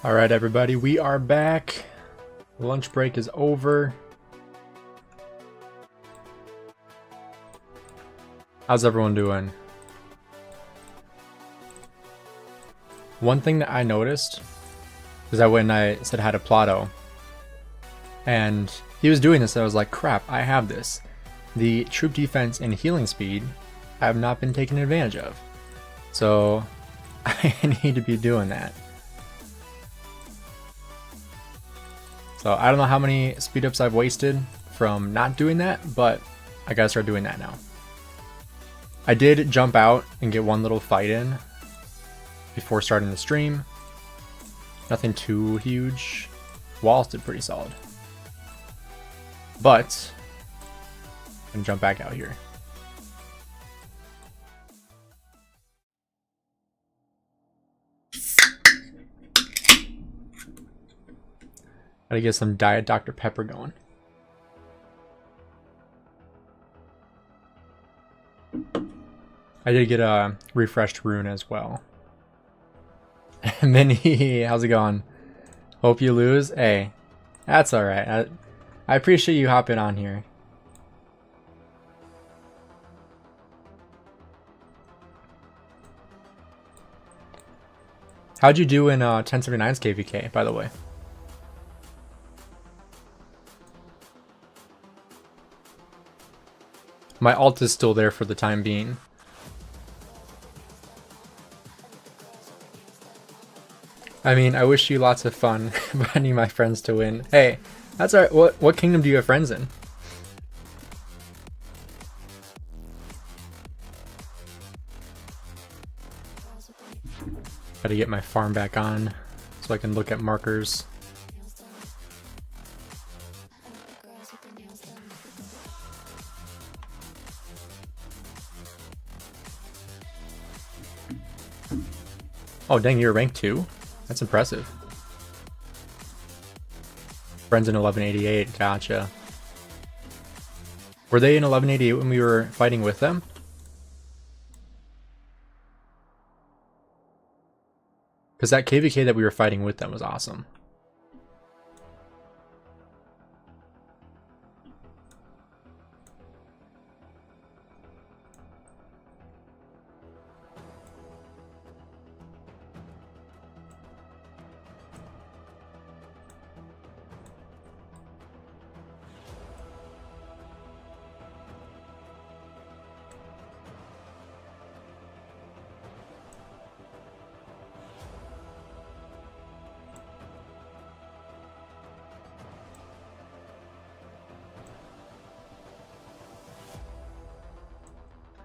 All right, everybody, we are back. Lunch break is over. How's everyone doing? One thing that I noticed is that when I said hi to Plato and he was doing this, I was like, crap, I have this. The troop defense and healing speed I have not been taken advantage of. So I need to be doing that. So I don't know how many speed ups I've wasted from not doing that, but I gotta start doing that now. I did jump out and get one little fight in before starting the stream. Nothing too huge. Walls did pretty solid. But I'm gonna jump back out here. Gotta get some Diet Dr. Pepper going. I did get a refreshed rune as well. Minnie, how's it going? Hope you lose. Hey, that's alright. I appreciate you hopping on here. How'd you do in 1079's KVK, by the way? My alt is still there for the time being. I mean, I wish you lots of fun, but I need my friends to win. Hey, that's alright. What kingdom do you have friends in? Gotta get my farm back on so I can look at markers. Oh dang, you're rank 2? That's impressive. Friends in 1188, gotcha. Were they in 1188 when we were fighting with them? Because that KVK that we were fighting with them was awesome.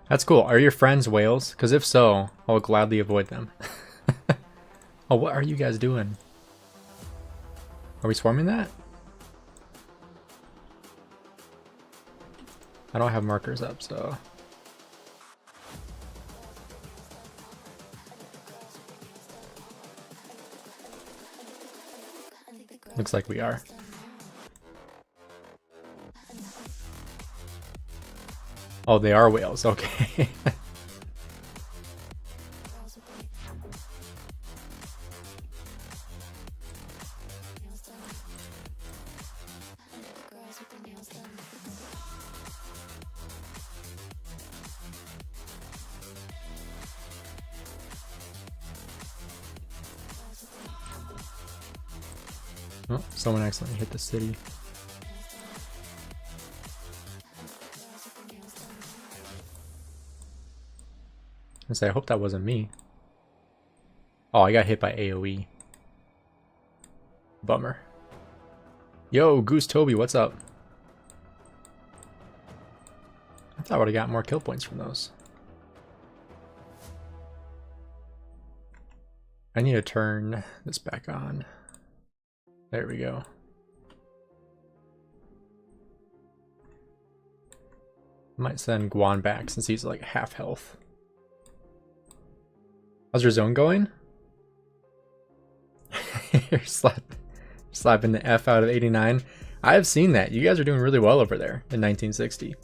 That's cool. Are your friends whales? Because if so, I'll gladly avoid them. Oh, what are you guys doing? Are we swarming that? I don't have markers up, so... Looks like we are. Oh, they are whales, okay. Oh, someone accidentally hit the city. I hope that wasn't me. Oh, I got hit by AoE. Bummer. Yo, Goose Toby, what's up? I thought I would have got more kill points from those. I need to turn this back on. There we go. Might send Guan back since he's like half health. How's your zone going? You're slapping the F out of 89. I have seen that. You guys are doing really well over there in 1960.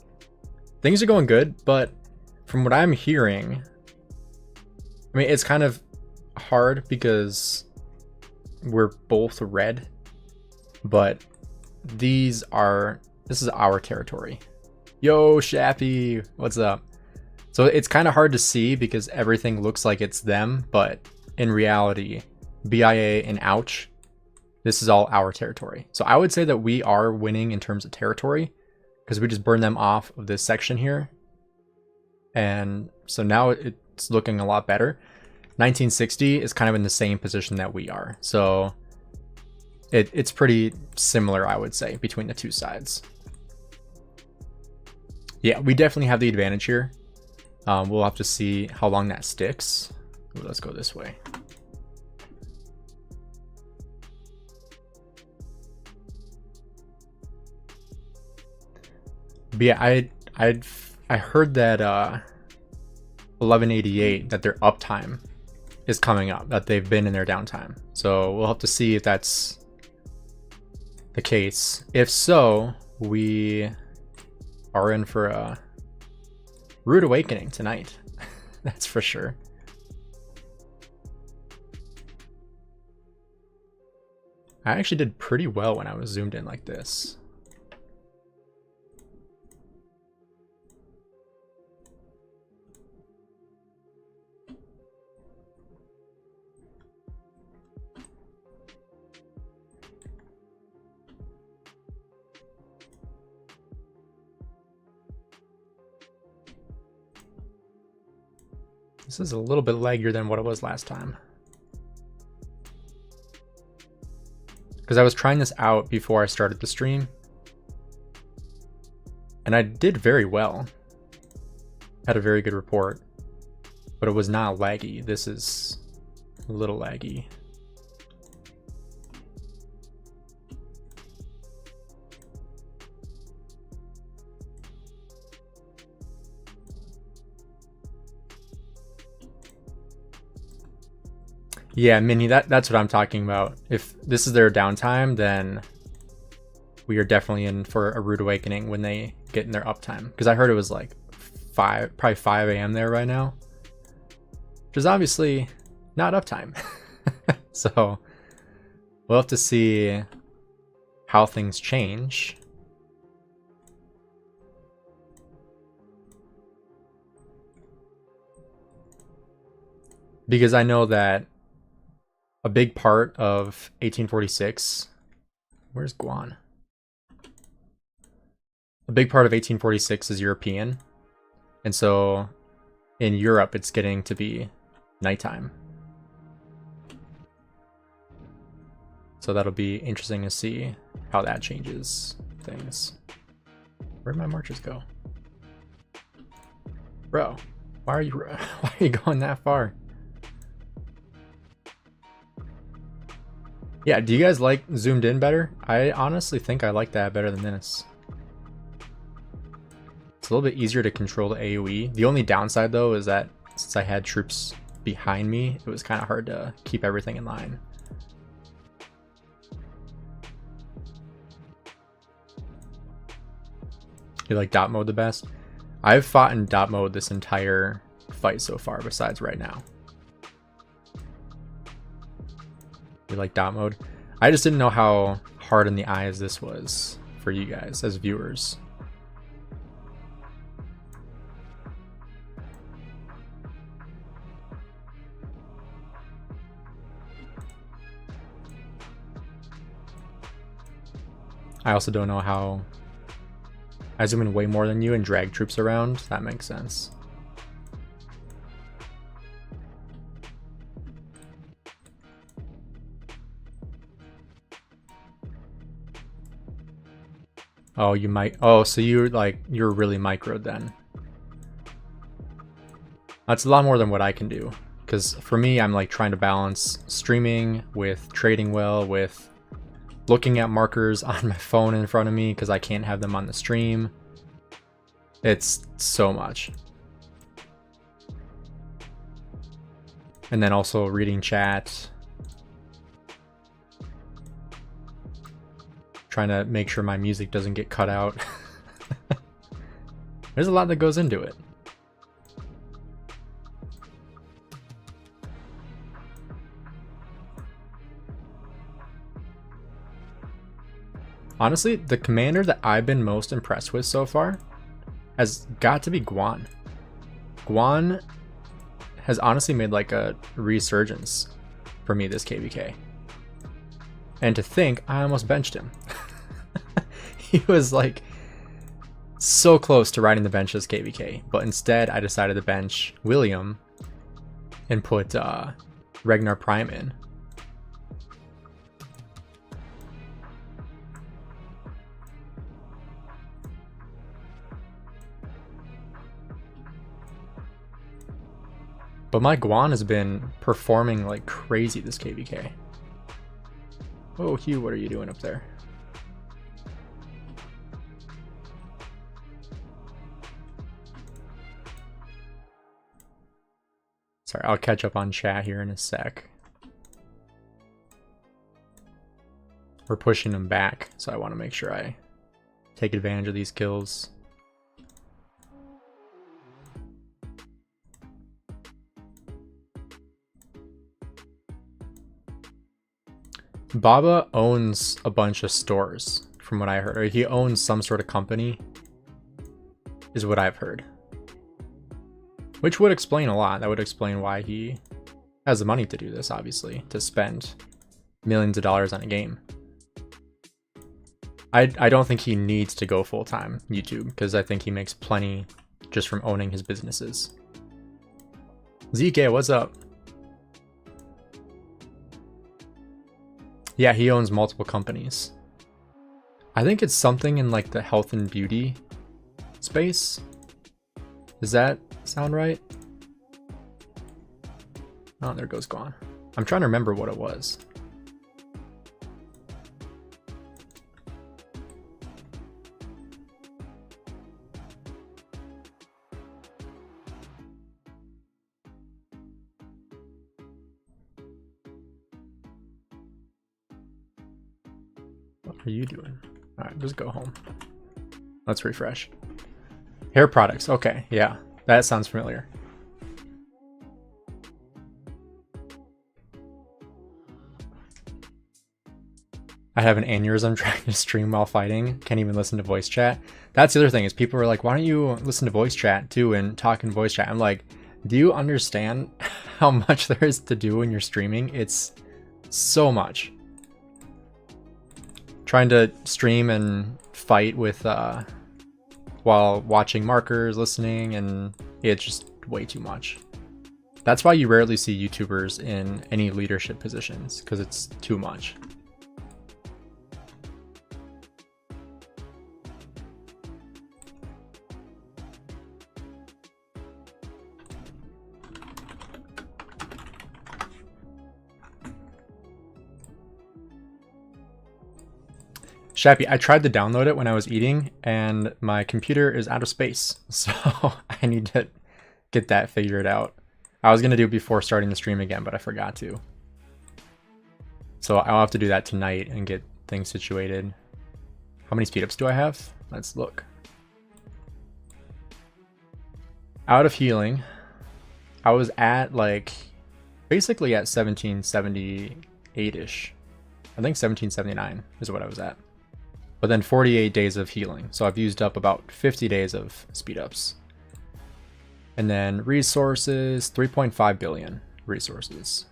Things are going good, but from what I'm hearing, I mean, it's kind of hard because we're both red, but this is our territory. Yo, Shappy, what's up? So it's kind of hard to see because everything looks like it's them, but in reality, BIA and ouch, this is all our territory. So I would say that we are winning in terms of territory because we just burned them off of this section here. And so now it's looking a lot better. 1960 is kind of in the same position that we are. So it's pretty similar, I would say, between the two sides. Yeah, we definitely have the advantage here. We'll have to see how long that sticks. Ooh, let's go this way. But yeah, I heard that 1188, that their uptime is coming up, that they've been in their downtime. So we'll have to see if that's the case. If so, we are in for a rude awakening tonight. That's for sure. I actually did pretty well when I was zoomed in like this. This is a little bit laggier than what it was last time. Because I was trying this out before I started the stream. And I did very well. Had a very good report. But it was not laggy. This is a little laggy. Yeah, Mini, that's what I'm talking about. If this is their downtime, then we are definitely in for a rude awakening when they get in their uptime. Because I heard it was like probably 5 a.m. there right now. Which is obviously not uptime. So we'll have to see how things change. Because I know that a big part of 1846, where's Guan? A big part of 1846 is European. And so in Europe, it's getting to be nighttime. So that'll be interesting to see how that changes things. Where'd my marches go? Bro, why are you going that far? Yeah, do you guys like zoomed in better? I honestly think I like that better than this. It's a little bit easier to control the AoE. The only downside though is that since I had troops behind me, it was kind of hard to keep everything in line. You like dot mode the best? I've fought in dot mode this entire fight so far, besides right now. You like dot mode? I just didn't know how hard in the eyes this was for you guys as viewers. I also don't know how I zoom in way more than you and drag troops around. That makes sense. Oh, you might. Oh, so you're really microed then. That's a lot more than what I can do. Because for me, I'm like trying to balance streaming with trading well, with looking at markers on my phone in front of me because I can't have them on the stream. It's so much. And then also reading chat. Trying to make sure my music doesn't get cut out. There's a lot that goes into it. Honestly, the commander that I've been most impressed with so far has got to be Guan. Guan has honestly made like a resurgence for me this KVK. And to think, I almost benched him. He was like so close to riding the bench this KVK, but instead I decided to bench William and put Ragnar Prime in. But my Guan has been performing like crazy this KVK. Oh, Hugh, what are you doing up there? Sorry, I'll catch up on chat here in a sec. We're pushing them back, so I want to make sure I take advantage of these kills. Baba owns a bunch of stores, from what I heard. Or he owns some sort of company, is what I've heard. Which would explain a lot. That would explain why he has the money to do this, obviously, to spend millions of dollars on a game. I don't think he needs to go full-time YouTube, because I think he makes plenty just from owning his businesses. ZK, what's up? Yeah, he owns multiple companies. I think it's something in like the health and beauty space. Does that sound right? Oh, there goes Guan. I'm trying to remember what it was. What are you doing? All right, just go home. Let's refresh. Hair products. Okay, yeah, that sounds familiar. I have an aneurysm trying to stream while fighting. Can't even listen to voice chat. That's the other thing is people are like, why don't you listen to voice chat too and talk in voice chat? I'm like, do you understand how much there is to do when you're streaming? It's so much. Trying to stream and fight with while watching markers, listening, and it's just way too much. That's why you rarely see YouTubers in any leadership positions, because it's too much. Shappy, I tried to download it when I was eating, and my computer is out of space, so I need to get that figured out. I was going to do it before starting the stream again, but I forgot to. So I'll have to do that tonight and get things situated. How many speed ups do I have? Let's look. Out of healing, I was at like, basically at 1778-ish. I think 1779 is what I was at. But then 48 days of healing. So I've used up about 50 days of speed ups. And then resources, 3.5 billion resources.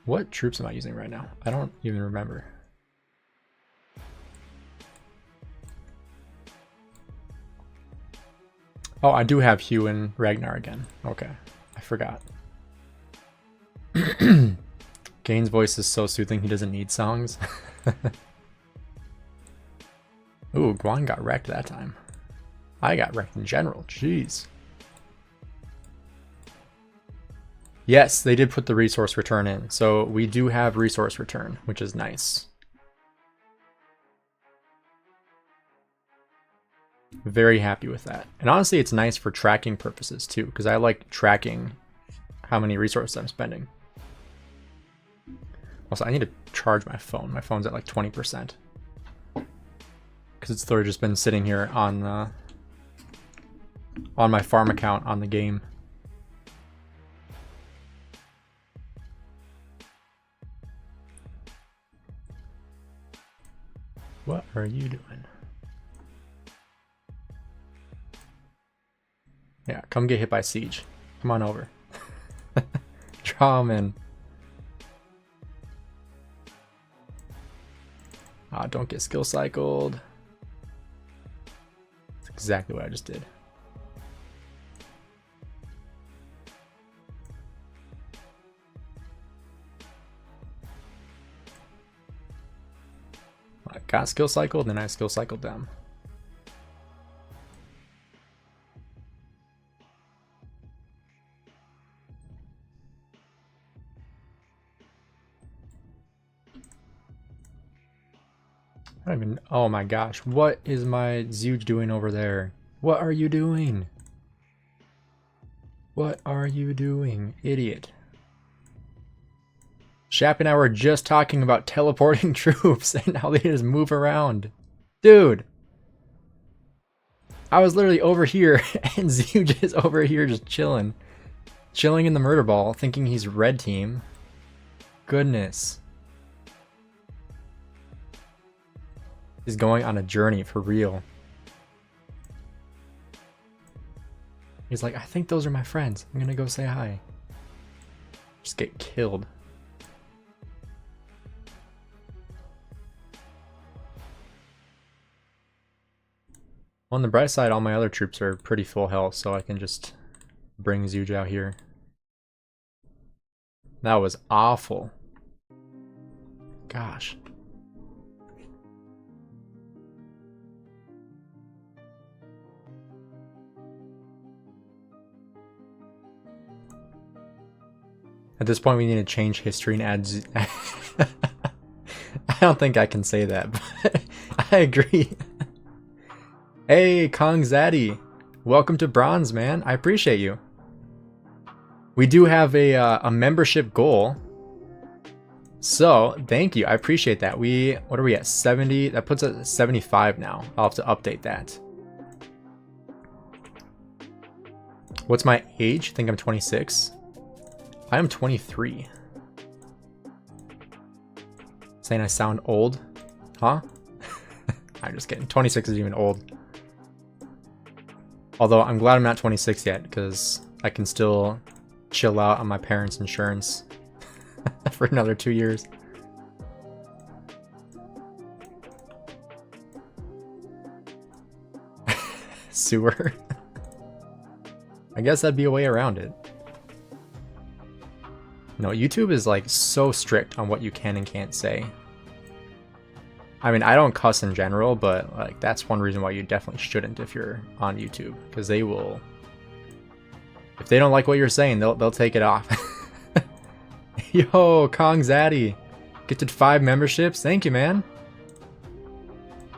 What troops am I using right now? I don't even remember. Oh, I do have Hugh and Ragnar again. Okay, I forgot. Gain's voice is so soothing, he doesn't need songs. Ooh, Guan got wrecked that time. I got wrecked in general, jeez. Yes, they did put the resource return in, so we do have resource return, which is nice. Very happy with that. And honestly, it's nice for tracking purposes too, because I like tracking how many resources I'm spending. Also, I need to charge my phone. My phone's at like 20%. Because it's literally just been sitting here on my farm account on the game. are you doing? Yeah, come get hit by siege. Come on over. Draw him in. Ah, don't get skill cycled. That's exactly what I just did. I got skill cycled, then I skill cycled them. I don't even, oh my gosh, what is my Zuge doing over there? What are you doing? What are you doing, idiot? Shap and I were just talking about teleporting troops and how they just move around. Dude! I was literally over here and Zuge is over here just chilling. Chilling in the murder ball, thinking he's red team. Goodness. He's going on a journey for real. He's like, I think those are my friends. I'm gonna go say hi. Just get killed. On the bright side, all my other troops are pretty full health, so I can just bring Zuge out here. That was awful. Gosh. At this point, we need to change history and add I don't think I can say that, but I agree. Hey, Kong Zaddy. Welcome to Bronze, man. I appreciate you. We do have a membership goal. So, thank you. I appreciate that. What are we at? 70? That puts us at 75 now. I'll have to update that. What's my age? I think I'm 26. I am 23. Saying I sound old? Huh? I'm just kidding. 26 is even old. Although I'm glad I'm not 26 yet, because I can still chill out on my parents' insurance for another 2 years. Sewer. I guess that'd be a way around it. No, YouTube is like so strict on what you can and can't say. I mean, I don't cuss in general, but like that's one reason why you definitely shouldn't if you're on YouTube, because they will, if they don't like what you're saying, they'll take it off. Yo, Kong Zaddy, gifted 5 memberships. Thank you, man.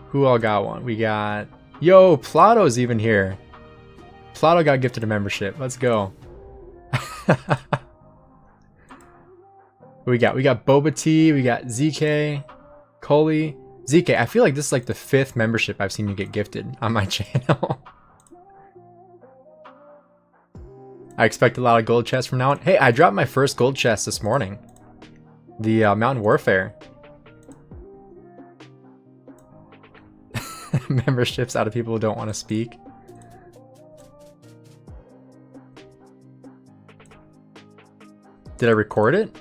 Who all got one? We got, yo, Plato's even here. Plato got gifted a membership. Let's go. We got Boba T, we got ZK, Coley. ZK, I feel like this is like the 5th membership I've seen you get gifted on my channel. I expect a lot of gold chests from now on. Hey, I dropped my first gold chest this morning. The Mountain Warfare. Memberships out of people who don't want to speak. Did I record it?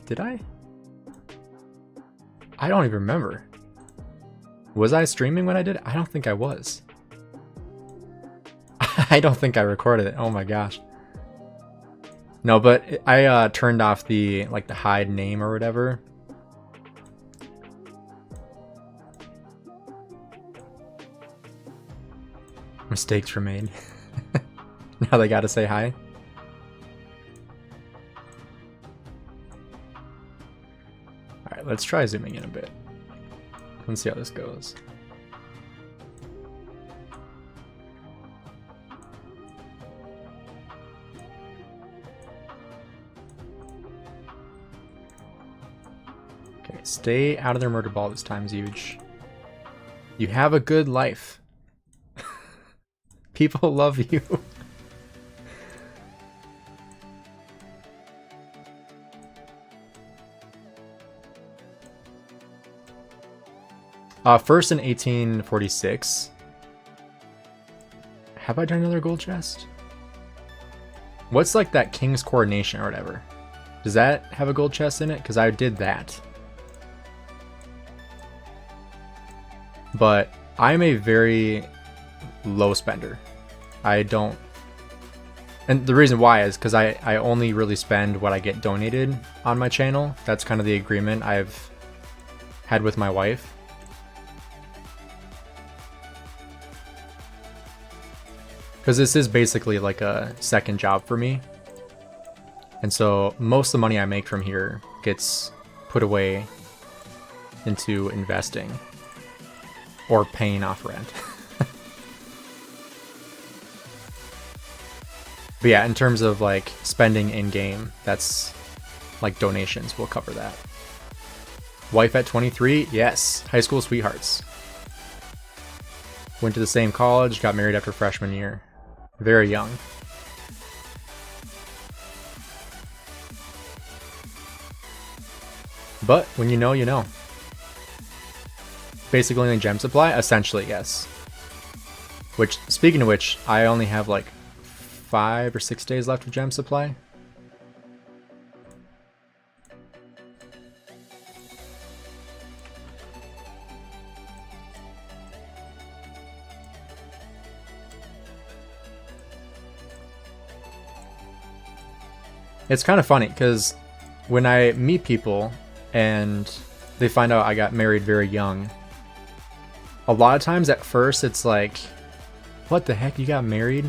Did I? I don't even remember. Was I streaming when I did it? I don't think I was. I don't think I recorded it. Oh my gosh. No, but I turned off the like the hide name or whatever. Mistakes were made. Now they gotta say hi. Alright, let's try zooming in a bit. Let's see how this goes. Okay, stay out of their murder ball this time, Zuge. You have a good life. People love you. First in 1846. Have I done another gold chest? What's like that King's Coronation or whatever? Does that have a gold chest in it? Because I did that. But I'm a very low spender. I don't... And the reason why is because I only really spend what I get donated on my channel. That's kind of the agreement I've had with my wife. Because this is basically like a second job for me. And so most of the money I make from here gets put away into investing or paying off rent. But yeah, in terms of like spending in game, that's like donations, we'll cover that. Wife at 23, yes. High school sweethearts. Went to the same college, got married after freshman year. Very young. But when you know, you know. Basically only gem supply? Essentially, yes. Which, speaking of which, I only have like 5 or 6 days left of gem supply. It's kind of funny because when I meet people and they find out I got married very young, a lot of times at first it's like, what the heck, you got married?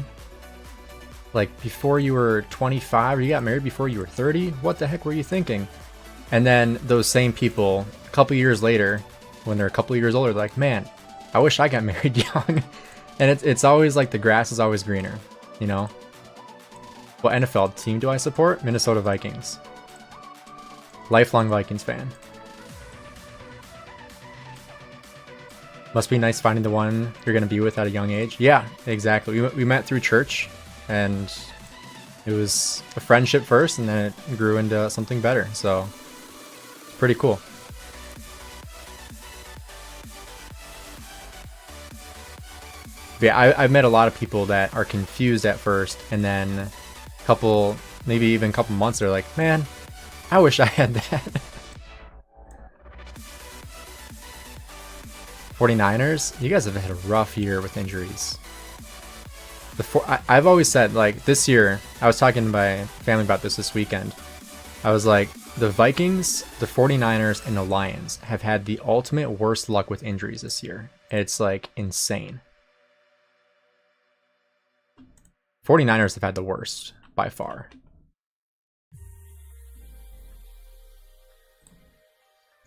Like before you were 25, or you got married before you were 30? What the heck were you thinking? And then those same people, a couple years later, when they're a couple years older, they're like, man, I wish I got married young. And it's always like the grass is always greener, you know? What NFL team do I support? Minnesota Vikings. Lifelong Vikings fan. Must be nice finding the one you're going to be with at a young age. Yeah, exactly. We met through church, and it was a friendship first, and then it grew into something better. So, pretty cool. But yeah, I've met a lot of people that are confused at first, and then maybe even a couple months, they're like, man, I wish I had that. 49ers, you guys have had a rough year with injuries. I've always said, like, this year, I was talking to my family about this weekend. I was like, the Vikings, the 49ers, and the Lions have had the ultimate worst luck with injuries this year. It's like insane. 49ers have had the worst by far.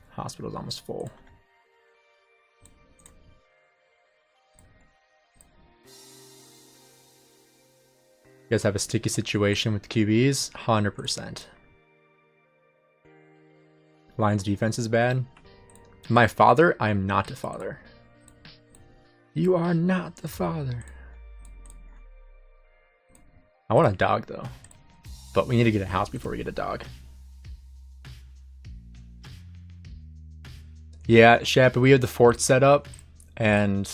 Hospital's almost full. You guys have a sticky situation with QBs? 100%. Lions defense is bad. My father? I am not the father. You are not the father. I want a dog though. But we need to get a house before we get a dog. Yeah, Shap, we have the fort set up, and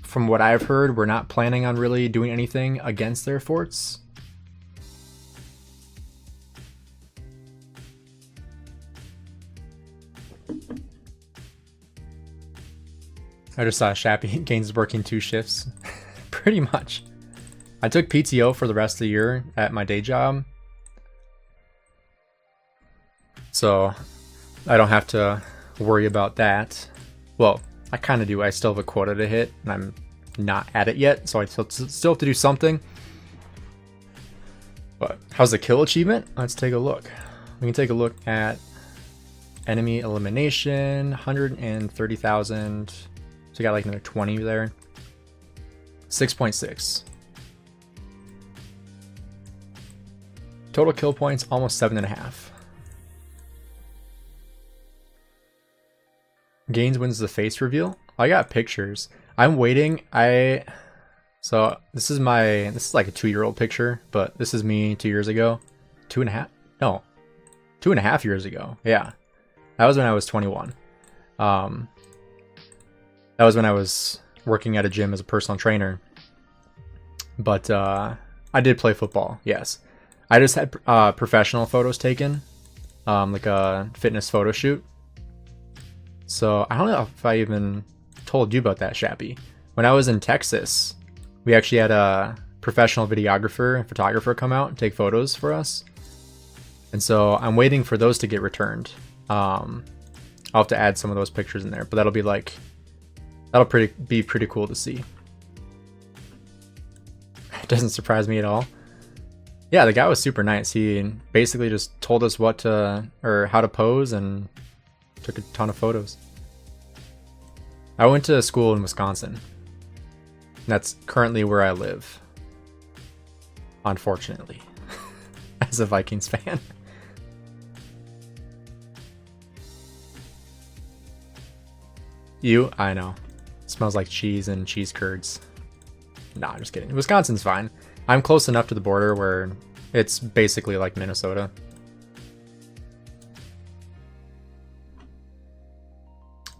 from what I've heard, we're not planning on really doing anything against their forts. I just saw Shappy Gainz working 2 shifts. Pretty much. I took PTO for the rest of the year at my day job, so I don't have to worry about that. Well, I kind of do. I still have a quota to hit, and I'm not at it yet, so I still have to do something. But how's the kill achievement? Let's take a look. We can take a look at enemy elimination, 130,000. So we got like another 20 there. 6.6. Total kill points, almost 7.5. Gainz wins the face reveal. I got pictures. I'm waiting. So this is like a 2-year-old picture, but this is me 2 years ago. 2.5? No. 2.5 years ago. Yeah. That was when I was 21. That was when I was working at a gym as a personal trainer. But I did play football, yes. I just had professional photos taken, like a fitness photo shoot. So I don't know if I even told you about that, Shappy. When I was in Texas, we actually had a professional videographer and photographer come out and take photos for us. And so I'm waiting for those to get returned. I'll have to add some of those pictures in there, but that'll be pretty cool to see. It doesn't surprise me at all. Yeah, the guy was super nice. He basically just told us how to pose and took a ton of photos. I went to school in Wisconsin. That's currently where I live. Unfortunately, as a Vikings fan. I know. Smells like cheese and cheese curds. Nah, I'm just kidding. Wisconsin's fine. I'm close enough to the border where it's basically like Minnesota.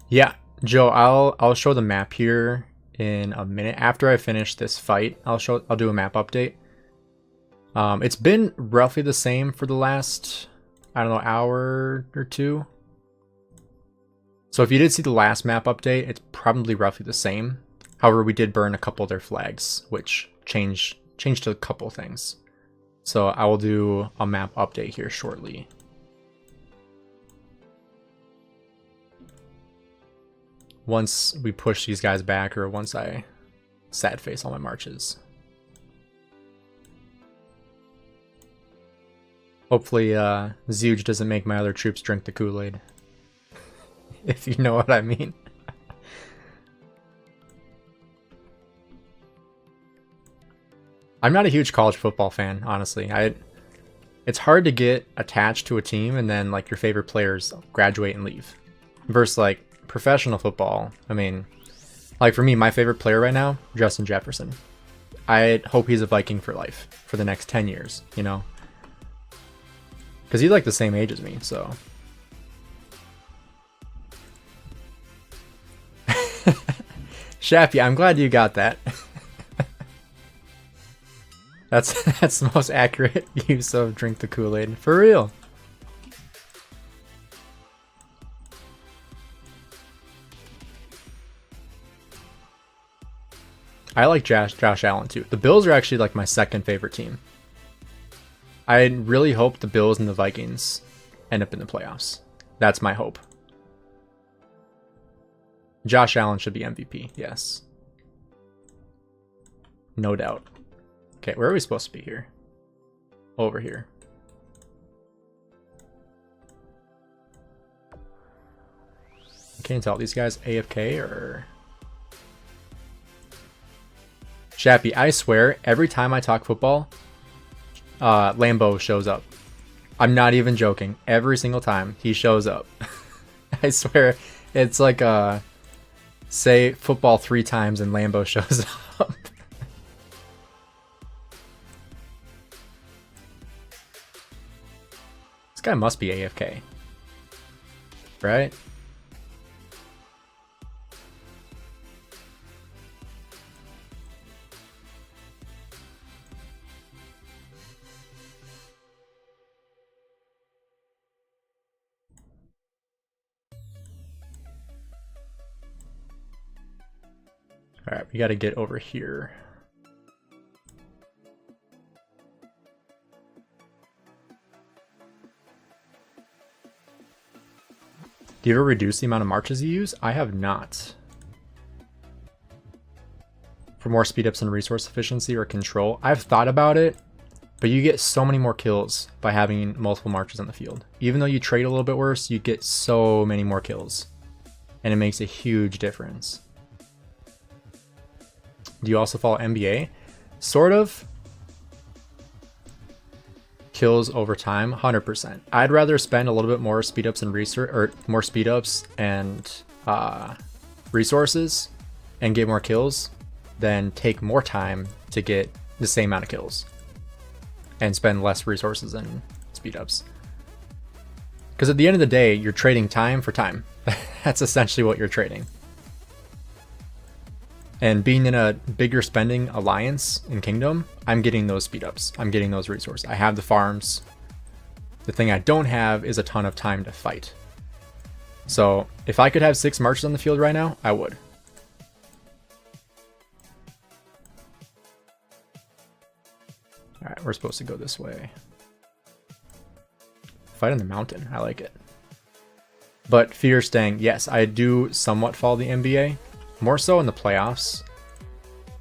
Yeah, Joe, I'll show the map here in a minute. After I finish this fight, I'll do a map update. It's been roughly the same for the last, I don't know, hour or two. So if you did see the last map update, it's probably roughly the same. However, we did burn a couple of their flags, which changed a couple things. So I will do a map update here shortly. Once we push these guys back, or once I sad face all my marches. Hopefully Zeuge doesn't make my other troops drink the Kool-Aid. If you know what I mean. I'm not a huge college football fan, honestly. It's hard to get attached to a team and then like your favorite players graduate and leave. Versus like professional football. I mean, like for me, my favorite player right now, Justin Jefferson. I hope he's a Viking for life for the next 10 years, you know? Because he's like the same age as me, so. Shappy, I'm glad you got that. That's the most accurate use of drink the Kool-Aid. For real. I like Josh Allen too. The Bills are actually like my second favorite team. I really hope the Bills and the Vikings end up in the playoffs. That's my hope. Josh Allen should be MVP, yes. No doubt. Okay, where are we supposed to be here? Over here. I can't tell. These guys AFK or... Shappy, I swear, every time I talk football, Lambo shows up. I'm not even joking. Every single time he shows up. I swear, it's like say football 3 times and Lambo shows up. This guy must be AFK. Right? Alright, we gotta get over here. Do you ever reduce the amount of marches you use? I have not. For more speed ups and resource efficiency or control, I've thought about it, but you get so many more kills by having multiple marches on the field. Even though you trade a little bit worse, you get so many more kills. And it makes a huge difference. Do you also follow NBA? Sort of. Kills over time, 100%. I'd rather spend a little bit more speed ups and more speed ups and resources and get more kills than take more time to get the same amount of kills and spend less resources and speed ups. Because at the end of the day, you're trading time for time. That's essentially what you're trading. And being in a bigger spending alliance in Kingdom, I'm getting those speed ups. I'm getting those resources. I have the farms. The thing I don't have is a ton of time to fight. So if I could have 6 marches on the field right now, I would. Alright, we're supposed to go this way. Fight on the mountain. I like it. But Fear staying, yes, I do somewhat follow the NBA. More so in the playoffs.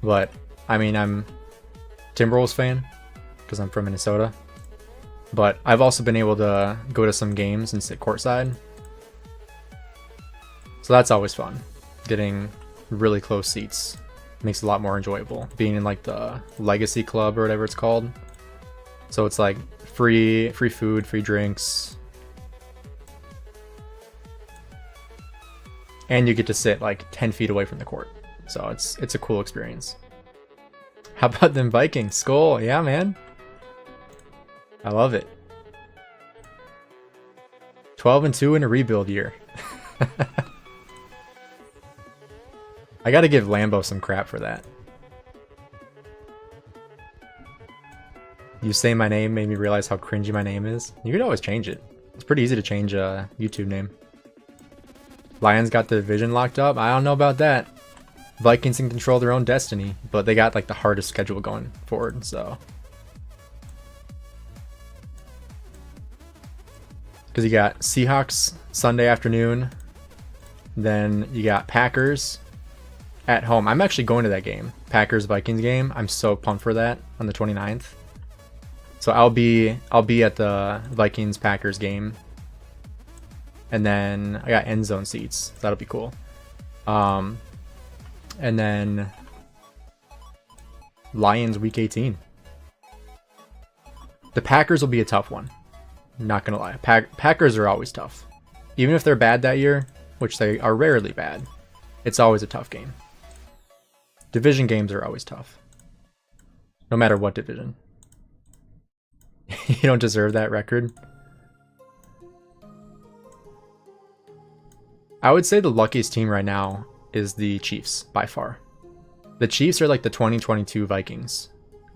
But, I mean, I'm Timberwolves fan because I'm from Minnesota. But I've also been able to go to some games and sit courtside. So that's always fun. Getting really close seats makes it a lot more enjoyable. Being in like the Legacy Club or whatever it's called. So it's like free food, free drinks. And you get to sit like 10 feet away from the court. So it's a cool experience. How about them Vikings? Skull, yeah, man. I love it. 12-2 in a rebuild year. I gotta give Lambo some crap for that. You say my name made me realize how cringy my name is. You could always change it. It's pretty easy to change a YouTube name. Lions got the division locked up. I don't know about that. Vikings can control their own destiny, but they got like the hardest schedule going forward, so. Because you got Seahawks Sunday afternoon. Then you got Packers at home. I'm actually going to that game. Packers-Vikings game. I'm so pumped for that on the 29th. So I'll be at the Vikings-Packers game. And then I got end zone seats. That'll be cool. And then Lions week 18. The Packers will be a tough one. Not gonna lie. Packers are always tough. Even if they're bad that year, which they are rarely bad, it's always a tough game. Division games are always tough. No matter what division. You don't deserve that record. I would say the luckiest team right now is the Chiefs, by far. The Chiefs are like the 2022 Vikings,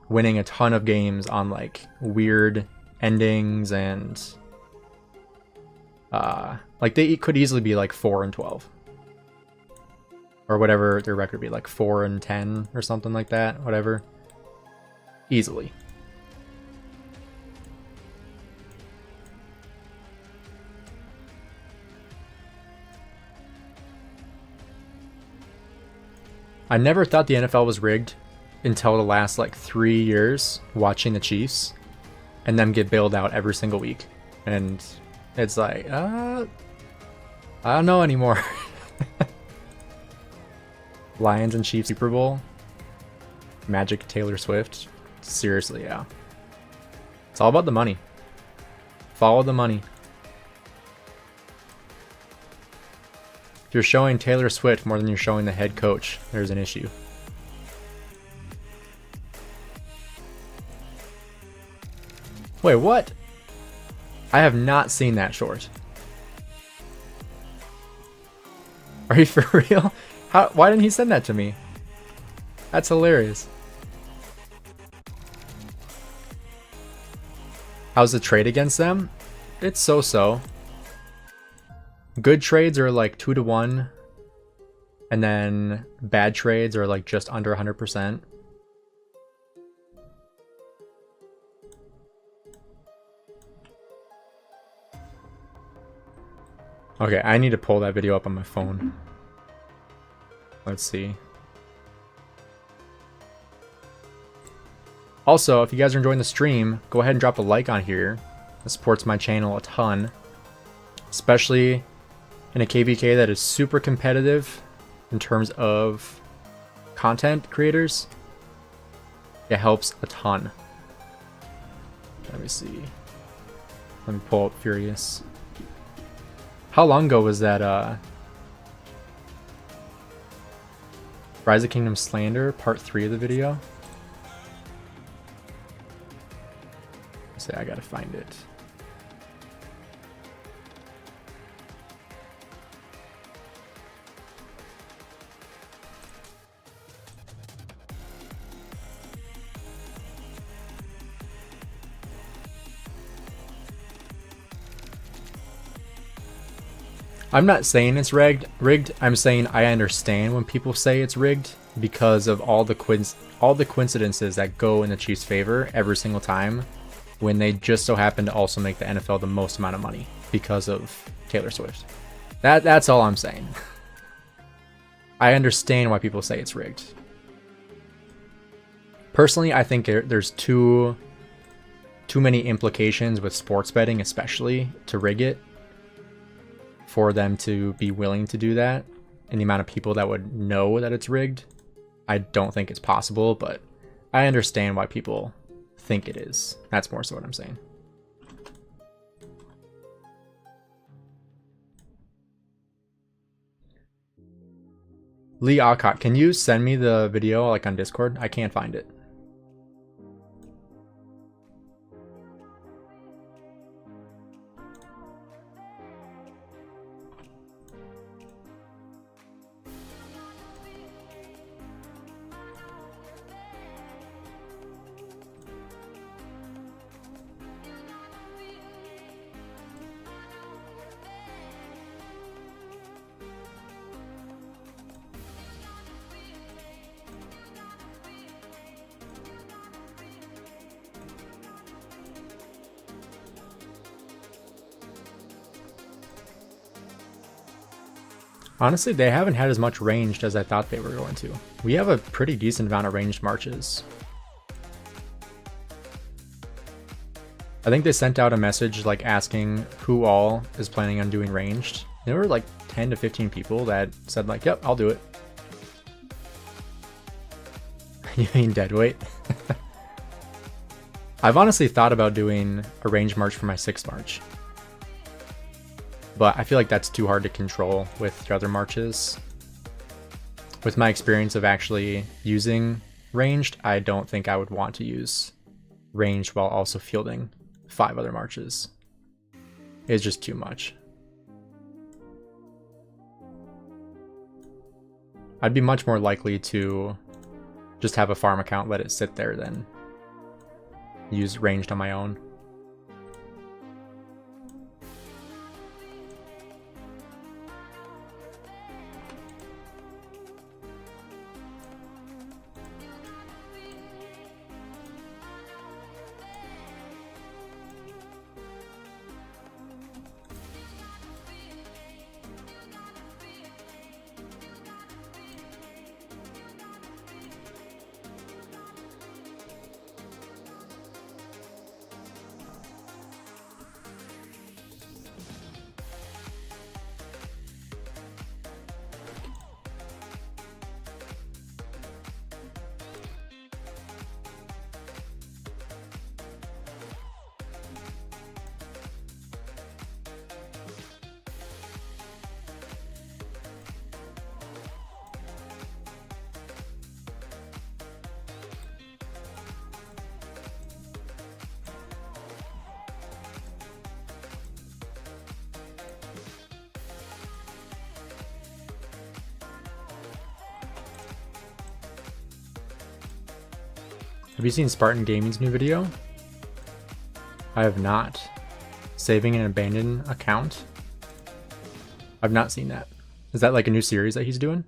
winning a ton of games on like weird endings and like they could easily be like 4-12 or whatever their record would be, like 4-10 or something like that, whatever. Easily. I never thought the NFL was rigged until the last like 3 years watching the Chiefs and them get bailed out every single week. And it's like, I don't know anymore. Lions and Chiefs Super Bowl. Magic Taylor Swift. Seriously, yeah. It's all about the money. Follow the money. If you're showing Taylor Swift more than you're showing the head coach, there's an issue. Wait, what? I have not seen that short. Are you for real? Why didn't he send that to me? That's hilarious. How's the trade against them? It's so-so. Good trades are like 2-1, and then bad trades are like just under 100%. Okay, I need to pull that video up on my phone. Let's see. Also, if you guys are enjoying the stream, go ahead and drop a like on here. It supports my channel a ton. Especially in a KVK that is super competitive in terms of content creators. It helps a ton. Let me see. Let me pull up Furious. How long ago was that Rise of Kingdom Slander part 3 of the video? Let's see, I gotta find it. I'm not saying it's rigged. I'm saying I understand when people say it's rigged because of all the coincidences that go in the Chiefs' favor every single time when they just so happen to also make the NFL the most amount of money because of Taylor Swift. That's all I'm saying. I understand why people say it's rigged. Personally, I think there's too many implications with sports betting, especially to rig it, for them to be willing to do that, and the amount of people that would know that it's rigged. I don't think it's possible, but I understand why people think it is. That's more so what I'm saying. Lee Alcott, can you send me the video like on Discord? I can't find it. Honestly, they haven't had as much ranged as I thought they were going to. We have a pretty decent amount of ranged marches. I think they sent out a message like asking who all is planning on doing ranged. There were like 10 to 15 people that said like, yep, I'll do it. You mean deadweight? I've honestly thought about doing a ranged march for my 6th march. But I feel like that's too hard to control with your other marches. With my experience of actually using ranged, I don't think I would want to use ranged while also fielding 5 other marches. It's just too much. I'd be much more likely to just have a farm account, let it sit there, than use ranged on my own. Have you seen Spartan Gaming's new video? I have not. Saving an abandoned account? I've not seen that. Is that like a new series that he's doing?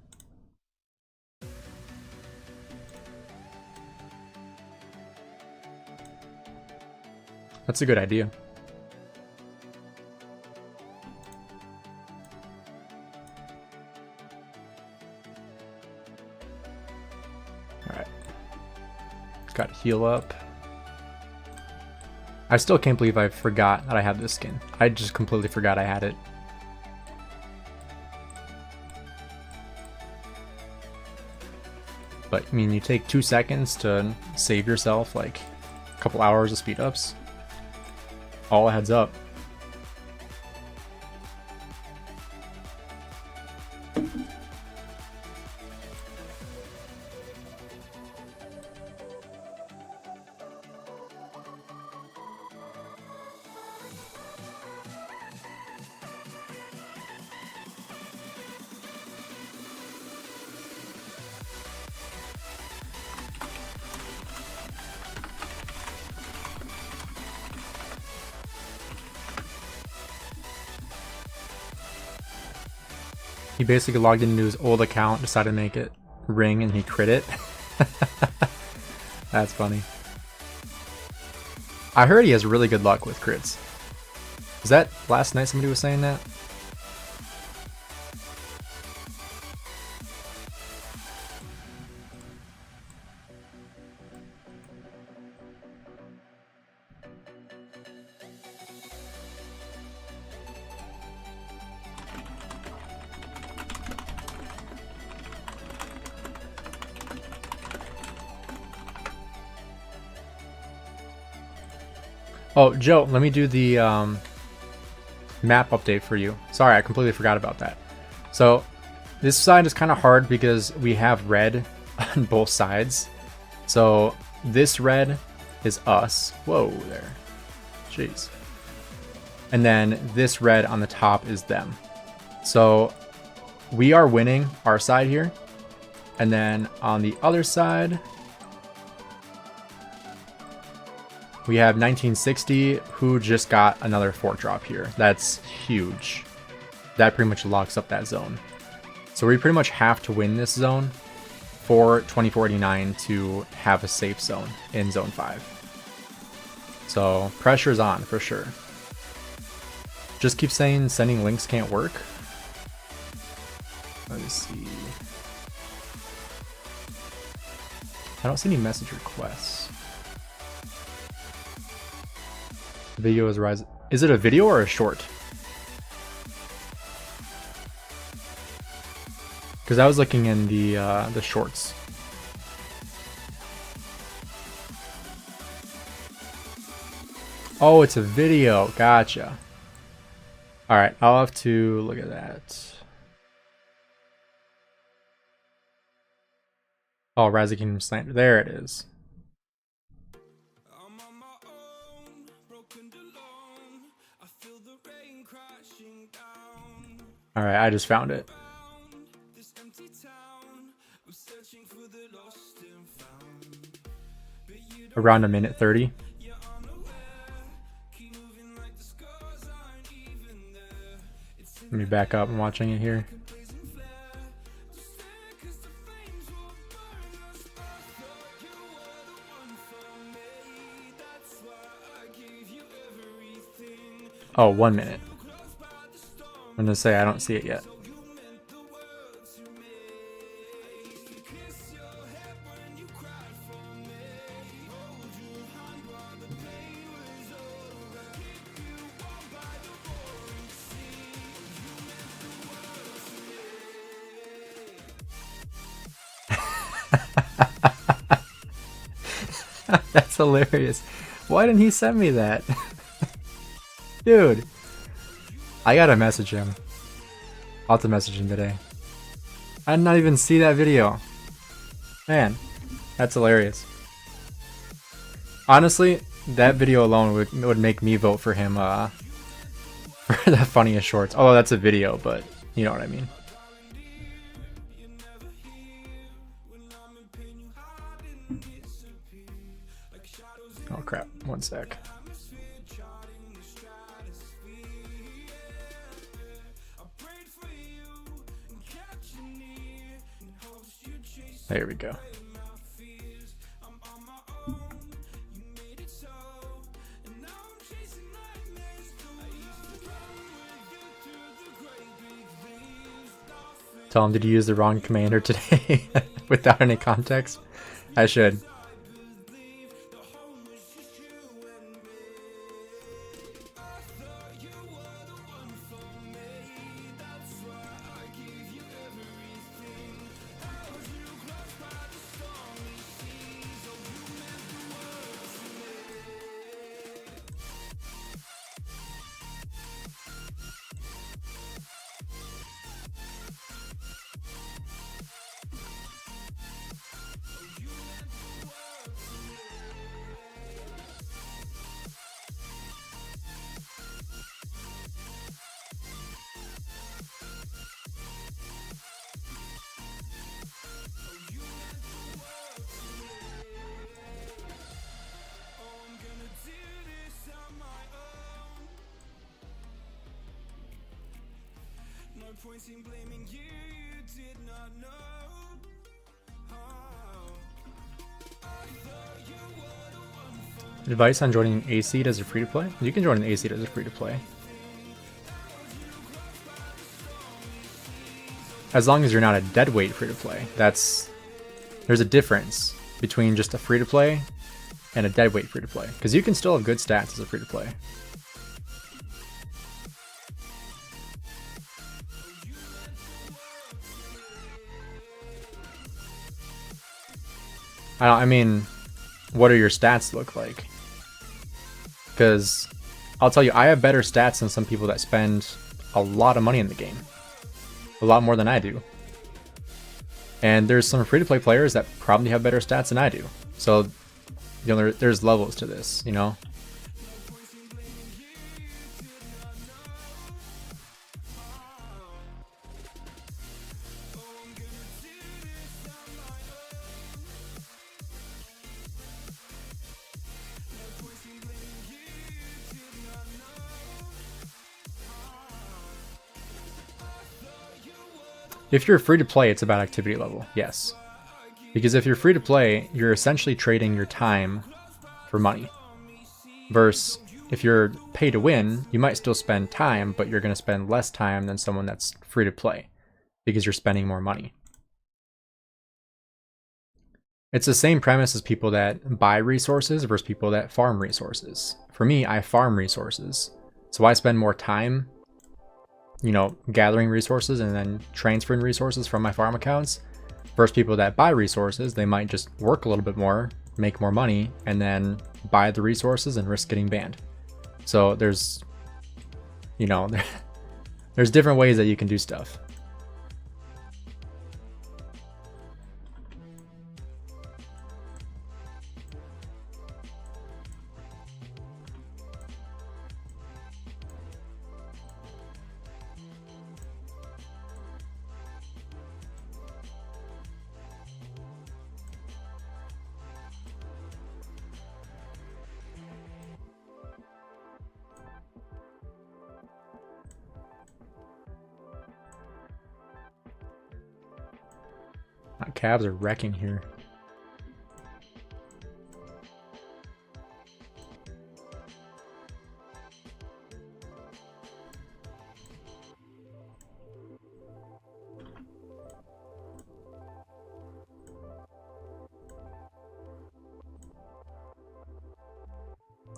That's a good idea. Got heal up. I still can't believe I forgot that I had this skin. I just completely forgot I had it. But I mean, you take 2 seconds to save yourself like a couple hours of speed ups. All adds up. He basically logged into his old account, decided to make it ring, and he crit it. That's funny. I heard he has really good luck with crits. Was that last night somebody was saying that? Oh, Joe, let me do the map update for you. Sorry, I completely forgot about that. So this side is kind of hard because we have red on both sides. So this red is us. Whoa there. Jeez. And then this red on the top is them. So we are winning our side here. And then on the other side, we have 1960, who just got another fort drop here. That's huge. That pretty much locks up that zone. So we pretty much have to win this zone for 2049 to have a safe zone in zone 5. So pressure's on for sure. Just keep saying sending links can't work. Let me see. I don't see any message requests. Video is rising. Is it a video or a short? Because I was looking in the shorts. Oh, it's a video. Gotcha. All right, I'll have to look at that. Oh, Rise of Kingdom Slander. There it is. All right, I just found it. Around a minute 30. Let me back up. I'm watching it here. Oh, 1 minute. I'm gonna say I don't see it yet. That's hilarious. Why didn't he send me that? Dude, I gotta message him. I'll have to message him today. I did not even see that video. Man, that's hilarious. Honestly, that video alone would make me vote for him for the funniest shorts. Although that's a video, but you know what I mean. Oh crap, 1 sec. There we go. Tell him, did you use the wrong commander today? Without any context? I should. Advice on joining A seed as a free to play? You can join an A seed as a free to play. As long as you're not a deadweight free to play. There's a difference between just a free to play and a deadweight free to play, because you can still have good stats as a free to play. I mean, what do your stats look like? Because I'll tell you, I have better stats than some people that spend a lot of money in the game. A lot more than I do. And there's some free-to-play players that probably have better stats than I do. So, you know, there's levels to this, you know? If you're free to play, it's about activity level, yes. Because if you're free to play, you're essentially trading your time for money. Versus if you're pay to win, you might still spend time, but you're going to spend less time than someone that's free to play because you're spending more money. It's the same premise as people that buy resources versus people that farm resources. For me, I farm resources, so I spend more time, you know, gathering resources and then transferring resources from my farm accounts. Versus people that buy resources, they might just work a little bit more, make more money, and then buy the resources and risk getting banned. So there's, you know, there's different ways that you can do stuff. My calves are wrecking here.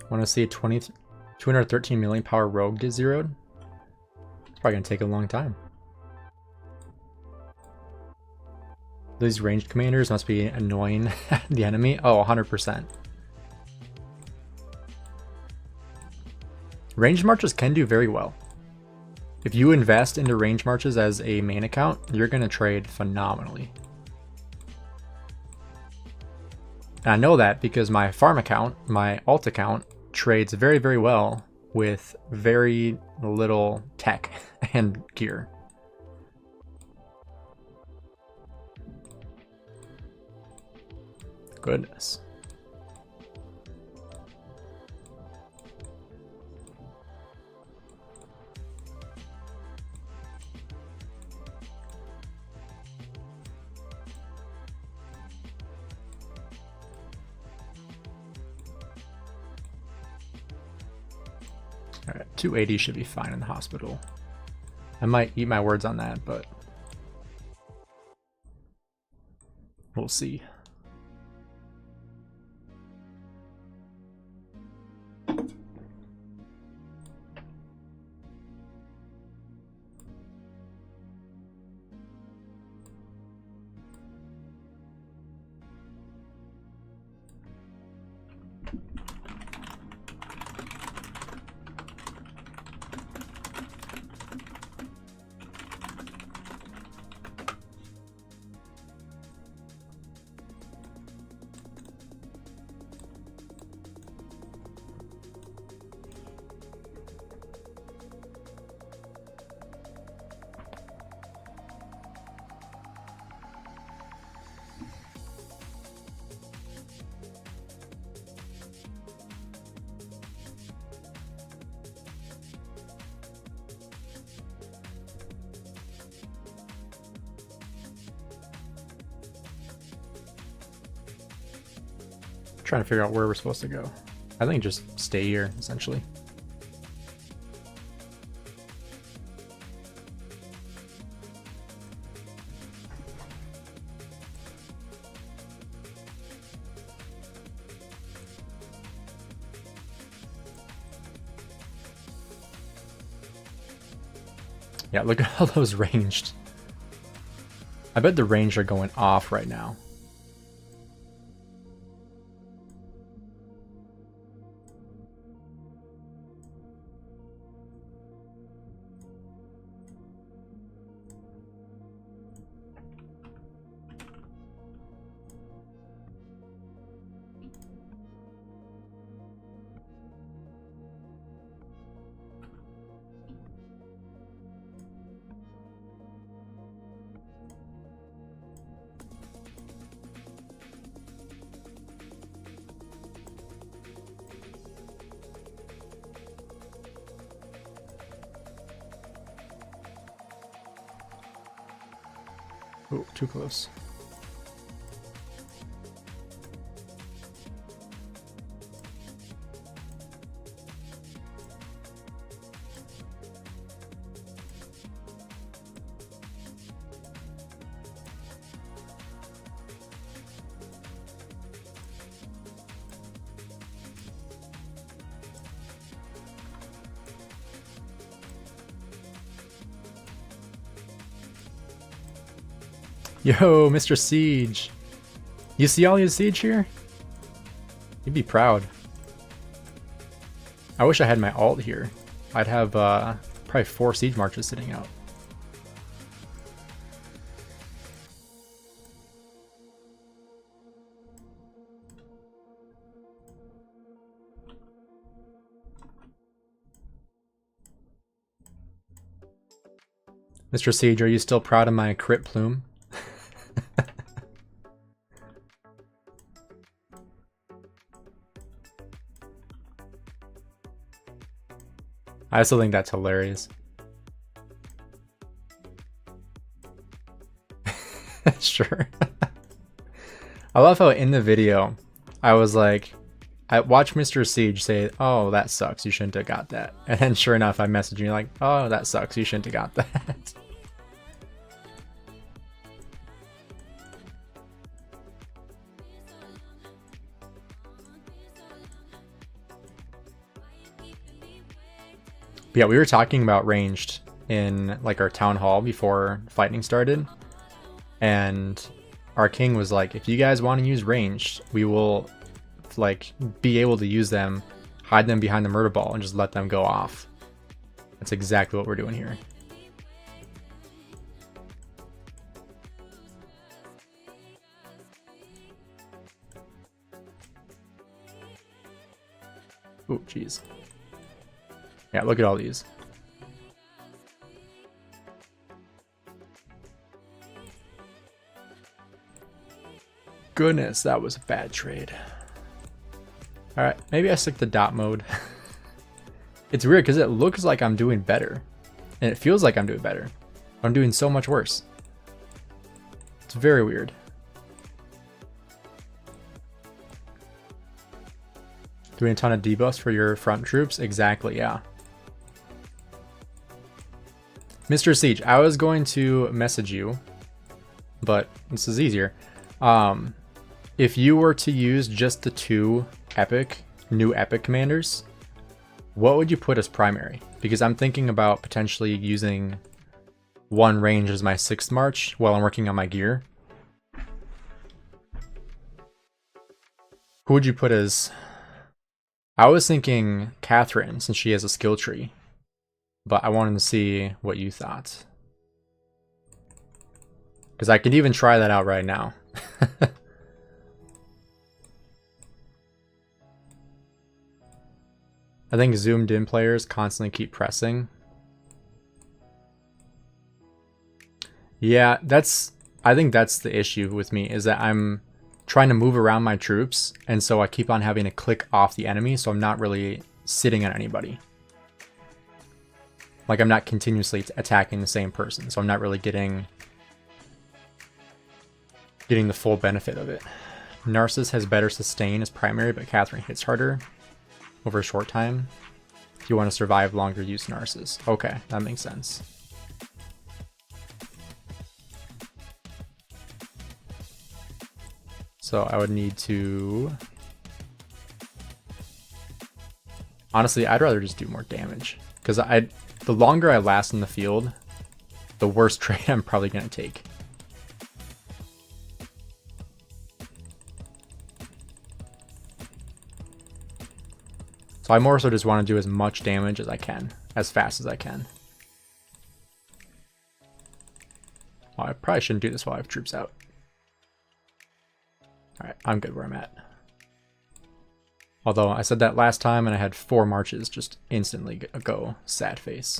Want to see a 213 million power rogue get zeroed? It's probably going to take a long time. These ranged commanders must be annoying the enemy. Oh, 100%. Ranged marches can do very well. If you invest into ranged marches as a main account, you're going to trade phenomenally. And I know that because my farm account, my alt account, trades very, very well with very little tech and gear. Goodness. All right, 280 should be fine in the hospital. I might eat my words on that, but we'll see. Trying to figure out where we're supposed to go. I think just stay here, essentially. Yeah, look at all those ranged. I bet the ranged are going off right now. Oh, too close. Yo, Mr. Siege. You see all his siege here? You'd be proud. I wish I had my alt here. I'd have probably 4 siege marches sitting out. Mr. Siege, are you still proud of my crit plume? I still think that's hilarious. Sure. I love how in the video, I was like, I watched Mr. Siege say, oh, that sucks, you shouldn't have got that. And then sure enough, I messaged you like, oh, that sucks, you shouldn't have got that. But yeah, we were talking about ranged in like our town hall before fighting started. And our king was like, if you guys want to use ranged, we will like be able to use them, hide them behind the murder ball and just let them go off. That's exactly what we're doing here. Oh, jeez. Yeah, look at all these. Goodness, that was a bad trade. Alright, maybe I stick to dot mode. It's weird because it looks like I'm doing better. And it feels like I'm doing better. I'm doing so much worse. It's very weird. Doing a ton of debuffs for your front troops? Exactly, yeah. Mr. Siege, I was going to message you, but this is easier. If you were to use just the 2 new epic commanders, what would you put as primary? Because I'm thinking about potentially using 1 range as my 6th march while I'm working on my gear. Who would you put as... I was thinking Catherine, since she has a skill tree. But I wanted to see what you thought. Because I could even try that out right now. I think zoomed in players constantly keep pressing. Yeah, I think that's the issue with me, is that I'm trying to move around my troops, and so I keep on having to click off the enemy, so I'm not really sitting on anybody. Like, I'm not continuously attacking the same person, so I'm not really getting the full benefit of it. Narcissus has better sustain as primary, but Catherine hits harder over a short time. If you want to survive longer, use Narcissus. Okay, that makes sense. So I would need to... Honestly, I'd rather just do more damage. Because the longer I last in the field, the worse trade I'm probably going to take. So I more so just want to do as much damage as I can, as fast as I can. Well, I probably shouldn't do this while I have troops out. Alright, I'm good where I'm at. Although I said that last time and I had 4 marches just instantly go. Sad face.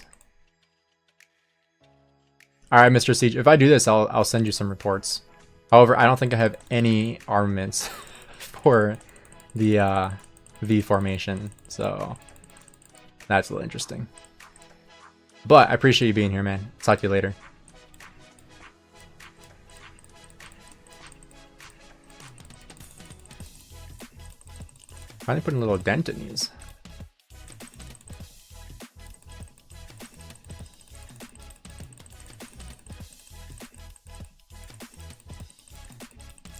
Alright, Mr. Siege, if I do this, I'll send you some reports. However, I don't think I have any armaments for the V formation, so that's a little interesting. But I appreciate you being here, man. Talk to you later. Finally putting a little dent in these.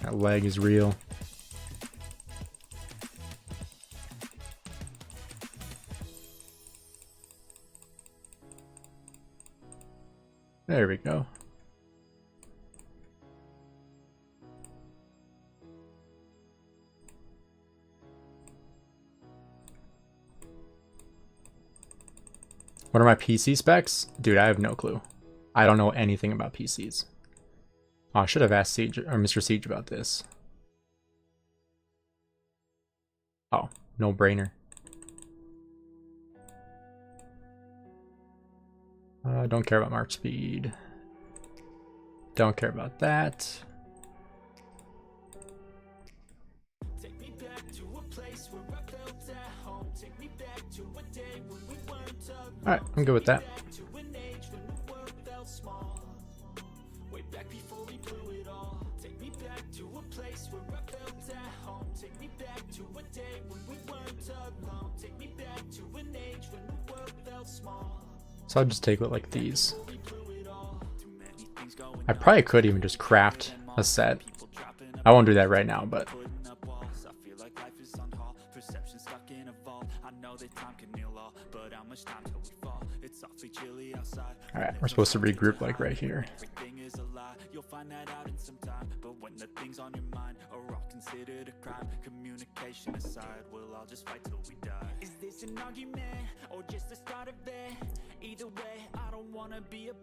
That leg is real. There we go. What are my PC specs? Dude, I have no clue. I don't know anything about PCs. Oh, I should have asked Siege or Mr. Siege about this. Oh, no brainer. Don't care about march speed. Don't care about that. Alright, I'm good with that. So I'll just take it like these. I probably could even just craft a set. I won't do that right now, but alright, we're supposed to regroup like right here.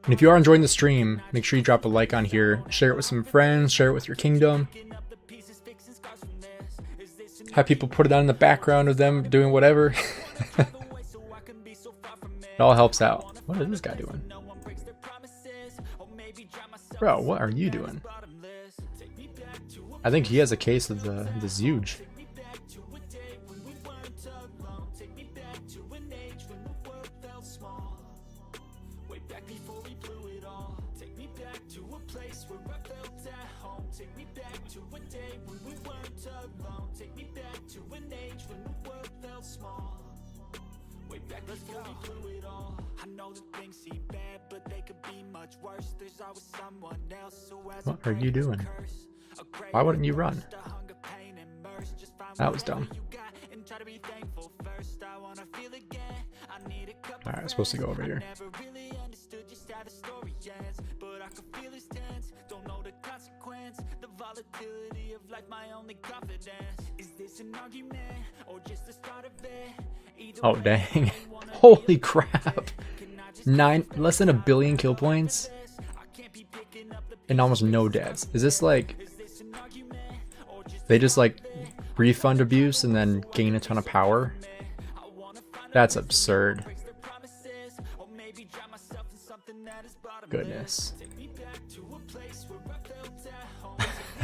And if you are enjoying the stream, make sure you drop a like on here, share it with some friends, share it with your kingdom. Have people put it on in the background of them doing whatever. It all helps out. What is this guy doing? Bro, what are you doing? I think he has a case of the Zeuge. What are you doing? Why wouldn't you run? That was dumb. Alright, I'm supposed to go over here. Oh dang. Holy crap. Less than 1 billion kill points and almost no deaths. Is this like they just like refund abuse and then gain a ton of power? That's absurd. Goodness.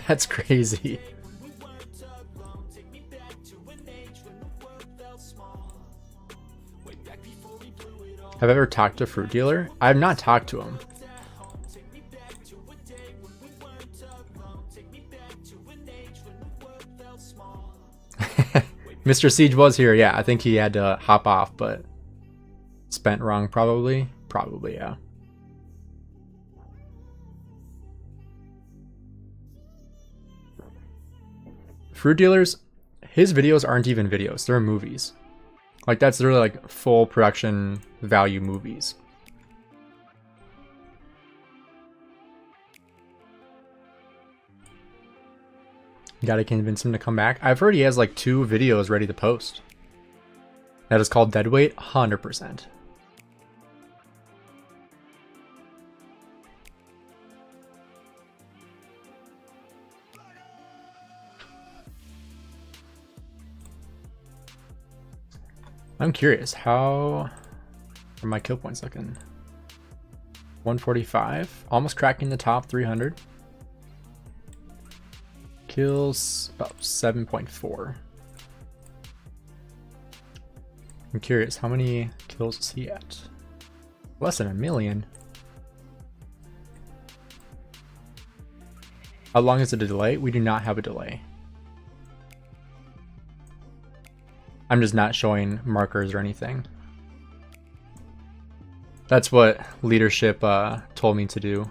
That's crazy. Have I ever talked to a fruit dealer? I have not talked to him. Mr. Siege was here. Yeah, I think he had to hop off, but spent wrong probably. Probably, yeah. Fruit Dealers, his videos aren't even videos. They're movies. Like, that's really like full production value movies. Gotta convince him to come back. I've heard he has like 2 videos ready to post. That is called Deadweight, 100%. I'm curious, how are my kill points looking? 145, almost cracking the top 300. Kills about 7.4. I'm curious, how many kills is he at? Less than 1 million. How long is the delay? We do not have a delay. I'm just not showing markers or anything. That's what leadership told me to do.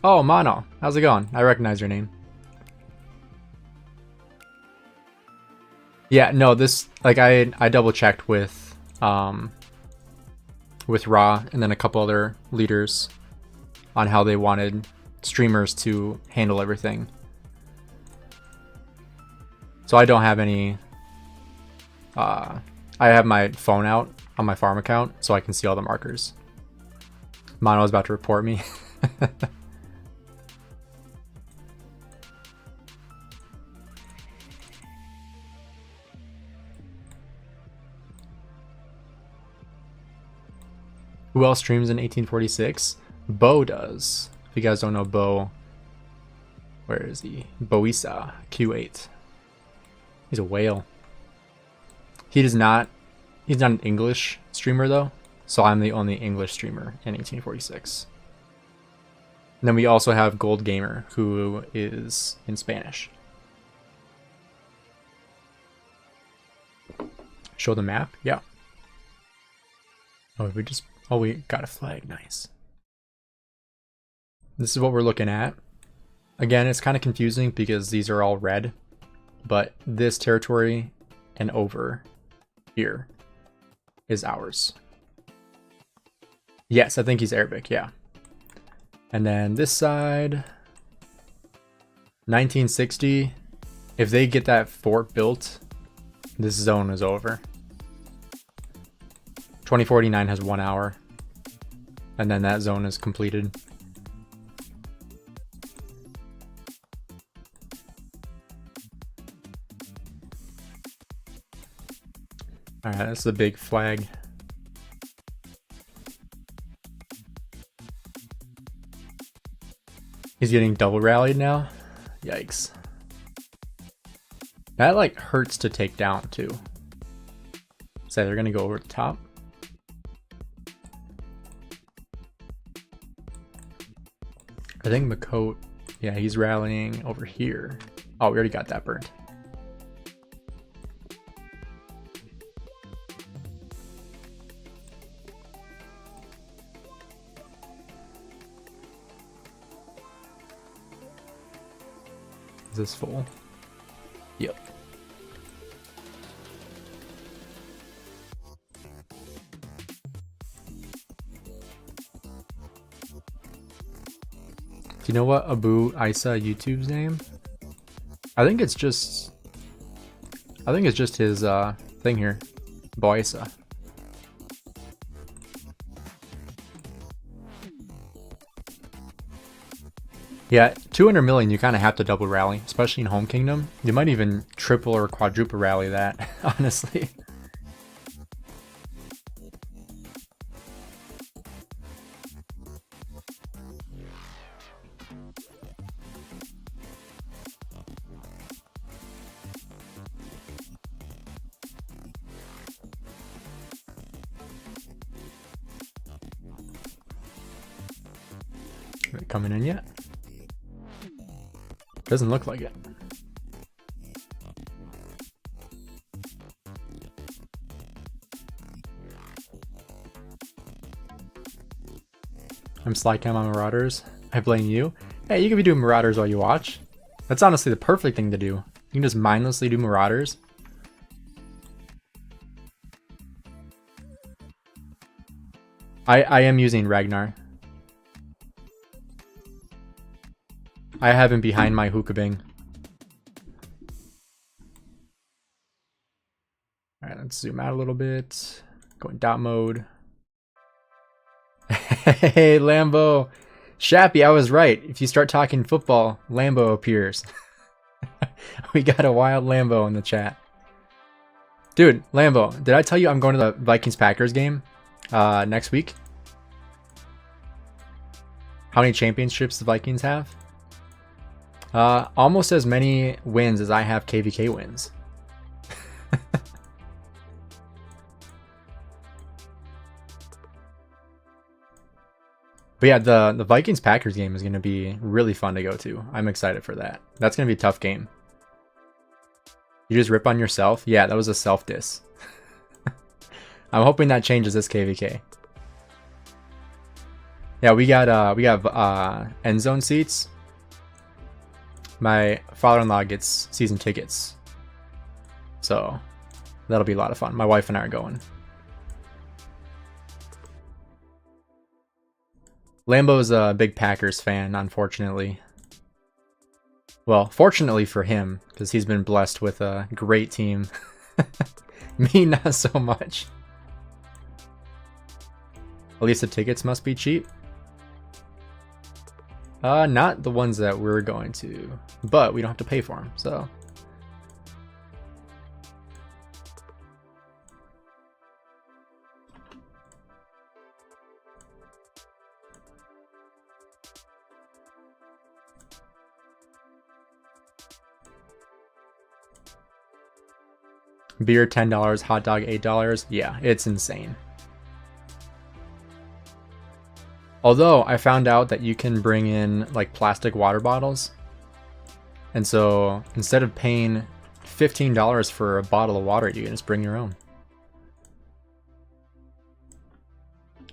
Oh, Mono, how's it going? I recognize your name. Yeah, no, this, like, I double checked with Raw and then a couple other leaders on how they wanted streamers to handle everything. So I don't have any, I have my phone out on my farm account so I can see all the markers. Mono is about to report me. Who else streams in 1846? Bo does. If you guys don't know Bo, where is he? Boisa Q8. He's a whale. He's not an English streamer though, so I'm the only English streamer in 1846. And then we also have Gold Gamer, who is in Spanish. Show the map? Yeah. Oh, we got a flag. Nice. This is what we're looking at. Again, it's kind of confusing because these are all red, but this territory and over here is ours. Yes, I think he's Arabic, yeah. And then this side, 1960. If they get that fort built, this zone is over. 2049 has 1 hour. And then that zone is completed. Alright, that's the big flag. He's getting double rallied now? Yikes. That like hurts to take down too. So they're gonna go over the top. I think Makot, yeah, he's rallying over here. Oh, we already got that burnt. Is this full? Yep. Do you know what Abu Isa YouTube's name? I think it's just his thing here. Abu Isa. Yeah, 200 million, you kind of have to double rally, especially in Home Kingdom. You might even triple or quadruple rally that, honestly. Are they coming in yet? Doesn't look like it. I'm Slycam on Marauders. I blame you. Hey, you can be doing Marauders while you watch. That's honestly the perfect thing to do. You can just mindlessly do Marauders. I am using Ragnar. I have him behind my Hookabing. Alright, let's zoom out a little bit. Go in dot mode. Hey, Lambo. Shappy, I was right. If you start talking football, Lambo appears. We got a wild Lambo in the chat. Dude, Lambo, did I tell you I'm going to the Vikings-Packers game next week? How many championships the Vikings have? Almost as many wins as I have KVK wins. But yeah, the Vikings-Packers game is going to be really fun to go to. I'm excited for that. That's going to be a tough game. You just rip on yourself? Yeah, that was a self-diss. I'm hoping that changes this KVK. Yeah, we got end zone seats. My father-in-law gets season tickets. So that'll be a lot of fun. My wife and I are going. Lambo's a big Packers fan, unfortunately. Well, fortunately for him, because he's been blessed with a great team. Me, not so much. At least the tickets must be cheap. Not the ones that we're going to, but we don't have to pay for them, so. Beer $10, hot dog $8. Yeah, it's insane. Although I found out that you can bring in like plastic water bottles. And so instead of paying $15 for a bottle of water, you can just bring your own.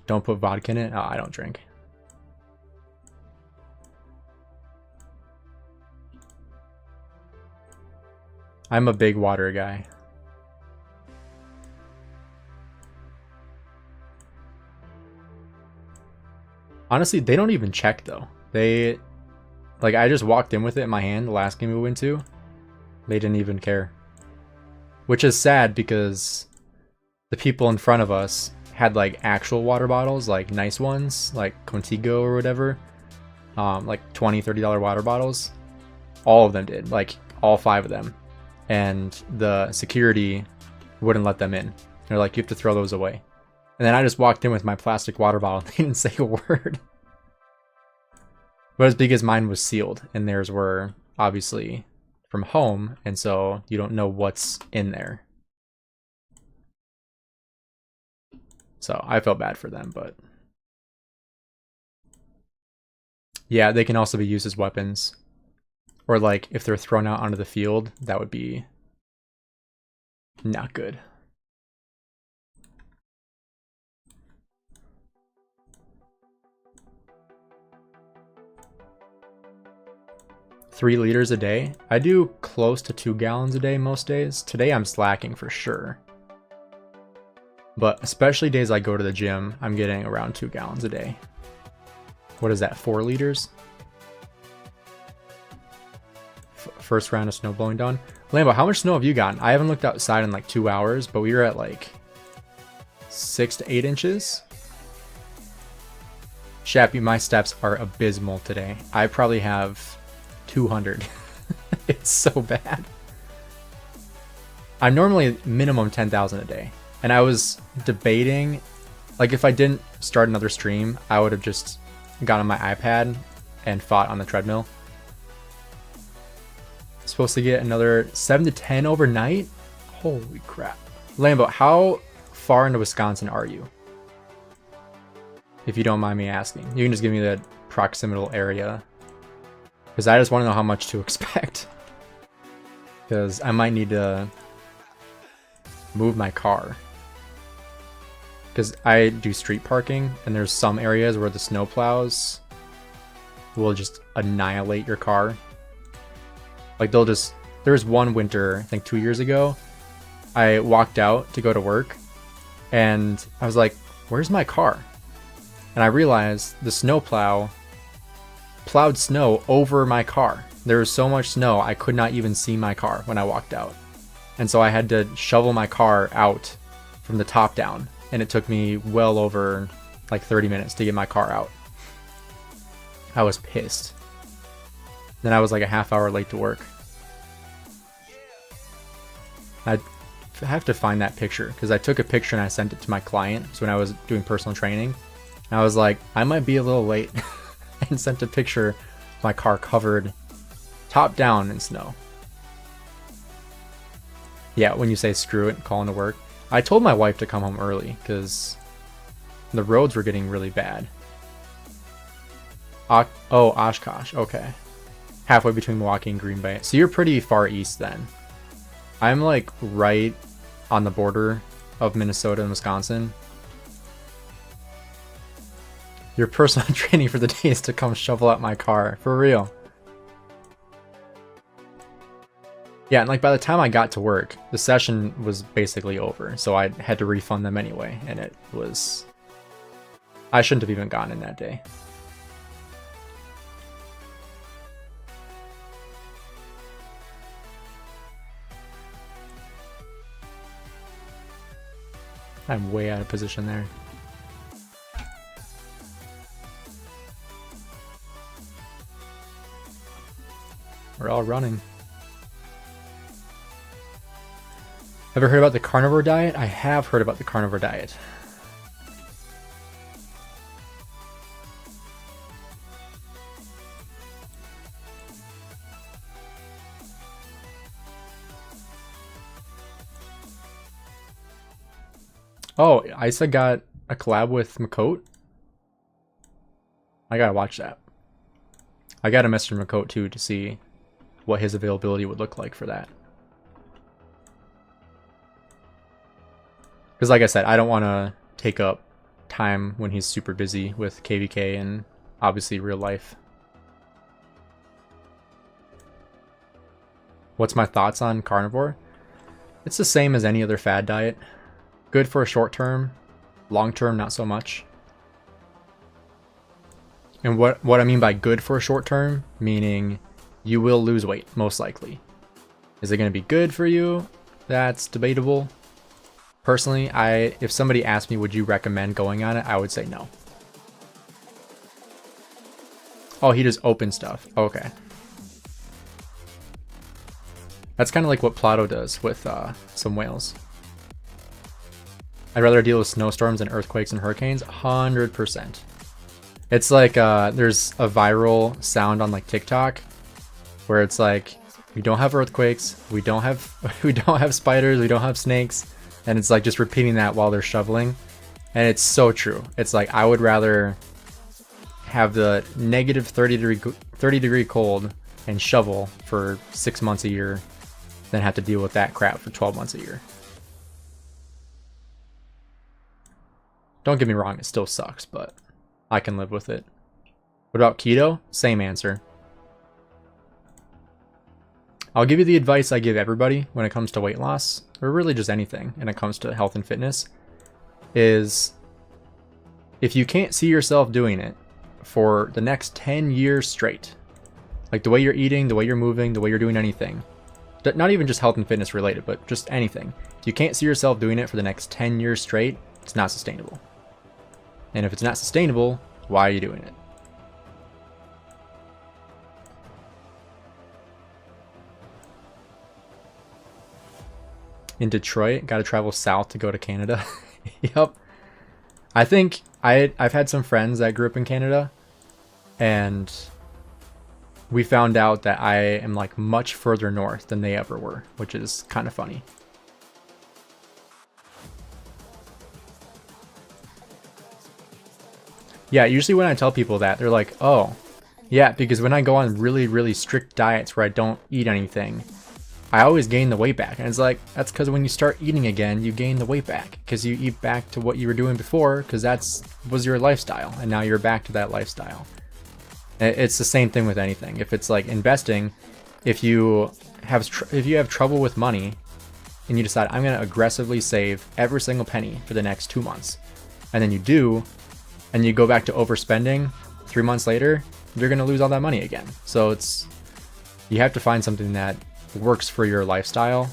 Don't put vodka in it. Oh, I don't drink. I'm a big water guy. Honestly, they don't even check though. They, like, I just walked in with it in my hand the last game we went to. They didn't even care. Which is sad because the people in front of us had like actual water bottles, like nice ones, like Contigo or whatever. Like $20, $30 water bottles. All of them did, like all 5 of them. And the security wouldn't let them in. They're like, you have to throw those away. And then I just walked in with my plastic water bottle. They didn't say a word. But it's because mine was sealed and theirs were obviously from home. And so you don't know what's in there. So I felt bad for them, but yeah, they can also be used as weapons. Or like if they're thrown out onto the field, that would be not good. $3 liters a day. I do close to 2 gallons a day most days. Today I'm slacking for sure. But especially days I go to the gym, I'm getting around 2 gallons a day. What is that, 4 liters? First round of snow blowing done. Lambo, how much snow have you gotten? I haven't looked outside in like 2 hours, but we were at like 6 to 8 inches. Shappy, my steps are abysmal today. I probably have 200. It's so bad. I'm normally minimum 10,000 a day. And I was debating, like if I didn't start another stream, I would have just got on my iPad and fought on the treadmill. Supposed to get another 7 to 10 overnight? Holy crap. Lambo, how far into Wisconsin are you? If you don't mind me asking. You can just give me the proximal area, because I just want to know how much to expect, because I might need to move my car, because I do street parking and there's some areas where the snow plows will just annihilate your car. Like there was one winter, I think 2 years ago, I walked out to go to work and I was like, where's my car? And I realized the snowplow plowed snow over my car. There was so much snow I could not even see my car when I walked out. And so I had to shovel my car out from the top down. And it took me well over like 30 minutes to get my car out. I was pissed. Then I was like a half hour late to work. I have to find that picture because I took a picture and I sent it to my client. So when I was doing personal training, I was like, I might be a little late, and sent a picture of my car covered top down in snow. Yeah, when you say screw it, calling to work. I told my wife to come home early because the roads were getting really bad. Oh, Oshkosh, okay. Halfway between Milwaukee and Green Bay. So you're pretty far east then. I'm like right on the border of Minnesota and Wisconsin. Your personal training for the day is to come shovel out my car. For real. Yeah, and like by the time I got to work, the session was basically over. So I had to refund them anyway. And it was... I shouldn't have even gone in that day. I'm way out of position there. We're all running. Ever heard about the carnivore diet? I have heard about the carnivore diet. Oh, Isa got a collab with Makote. I gotta watch that. I gotta message Makote too to see what his availability would look like for that. Because like I said, I don't want to take up time when he's super busy with KVK and obviously real life. What's my thoughts on carnivore? It's the same as any other fad diet. Good for a short term, long term not so much. And what I mean by good for a short term, meaning you will lose weight, most likely. Is it going to be good for you? That's debatable. Personally, if somebody asked me, would you recommend going on it? I would say no. Oh, he does open stuff. Okay. That's kind of like what Plato does with some whales. I'd rather deal with snowstorms and earthquakes and hurricanes. 100%. It's like there's a viral sound on like TikTok where it's like, we don't have earthquakes, we don't have spiders, we don't have snakes, and it's like just repeating that while they're shoveling, and it's so true. It's like I would rather have the negative 30 degree cold and shovel for 6 months a year than have to deal with that crap for 12 months a year. Don't get me wrong, it still sucks, but I can live with it. What about keto? Same answer. I'll give you the advice I give everybody when it comes to weight loss, or really just anything when it comes to health and fitness, is if you can't see yourself doing it for the next 10 years straight, like the way you're eating, the way you're moving, the way you're doing anything, not even just health and fitness related, but just anything. If you can't see yourself doing it for the next 10 years straight, it's not sustainable. And if it's not sustainable, why are you doing it? In Detroit, gotta travel south to go to Canada. Yep. I think I've had some friends that grew up in Canada, and we found out that I am like much further north than they ever were, which is kind of funny. Yeah, usually when I tell people that, they're like, oh, yeah, because when I go on really, really strict diets where I don't eat anything, I always gain the weight back. And it's like, that's because when you start eating again, you gain the weight back because you eat back to what you were doing before because was your lifestyle. And now you're back to that lifestyle. It's the same thing with anything. If it's like investing, if you have trouble with money and you decide I'm going to aggressively save every single penny for the next 2 months, and then you do, and you go back to overspending 3 months later, you're going to lose all that money again. So you have to find something that works for your lifestyle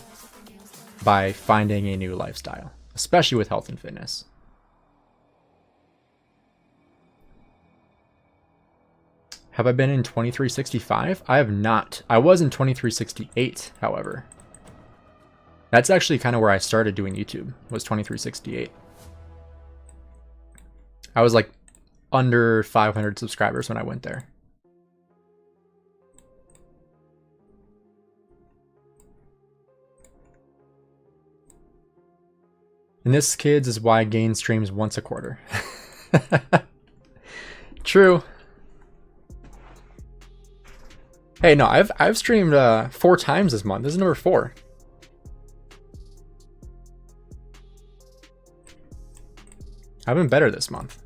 by finding a new lifestyle, especially with health and fitness. Have I been in 2365? I have not. I was in 2368, however. That's actually kind of where I started doing YouTube, was 2368. I was like under 500 subscribers when I went there. And this, kids, is why Gainz streams once a quarter. True. Hey, no, I've streamed 4 times this month. This is number 4. I've been better this month.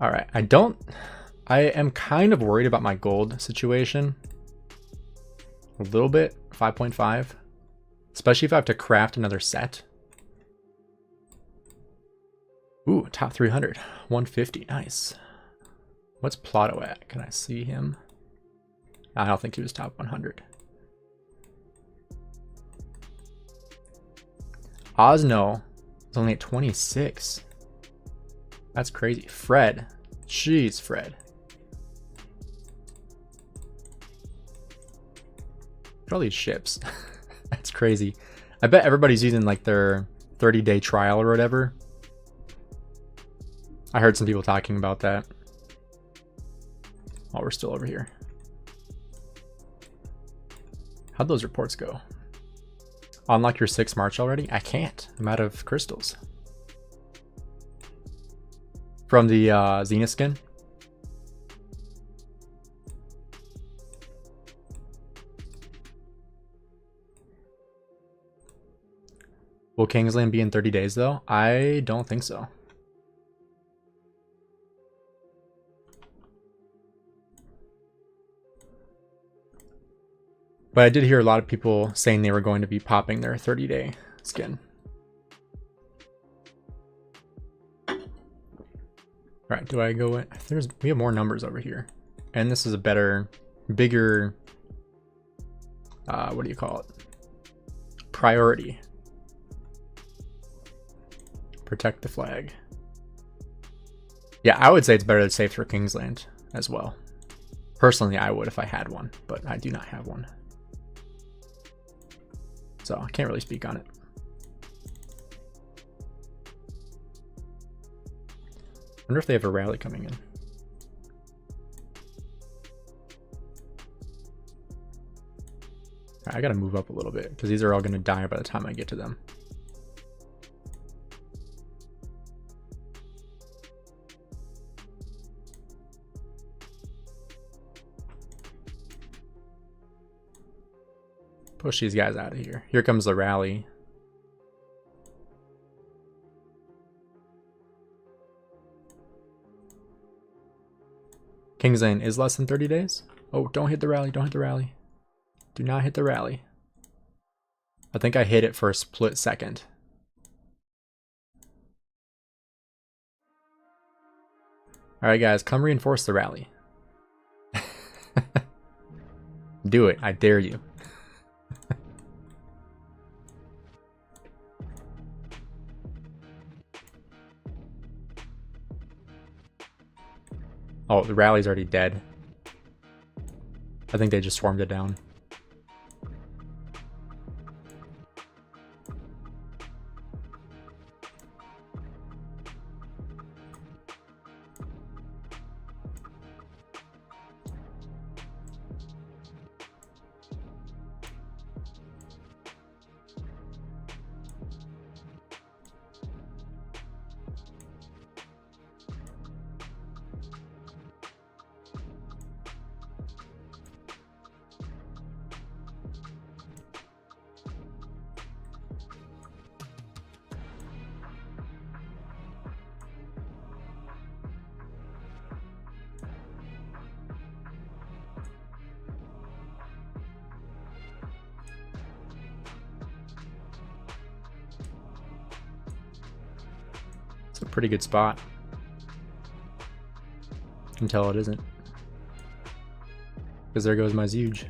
All right, I am kind of worried about my gold situation. A little bit, 5.5. Especially if I have to craft another set. Ooh, top 300, 150, nice. What's Plato at? Can I see him? I don't think he was top 100. Osno is only at 26. That's crazy. Fred. Jeez, Fred. Look at all these ships. That's crazy. I bet everybody's using like their 30-day trial or whatever. I heard some people talking about that. Oh, we're still over here. How'd those reports go? Unlock your 6 March already? I can't. I'm out of crystals. From the Xena skin. Will Kingsland be in 30 days though? I don't think so. But I did hear a lot of people saying they were going to be popping their 30-day skin. All right, do I go in? We have more numbers over here. And this is a better, bigger, what do you call it? Priority. Protect the flag. Yeah, I would say it's better to save for Kingsland as well. Personally, I would if I had one, but I do not have one. So I can't really speak on it. I wonder if they have a rally coming in. I gotta move up a little bit because these are all gonna die by the time I get to them. Push these guys out of here. Here comes the rally. Kingsland is less than 30 days. Oh, don't hit the rally. Don't hit the rally. Do not hit the rally. I think I hit it for a split second. All right, guys, come reinforce the rally. Do it. I dare you. Oh, the rally's already dead. I think they just swarmed it down. It's a pretty good spot. Until it isn't. Because there goes my Zhuge.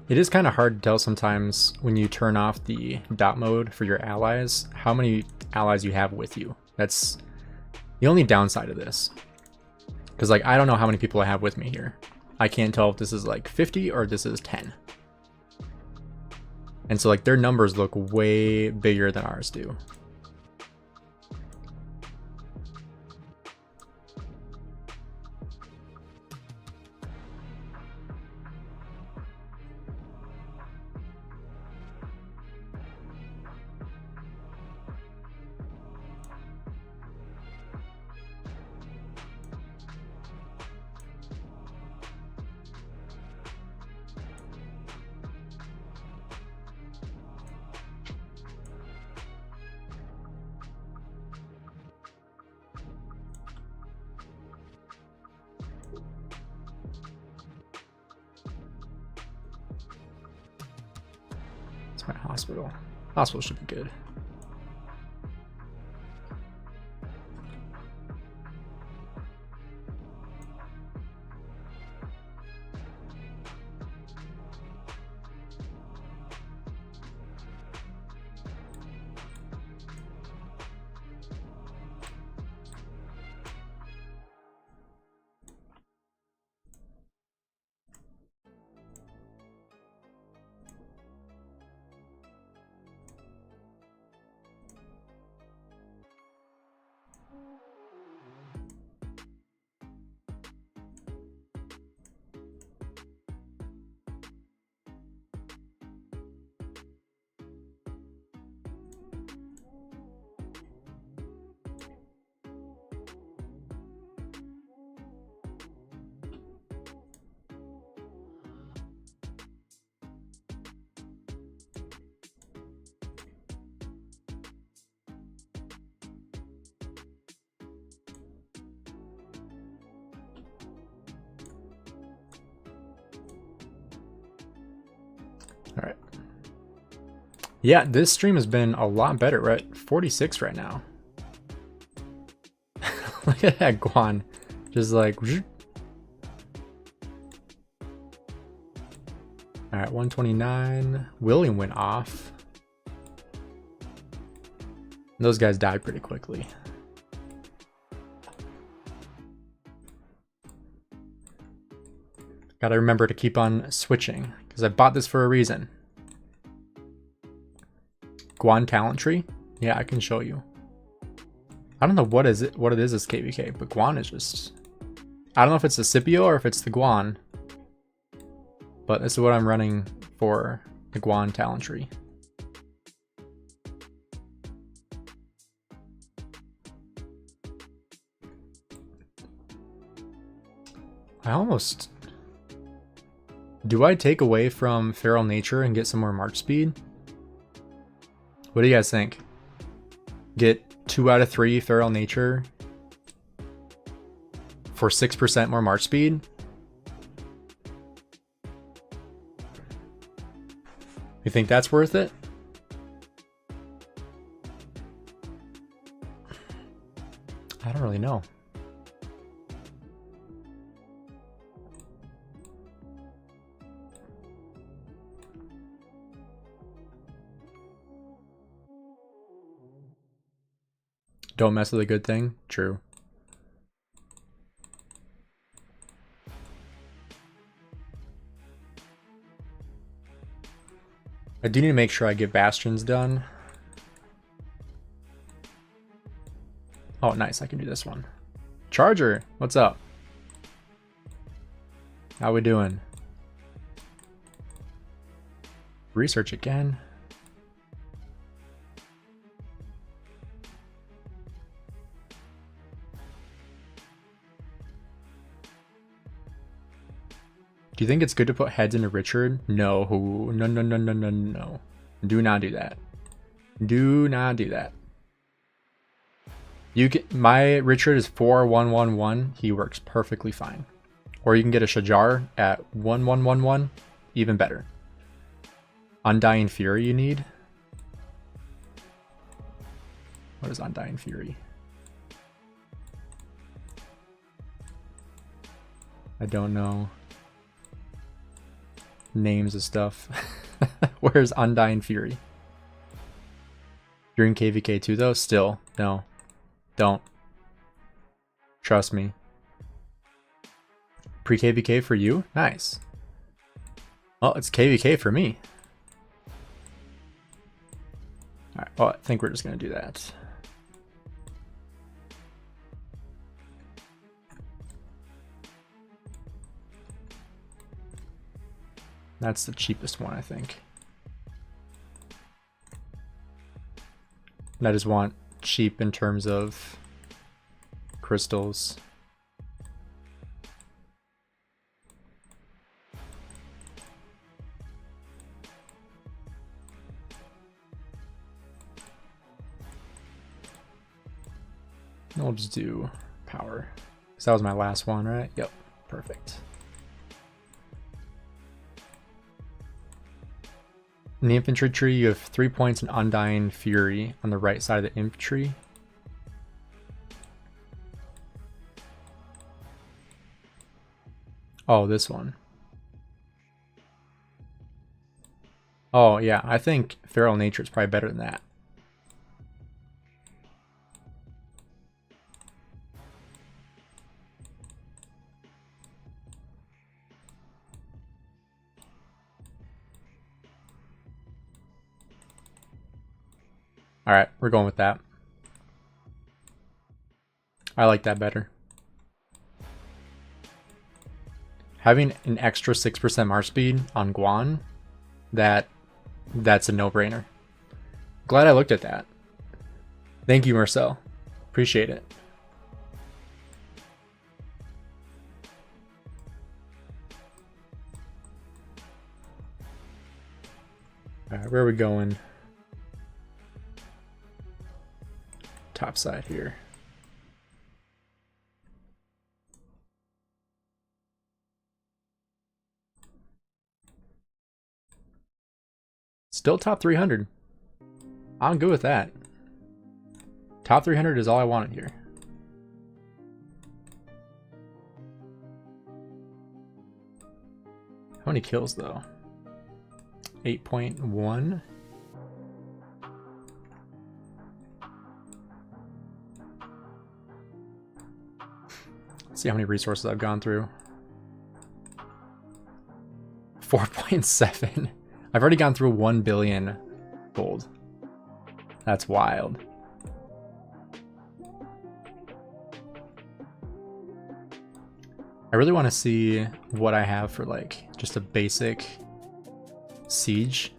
It is kind of hard to tell sometimes when you turn off the dot mode for your allies, how many allies you have with you. That's the only downside of this. Because like, I don't know how many people I have with me here. I can't tell if this is like 50 or this is 10. And so like their numbers look way bigger than ours do. My hospital. Hospital should be good. All right. Yeah, this stream has been a lot better. We're at 46 right now. Look at that Guan. Just like... All right, 129. William went off. Those guys died pretty quickly. Gotta remember to keep on switching, because I bought this for a reason. Guan talent tree? Yeah, I can show you. I don't know what it is as KVK, but Guan is just... I don't know if it's the Scipio or if it's the Guan. But this is what I'm running for the Guan talent tree. I almost... Do I take away from Feral Nature and get some more March speed? What do you guys think? Get 2 out of 3 Feral Nature for 6% more March speed? You think that's worth it? I don't really know. Don't mess with a good thing? True. I do need to make sure I get Bastions done. Oh, nice. I can do this one. Charger, what's up? How we doing? Research again. Do you think it's good to put heads into Richard? No. No. Do not do that. Do not do that. You can, my Richard is 4111. He works perfectly fine. Or you can get a Shajar at 1111, even better. Undying Fury you need. What is Undying Fury? I don't know names of stuff. Where's Undying Fury? You're in KVK too though? Still, no. Don't. Trust me. Pre-KVK for you? Nice. Oh, it's KVK for me. Alright, well, I think we're just going to do that. That's the cheapest one, I think. And I just want cheap in terms of crystals. I'll just do power. Because that was my last one, right? Yep, perfect. In the infantry tree, you have 3 points in Undying Fury on the right side of the infantry. Oh, this one. Oh, yeah, I think Feral Nature is probably better than that. Alright, we're going with that. I like that better. Having an extra 6% march speed on Guan, that's a no-brainer. Glad I looked at that. Thank you, Marcel. Appreciate it. Alright, where are we going? Top side here. Still top 300. I'm good with that. Top 300 is all I wanted here. How many kills though? 8.1. Let's see how many resources I've gone through. 4.7. I've already gone through 1 billion gold. That's wild. I really want to see what I have for like just a basic siege.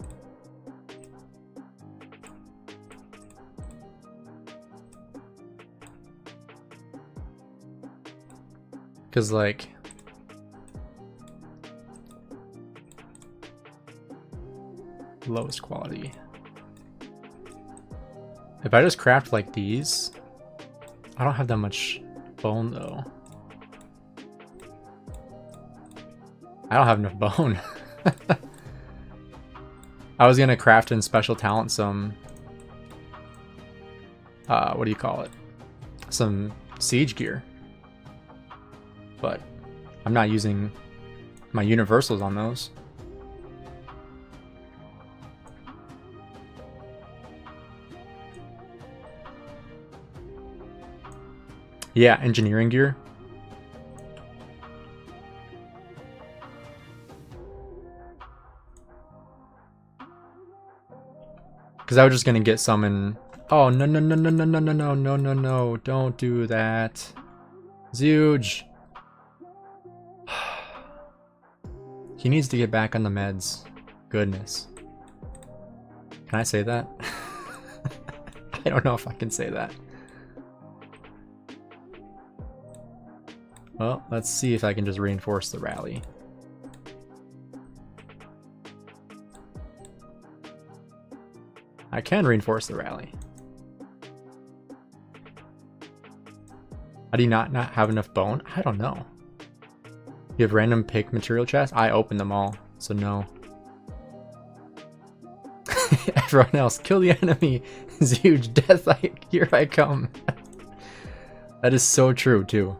Because like lowest quality. If I just craft like these, I don't have that much bone though. I don't have enough bone. I was gonna craft in special talent some what do you call it? Some siege gear. But I'm not using my universals on those. Yeah, engineering gear. Because I was just gonna get some in. Oh no no no no no no no no no no no! Don't do that, Zooge. He needs to get back on the meds. Goodness. Can I say that? I don't know if I can say that. Well, let's see if I can just reinforce the rally. I can reinforce the rally. How do you not have enough bone? I don't know. You have random pick material chests? I opened them all, so no. Everyone else, kill the enemy. It's huge death. Here I come. That is so true, too.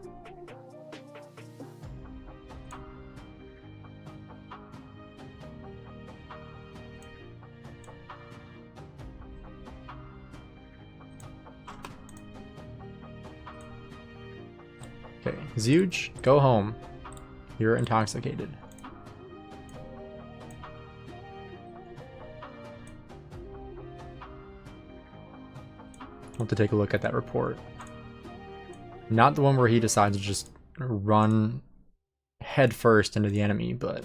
Okay, Zuge, go home. You're intoxicated. I'll have to take a look at that report. Not the one where he decides to just run head first into the enemy, but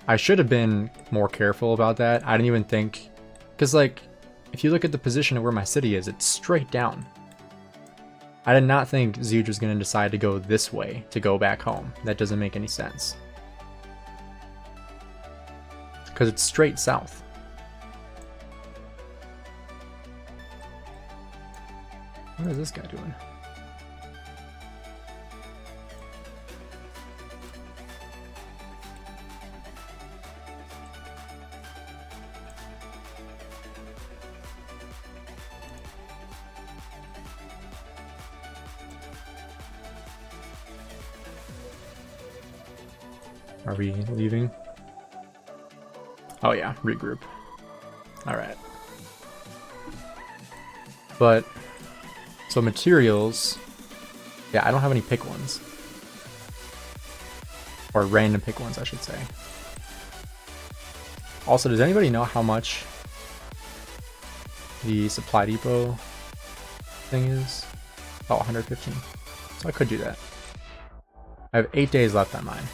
I should have been more careful about that. I didn't even think, because like, if you look at the position of where my city is, it's straight down. I did not think Zuge was going to decide to go this way to go back home. That doesn't make any sense. Because it's straight south. What is this guy doing? Are we leaving? Oh yeah, regroup. Alright. But, so materials, yeah, I don't have any pick ones. Or random pick ones, I should say. Also, does anybody know how much the supply depot thing is? Oh, 115. So I could do that. I have 8 days left on mine.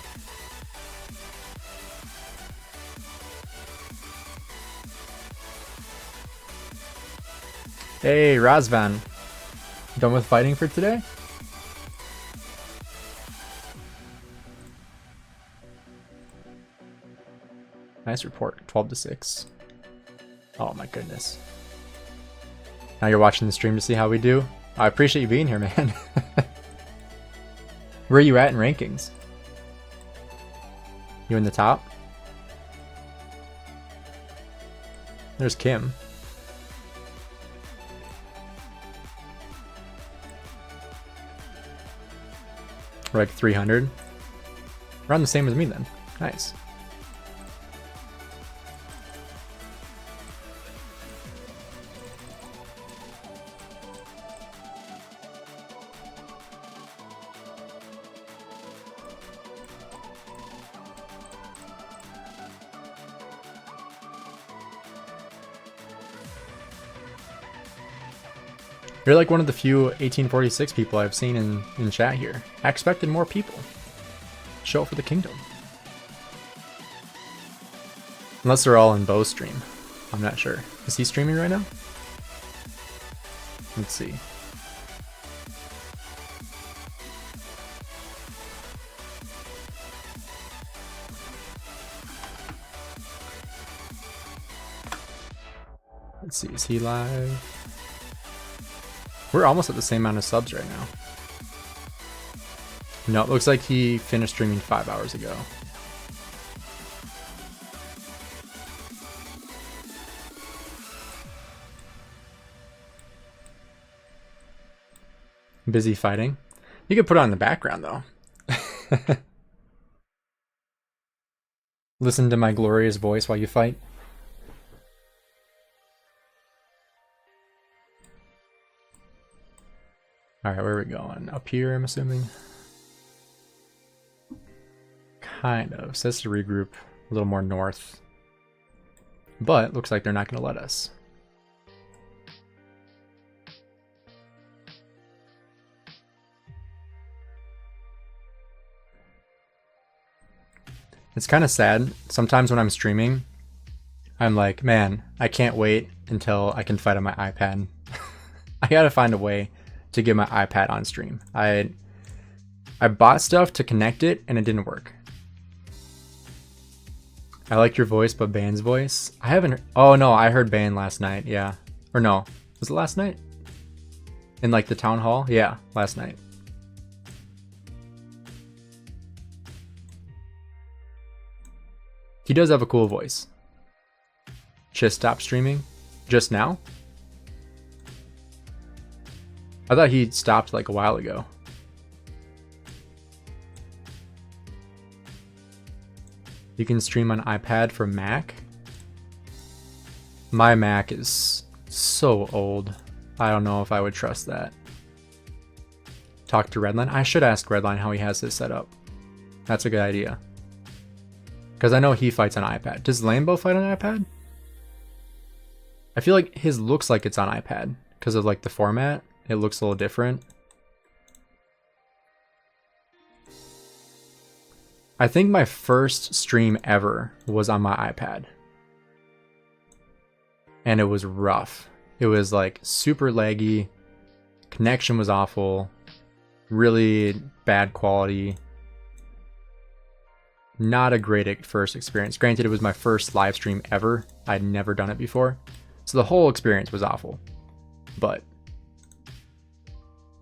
Hey, Razvan. Done with fighting for today? Nice report. 12 to 6. Oh my goodness. Now you're watching the stream to see how we do? I appreciate you being here, man. Where are you at in rankings? You in the top? There's Kim. We're like 300. Around the same as me then. Nice. You're like one of the few 1846 people I've seen in chat here. I expected more people. Show up for the kingdom. Unless they're all in Bo's stream. I'm not sure. Is he streaming right now? Let's see. Let's see, is he live? We're almost at the same amount of subs right now. No, it looks like he finished streaming 5 hours ago. Busy fighting. You could put it on in the background though. Listen to my glorious voice while you fight. Alright, where are we going? Up here, I'm assuming? Kind of. Says to regroup a little more north. But looks like they're not going to let us. It's kind of sad. Sometimes when I'm streaming, I'm like, man, I can't wait until I can fight on my iPad. I gotta find a way to get my iPad on stream. I bought stuff to connect it and it didn't work. I like your voice, but Ban's voice? I haven't. Oh no, I heard Ban last night. Yeah, or no, was it last night? In like the town hall? Yeah, last night. He does have a cool voice. Just stopped streaming? Just now? I thought he stopped like a while ago. You can stream on iPad for Mac? My Mac is so old. I don't know if I would trust that. Talk to Redline? I should ask Redline how he has this set up. That's a good idea. Because I know he fights on iPad. Does Lambo fight on iPad? I feel like his looks like it's on iPad because of like the format. It looks a little different. I think my first stream ever was on my iPad. And it was rough. It was like super laggy. Connection was awful. Really bad quality. Not a great first experience. Granted, it was my first live stream ever. I'd never done it before. So the whole experience was awful. But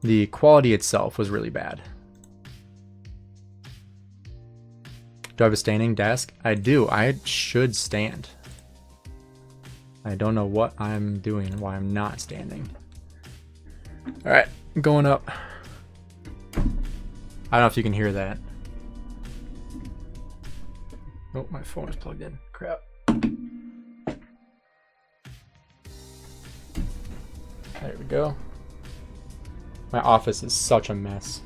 the quality itself was really bad. Do I have a standing desk? I do. I should stand. I don't know what I'm doing and why I'm not standing. Alright, I'm going up. I don't know if you can hear that. Oh, my phone is plugged in. Crap. There we go. My office is such a mess.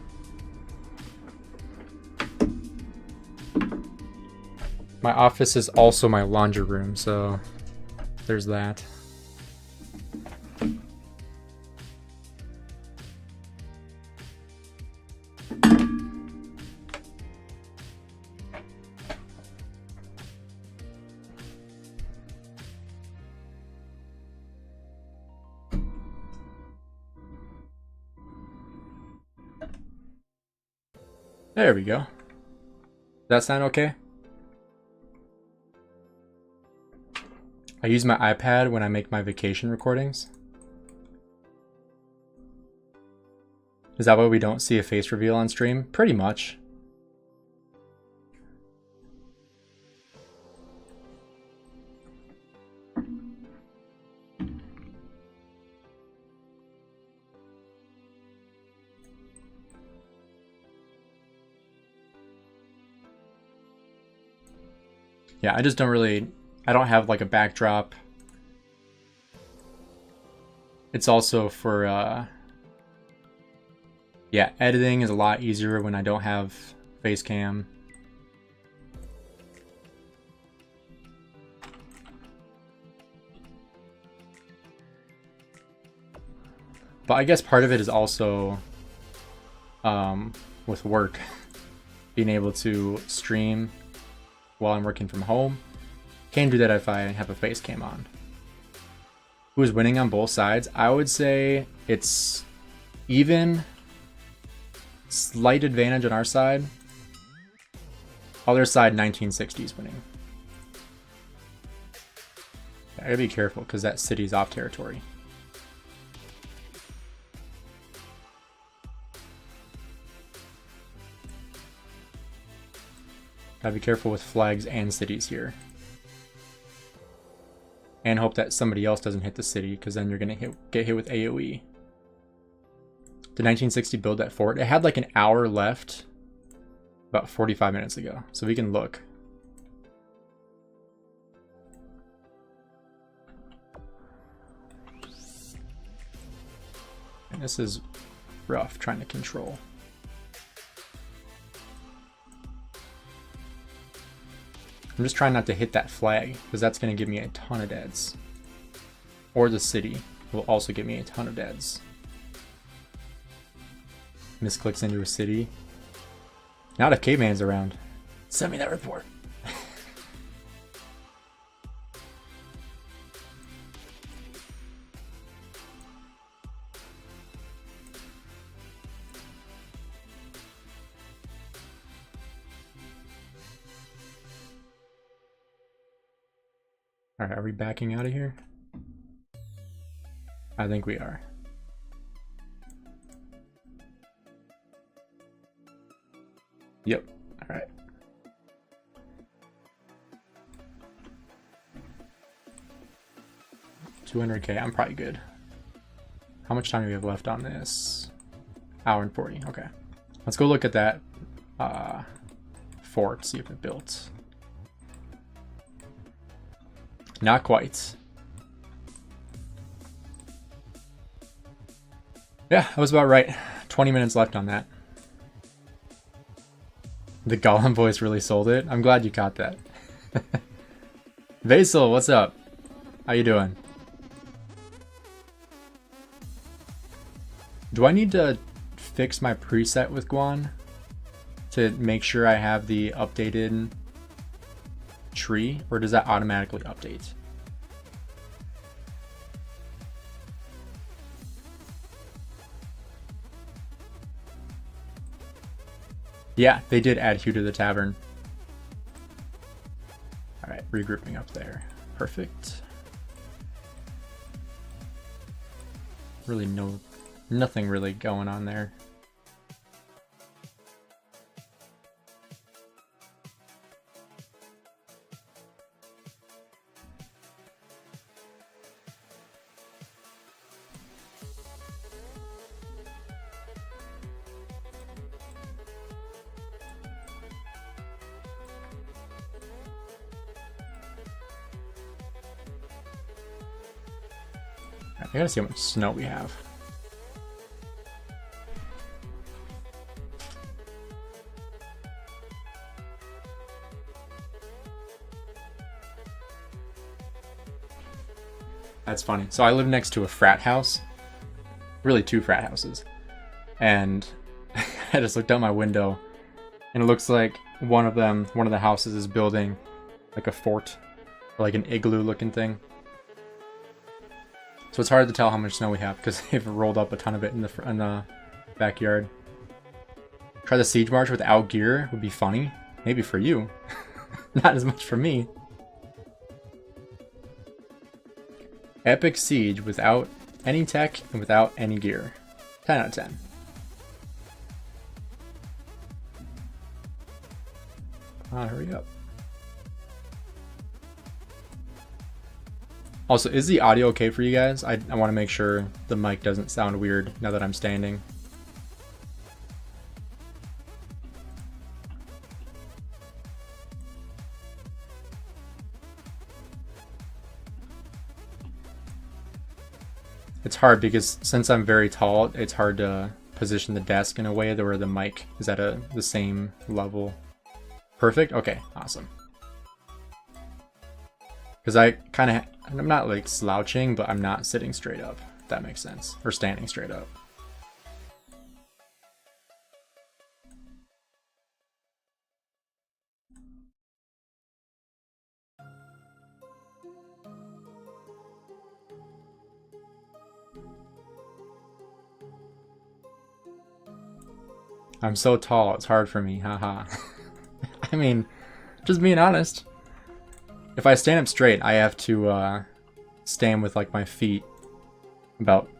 My office is also my laundry room, so there's that. There we go. Does that sound okay? I use my iPad when I make my vacation recordings. Is that why we don't see a face reveal on stream? Pretty much. Yeah, I just don't really... I don't have like a backdrop. It's also for, yeah, editing is a lot easier when I don't have face cam. But I guess part of it is also with work, being able to stream while I'm working from home. Can't do that if I have a face cam on. Who's winning on both sides? I would say it's even. Slight advantage on our side. Other side, 1960s winning. I gotta be careful because that city's off territory. Gotta be careful with flags and cities here. And hope that somebody else doesn't hit the city, because then you're gonna get hit with AoE. Did 1960 build that fort? It had like an hour left about 45 minutes ago, so we can look. And this is rough trying to control. I'm just trying not to hit that flag, because that's going to give me a ton of deads. Or the city will also give me a ton of deads. Misclicks into a city. Not if Caveman's around. Send me that report. Alright, are we backing out of here? I think we are. Yep. All right. $200K. I'm probably good. How much time do we have left on this? Hour and 40. Okay. Let's go look at that fort, see if it built. Not quite. Yeah, that was about right. 20 minutes left on that. The Gollum voice really sold it. I'm glad you caught that. Vasil, what's up? How you doing? Do I need to fix my preset with Guan to make sure I have the updated tree, or does that automatically update? Yeah, they did add Hugh to the Tavern. All right, regrouping up there. Perfect. Really nothing really going on there. I gotta see how much snow we have. That's funny. So I live next to a frat house. Really, two frat houses. And I just looked out my window and it looks like one of the houses is building like a fort, or like an igloo looking thing. So it's hard to tell how much snow we have because they've rolled up a ton of it in the backyard. Try the siege march without gear would be funny. Maybe for you. Not as much for me. Epic siege without any tech and without any gear. 10 out of 10. Hurry up. Also, is the audio okay for you guys? I want to make sure the mic doesn't sound weird now that I'm standing. It's hard because since I'm very tall, it's hard to position the desk in a way where the mic is at the same level. Perfect? Okay, awesome. Because I'm not like slouching, but I'm not sitting straight up, if that makes sense. Or standing straight up. I'm so tall, it's hard for me, haha. I mean, just being honest. If I stand up straight, I have to stand with like my feet about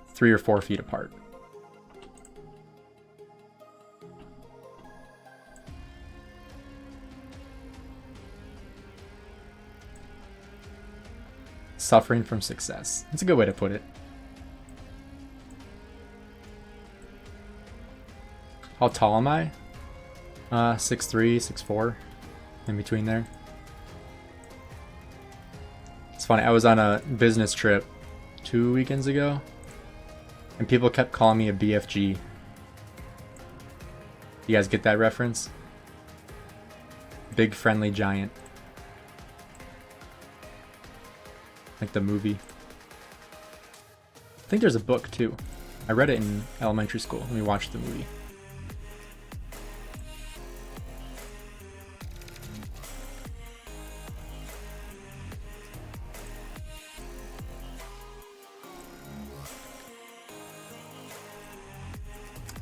3 or 4 feet apart. Suffering from success. That's a good way to put it. How tall am I? 6'3", 6'4", in between there. It's funny, I was on a business trip 2 weekends ago, and people kept calling me a BFG. You guys get that reference? Big Friendly Giant. Like the movie. I think there's a book too. I read it in elementary school when we watched the movie.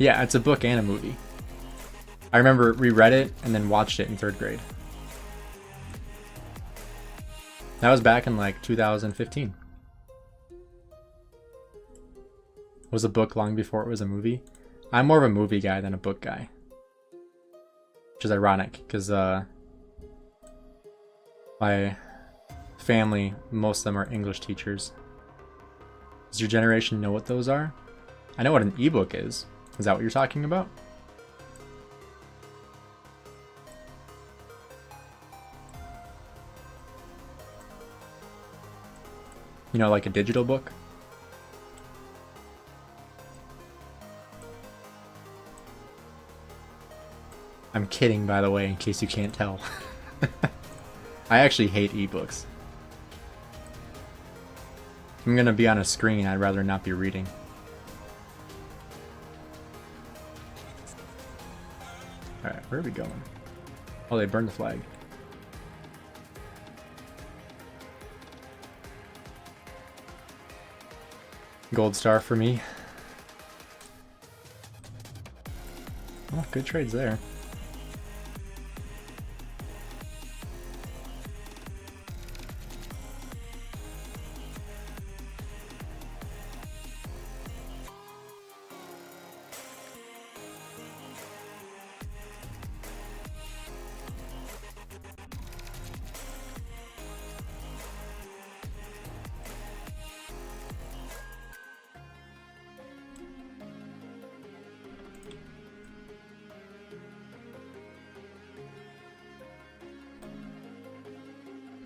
Yeah, it's a book and a movie. I remember reread it and then watched it in 3rd grade. That was back in like 2015. Was a book long before it was a movie? I'm more of a movie guy than a book guy. which is ironic because my family, most of them are English teachers. Does your generation know what those are? I know what an ebook is. Is that what you're talking about? You know, like a digital book? I'm kidding, by the way, in case you can't tell. I actually hate ebooks. If I'm gonna be on a screen, I'd rather not be reading. Alright, where are we going? Oh, they burned the flag. Gold star for me. Oh, good trades there.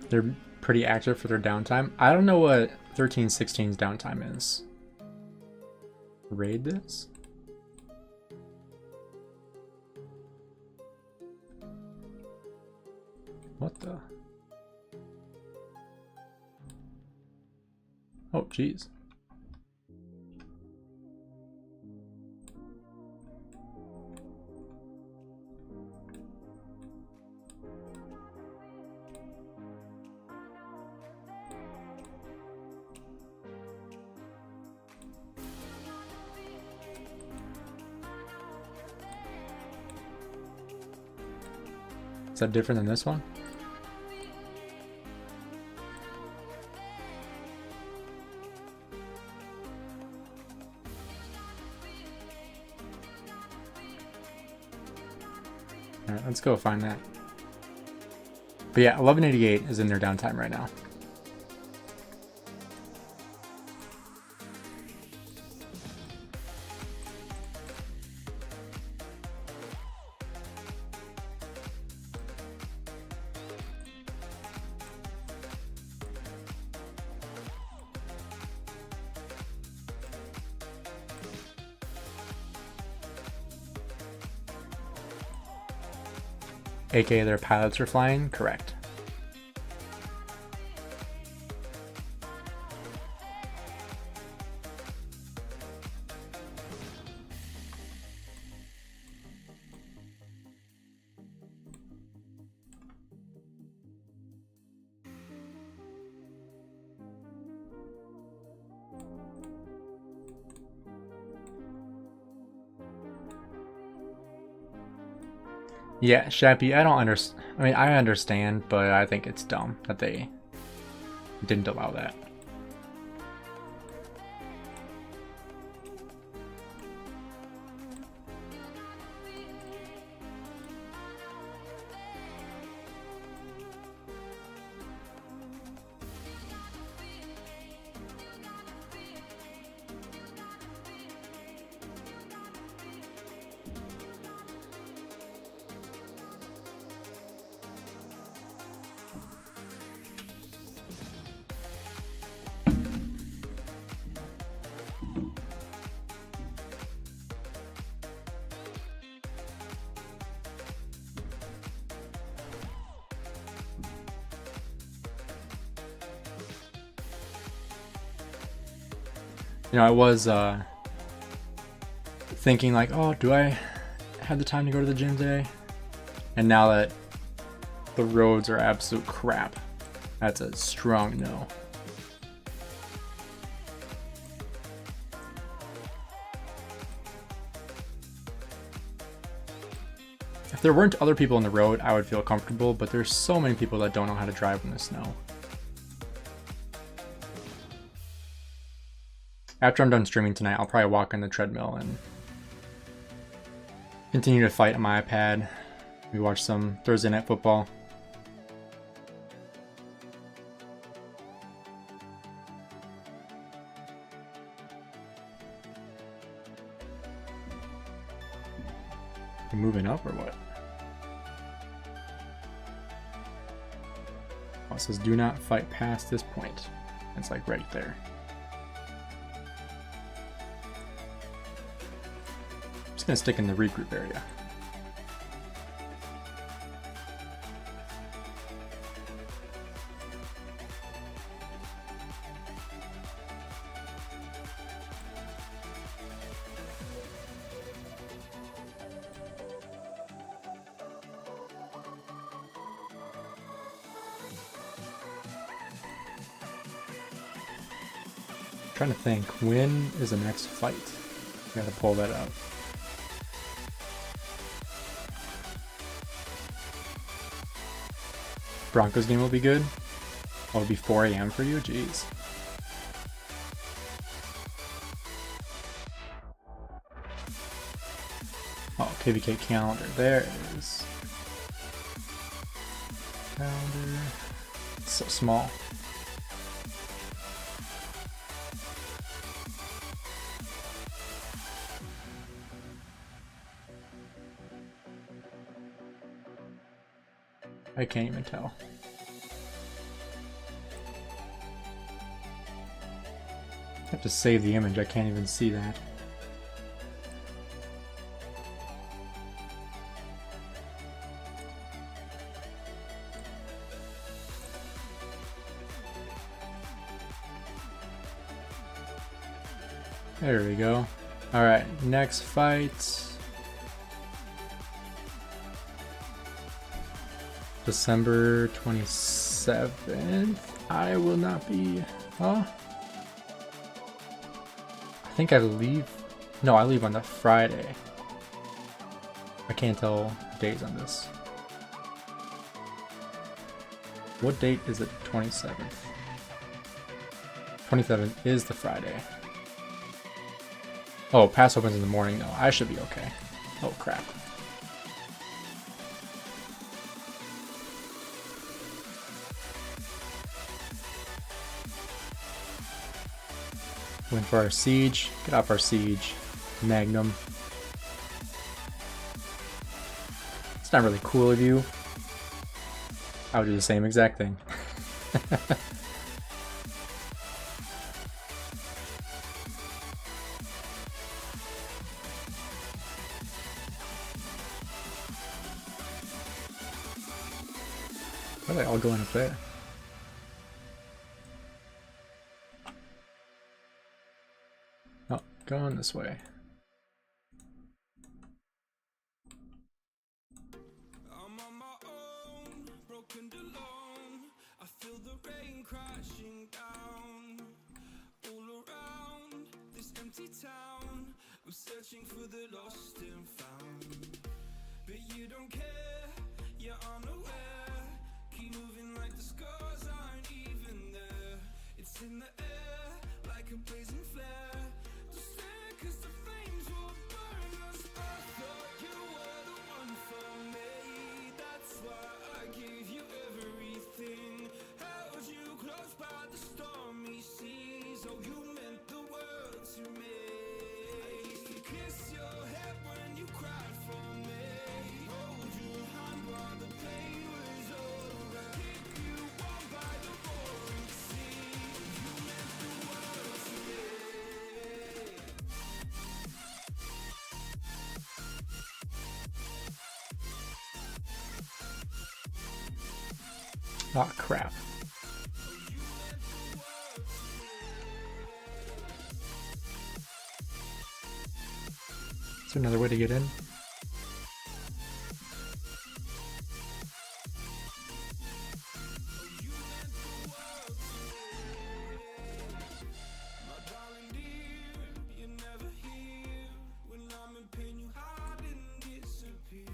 They're pretty active for their downtime. I don't know what 1316's downtime is. Raid this? What the? Oh, jeez. Is that different than this one? Alright, let's go find that. But yeah, 1188 is in their downtime right now. AKA their pilots are flying? Correct. Yeah, Shappy, I don't understand. I mean, I understand, but I think it's dumb that they didn't allow that. You know, I was thinking like, oh, do I have the time to go to the gym today? And now that the roads are absolute crap, that's a strong no. If there weren't other people on the road, I would feel comfortable, but there's so many people that don't know how to drive in the snow. After I'm done streaming tonight, I'll probably walk on the treadmill and continue to fight on my iPad We watch some Thursday Night Football. We're moving up or what? Oh, it says do not fight past this point. It's like right there. I'm just gonna stick in the regroup area. Trying to think, when is the next fight? Gotta pull that up. Broncos game will be good. Oh, it'll be 4 a.m. for you? Jeez. Oh, KVK calendar. There it is. Calendar. It's so small. I can't even tell. I have to save the image, I can't even see that. There we go. Alright, next fight. December 27th. I will not be. Huh? I think I leave. No, I leave on the Friday. I can't tell days on this. What date is it? 27th. 27th is the Friday. Oh, pass opens in the morning though. I should be okay. Oh crap. Went for our siege. Get off our siege. Magnum. It's not really cool of you. I would do the same exact thing. Why are they all going up there? Oh, going this way. I'm on my own, broken alone. I feel the rain crashing down all around this empty town. I'm searching for the lost and found, but you don't care, you're unaware. Keep moving like the scars aren't even there. It's in the air like a blazing flare. Just stare 'cause the flames will burn us. I thought you were the one for me. That's why I gave you everything. Held you close by the stormy seas. Oh, you meant the world to me. I used to kiss your head when you cried for me. Hold your hand while the pain was over. Keep you warm by the roaring sea. You meant the world to me. Oh crap. Is there another way to get in? My darling dear, you're never here. When I'm in pain, you hide and disappear.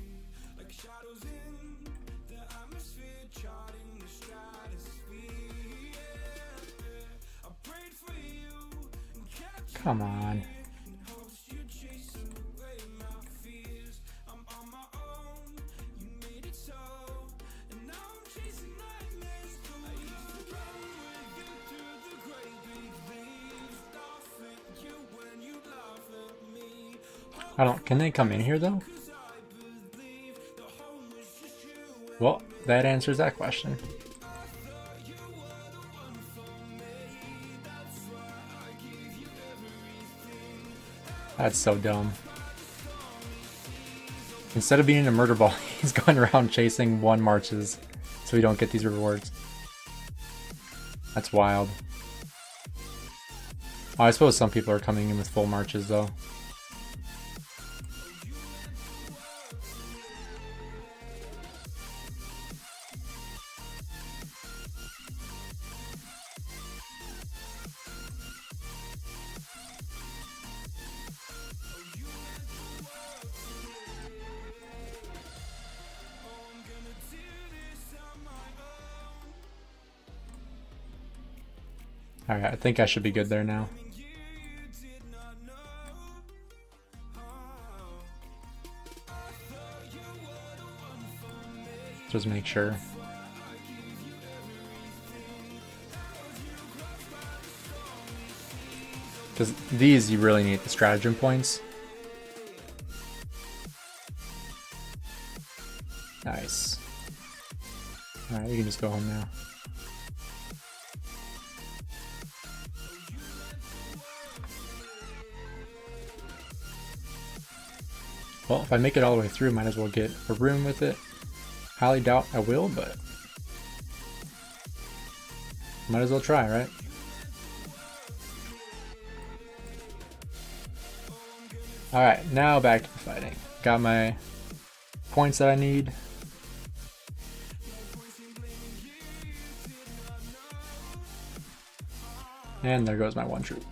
Like shadows in the atmosphere, charting the stratosphere. Yeah. I prayed for you and kept you Come on. in hopes you'd chase away my fears. I'm on my own, you I don't, can they come in here though? Well, that answers that question. That's so dumb. Instead of being a murder ball, he's going around chasing 1 marches so we don't get these rewards. That's wild. Oh, I suppose some people are coming in with full marches though. Alright, I think I should be good there now. Just make sure. Because these you really need the stratagem points. Nice. Alright, you can just go home now. Well, if I make it all the way through, might as well get a room with it. Highly doubt I will, but might as well try, right? Alright, now back to the fighting. Got my points that I need. And there goes my 1 troop.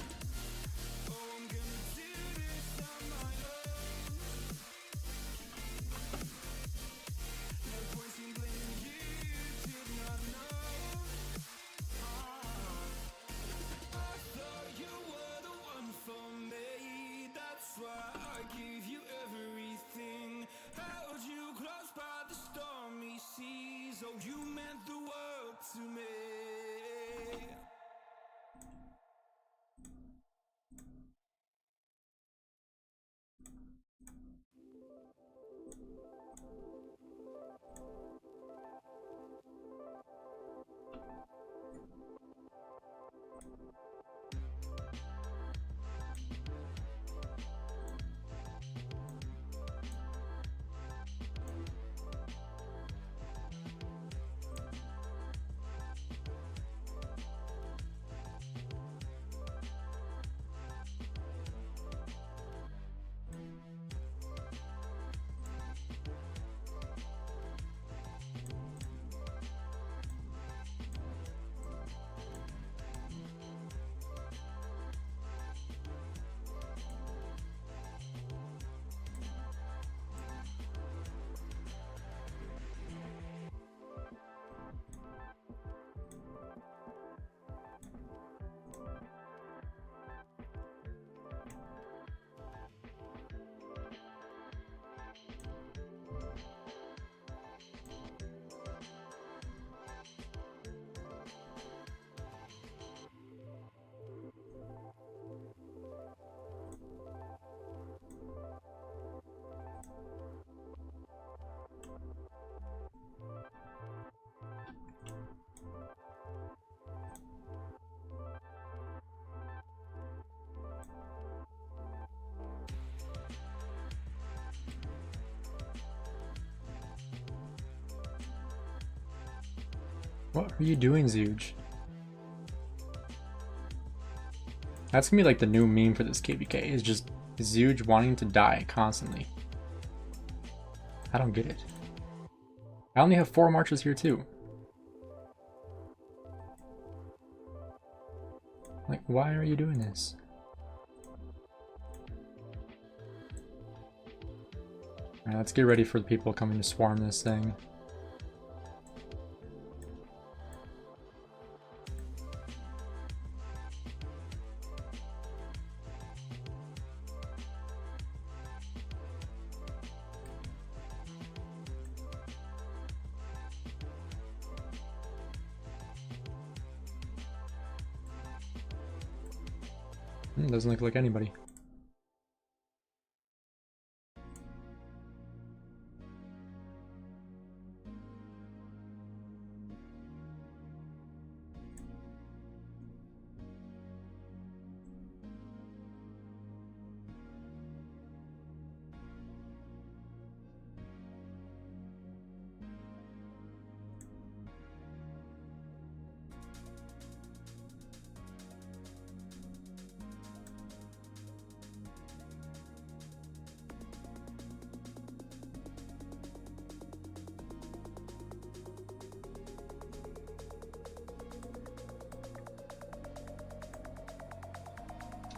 What are you doing, Zooge? That's gonna be like the new meme for this KVK, is just Zooge wanting to die constantly. I don't get it. I only have 4 marches here too. Like, why are you doing this? Alright, let's get ready for the people coming to swarm this thing. Doesn't look like anybody.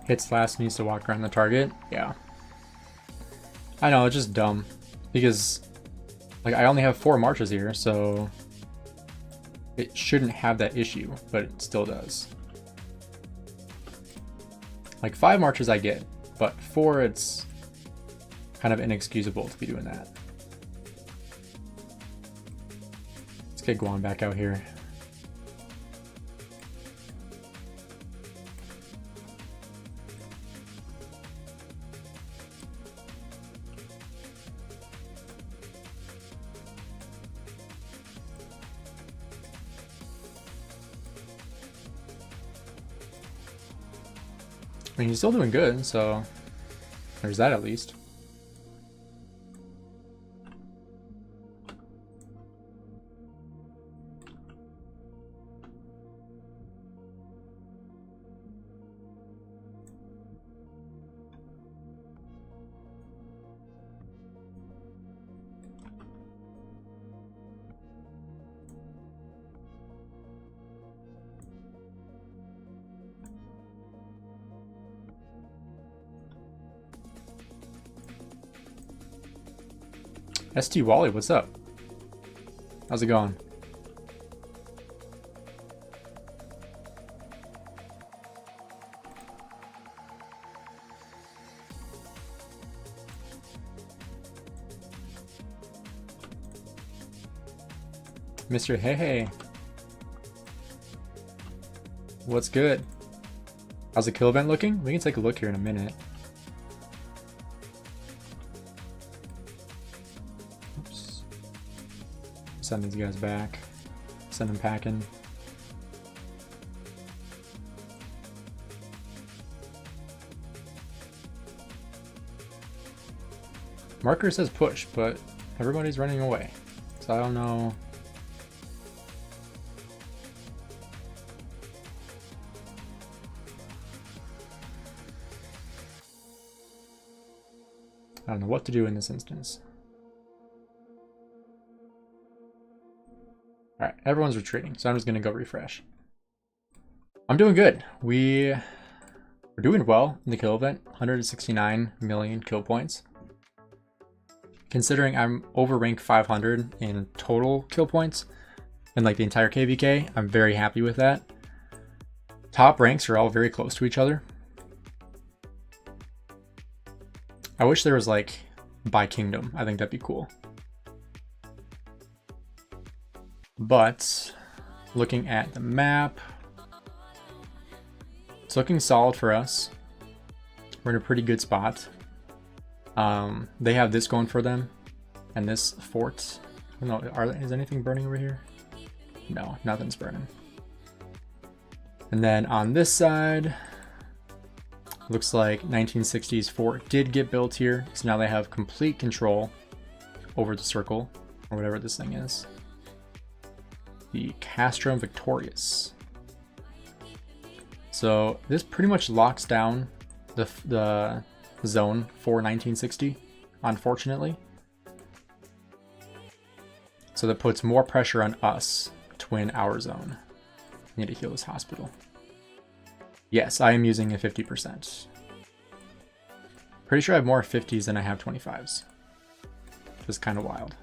Hits last, needs to walk around the target. Yeah. I know, it's just dumb. Because, like, I only have 4 marches here, so it shouldn't have that issue, but it still does. Like, 5 marches I get, but 4 it's kind of inexcusable to be doing that. Let's get Guan back out here. I mean, he's still doing good, so there's that at least. ST Wally, what's up? How's it going? Mr. Hey Hey. What's good? How's the kill event looking? We can take a look here in a minute. Oops. Send these guys back. Send them packing. Marker says push, but everybody's running away. So I don't know. I don't know what to do in this instance. Alright, everyone's retreating, so I'm just gonna go refresh. I'm doing good. We're doing well in the kill event. 169 million kill points. Considering I'm over rank 500 in total kill points in like the entire KVK, I'm very happy with that. Top ranks are all very close to each other. I wish there was like by kingdom. I think that'd be cool. But looking at the map, it's looking solid for us. We're in a pretty good spot. They have this going for them, and this fort. No, is anything burning over here? No, nothing's burning. And then on this side, looks like 1960s fort did get built here, so now they have complete control over the circle, or whatever this thing is. The Castrum Victorious. So this pretty much locks down the zone for 1960, unfortunately. So that puts more pressure on us to win our zone. I need to heal this hospital. Yes, I am using a 50%. Pretty sure I have more 50s than I have 25s. Which is kind of wild.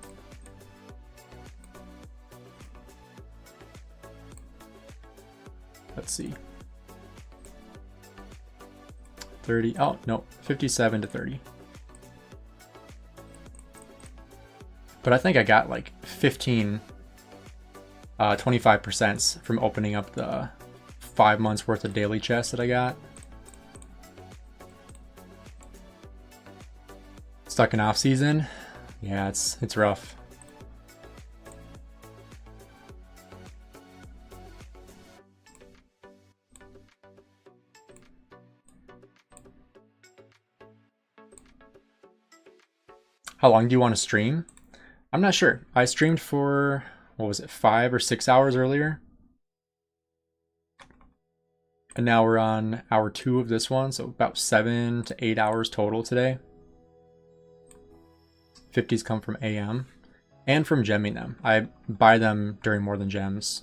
Let's see. 30, oh no, 57 to 30. But I think I got like 15, 25% from opening up the 5 months worth of daily chests that I got. Stuck in off season. Yeah, it's rough. How long do you want to stream? I'm not sure. I streamed for, what was it, 5 or 6 hours earlier. And now we're on hour 2 of this one, so about 7 to 8 hours total today. 50s come from AM and from gemming them. I buy them during more than gems.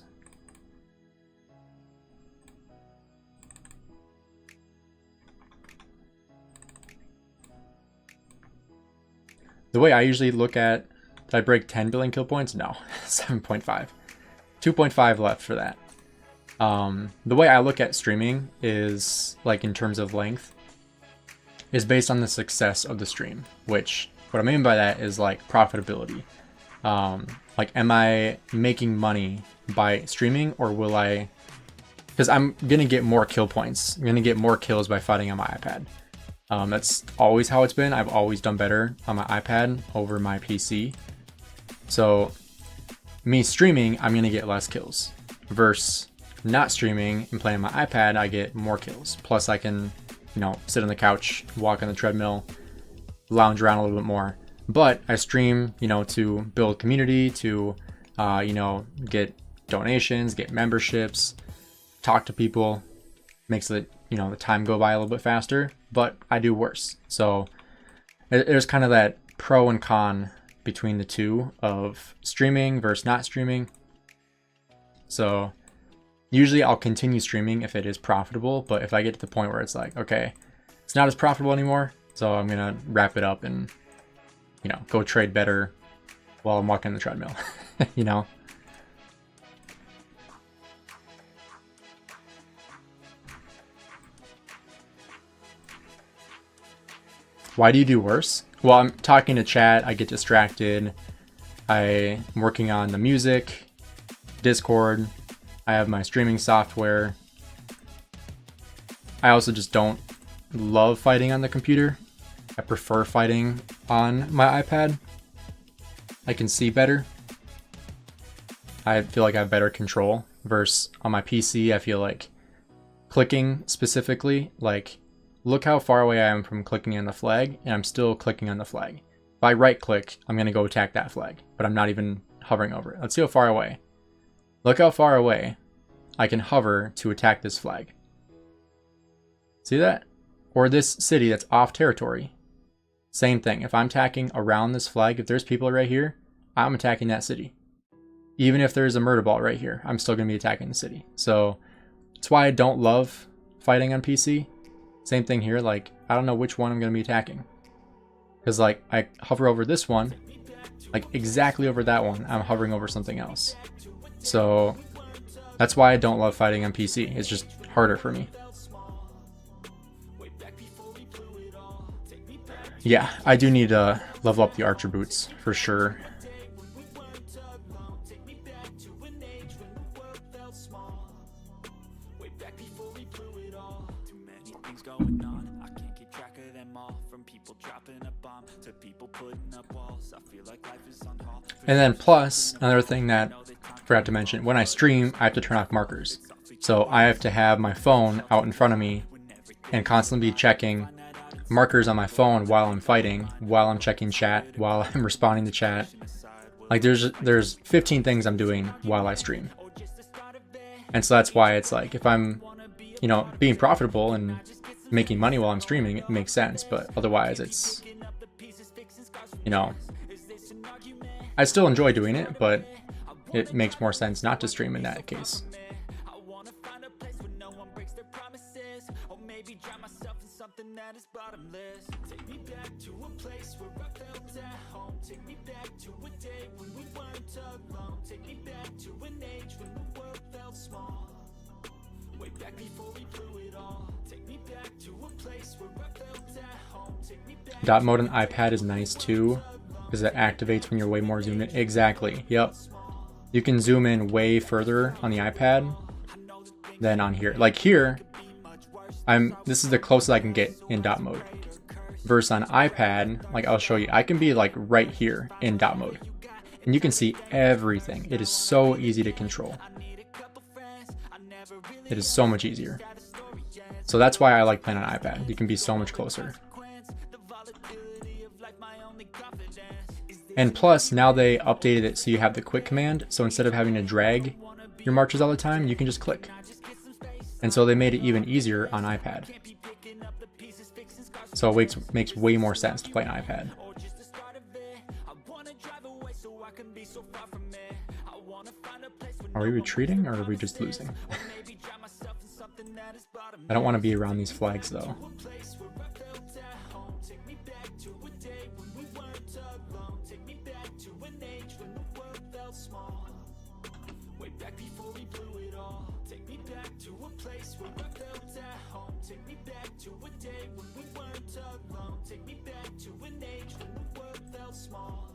The way I usually look at, did I break 10 billion kill points? No, 7.5. 2.5 left for that. The way I look at streaming is, like, in terms of length, is based on the success of the stream, which, what I mean by that is, like, profitability. Like, am I making money by streaming, or will I, because I'm gonna get more kill points. I'm gonna get more kills by fighting on my iPad. That's always how it's been. I've always done better on my iPad over my PC. So me streaming, I'm gonna get less kills. Versus not streaming and playing on my iPad, I get more kills. Plus I can, you know, sit on the couch, walk on the treadmill, lounge around a little bit more. But I stream, you know, to build community, to, you know, get donations, get memberships, talk to people, makes it, you know, the time go by a little bit faster, but I do worse. So there's kind of that pro and con between the two of streaming versus not streaming. So usually I'll continue streaming if it is profitable, but if I get to the point where it's like, okay, it's not as profitable anymore, so I'm gonna wrap it up and, you know, go trade better while I'm walking the treadmill, you know? Why do you do worse? Well, I'm talking to chat, I get distracted, I'm working on the music, Discord, I have my streaming software. I also just don't love fighting on the computer. I prefer fighting on my iPad. I can see better. I feel like I have better control versus on my PC. I feel like clicking specifically, like, look how far away I am from clicking on the flag, and I'm still clicking on the flag. If I right click, I'm gonna go attack that flag, but I'm not even hovering over it. Let's see how far away. Look how far away I can hover to attack this flag. See that? Or this city that's off territory. Same thing. If I'm attacking around this flag, if there's people right here, I'm attacking that city. Even if there's a murder ball right here, I'm still gonna be attacking the city. So that's why I don't love fighting on PC. Same thing here, like, I don't know which one I'm going to be attacking. Because, like, I hover over this one, like, exactly over that one, I'm hovering over something else. So, that's why I don't love fighting on PC. It's just harder for me. Yeah, I do need to level up the archer boots, for sure. And then plus, another thing that I forgot to mention, when I stream, I have to turn off markers. So I have to have my phone out in front of me and constantly be checking markers on my phone while I'm fighting, while I'm checking chat, while I'm responding to chat. Like there's 15 things I'm doing while I stream. And so that's why it's like, if I'm, you know, being profitable and making money while I'm streaming, it makes sense. But otherwise it's, you know, I still enjoy doing it, but it makes more sense not to stream in that case. Dot mode on iPad is nice too, because it activates when you're way more zoomed in. Exactly, yep. You can zoom in way further on the iPad than on here. Like here, this is the closest I can get in dot mode. Versus on iPad, like I'll show you, I can be like right here in dot mode. And you can see everything. It is so easy to control. It is so much easier. So that's why I like playing on iPad. You can be so much closer. And plus, now they updated it so you have the quick command. So instead of having to drag your marches all the time, you can just click. And so they made it even easier on iPad. So it makes way more sense to play on iPad. Are we retreating or are we just losing? I don't want to be around these flags though. Take me back to a day when we weren't alone. Take me back to an age when the world felt small. Way back before we blew it all. Take me back to a place where I felt at home. Take me back to a day when we weren't alone. Take me back to an age when the world felt small.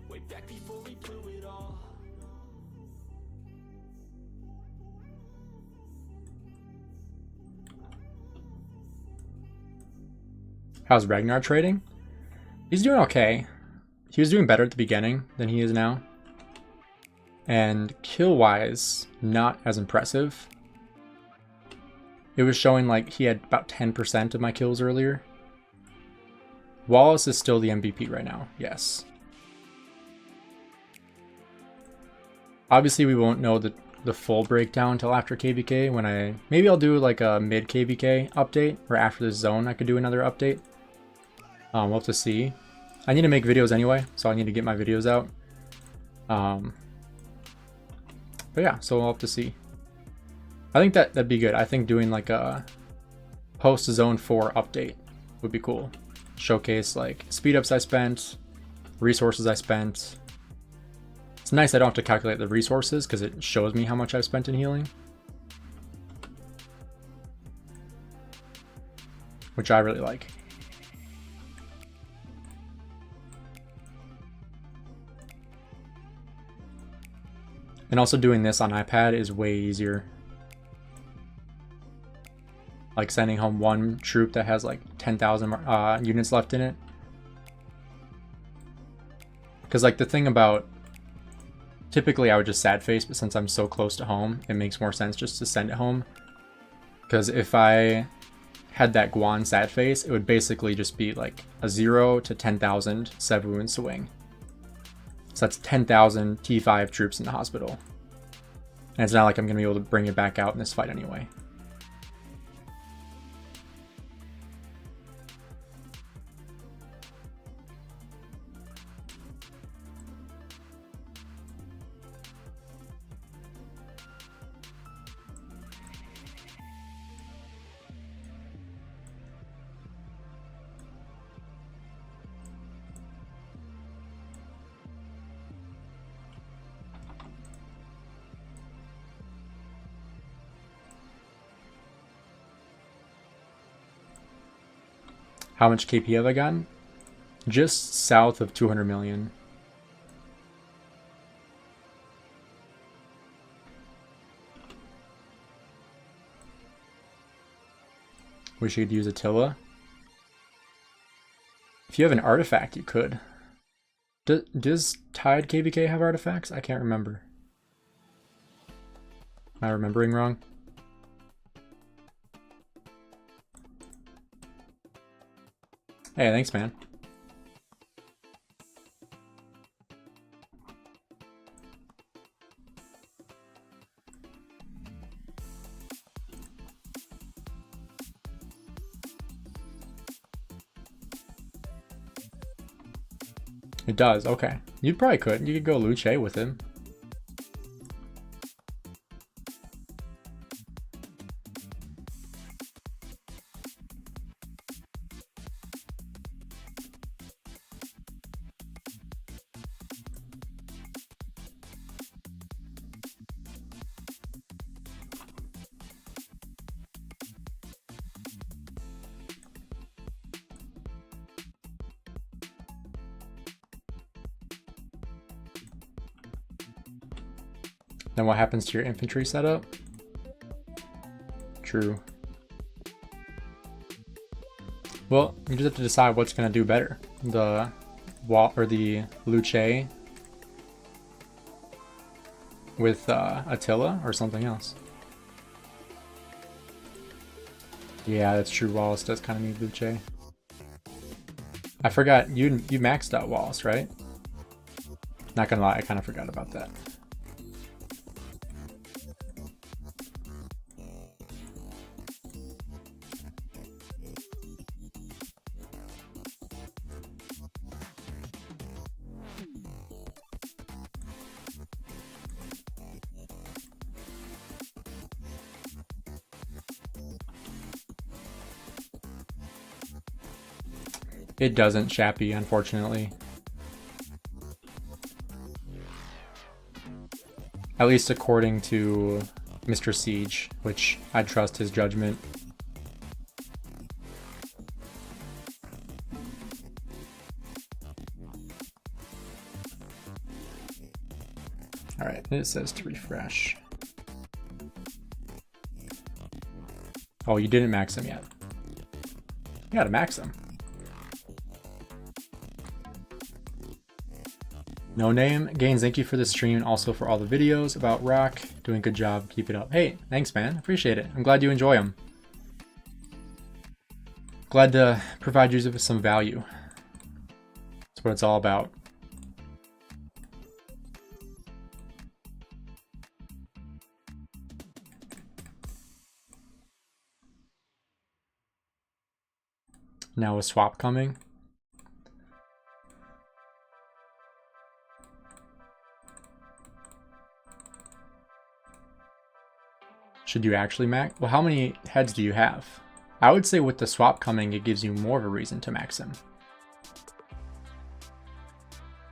Way back before we blew it all. How's Ragnar trading? He's doing okay. He was doing better at the beginning than he is now. And kill-wise, not as impressive. It was showing like he had about 10% of my kills earlier. Wallace is still the MVP right now, yes. Obviously we won't know the full breakdown until after KVK when maybe I'll do like a mid KVK update, or after this zone I could do another update. We'll have to see. I need to make videos anyway, so I need to get my videos out. But yeah, so we'll have to see. I think that'd be good. I think doing like a post zone 4 update would be cool. Showcase like speed ups I spent, resources I spent. It's nice I don't have to calculate the resources because it shows me how much I've spent in healing, which I really like. And also doing this on iPad is way easier. Like sending home one troop that has like 10,000 units left in it. Because like the thing about, typically I would just sad face, but since I'm so close to home, it makes more sense just to send it home. Because if I had that Guan sad face, it would basically just be like a 0 to 10,000 7 wound swing. So that's 10,000 T5 troops in the hospital. And it's not like I'm going to be able to bring it back out in this fight anyway. How much KP have I gotten? Just south of 200 million. Wish you could use Attila. If you have an artifact, you could. Does Tide KVK have artifacts? I can't remember. Am I remembering wrong? Hey, thanks, man. It does, okay. You probably could. You could go Luce with him. Then what happens to your infantry setup? True. Well, you just have to decide what's going to do better. The wall or the Luce with Attila or something else. Yeah, that's true. Wallace does kind of need Luce. I forgot you maxed out Wallace, right? Not gonna lie, I kind of forgot about that. It doesn't, Shappy, unfortunately. At least according to Mr. Siege, which I trust his judgment. Alright, it says to refresh. Oh, you didn't max him yet. You gotta max him. No name. Gainz, thank you for the stream and also for all the videos about rock. Doing a good job. Keep it up. Hey, thanks, man. Appreciate it. I'm glad you enjoy them. Glad to provide you with some value. That's what it's all about. Now a swap coming. Should you actually max? Well, how many heads do you have? I would say with the swap coming, it gives you more of a reason to max him.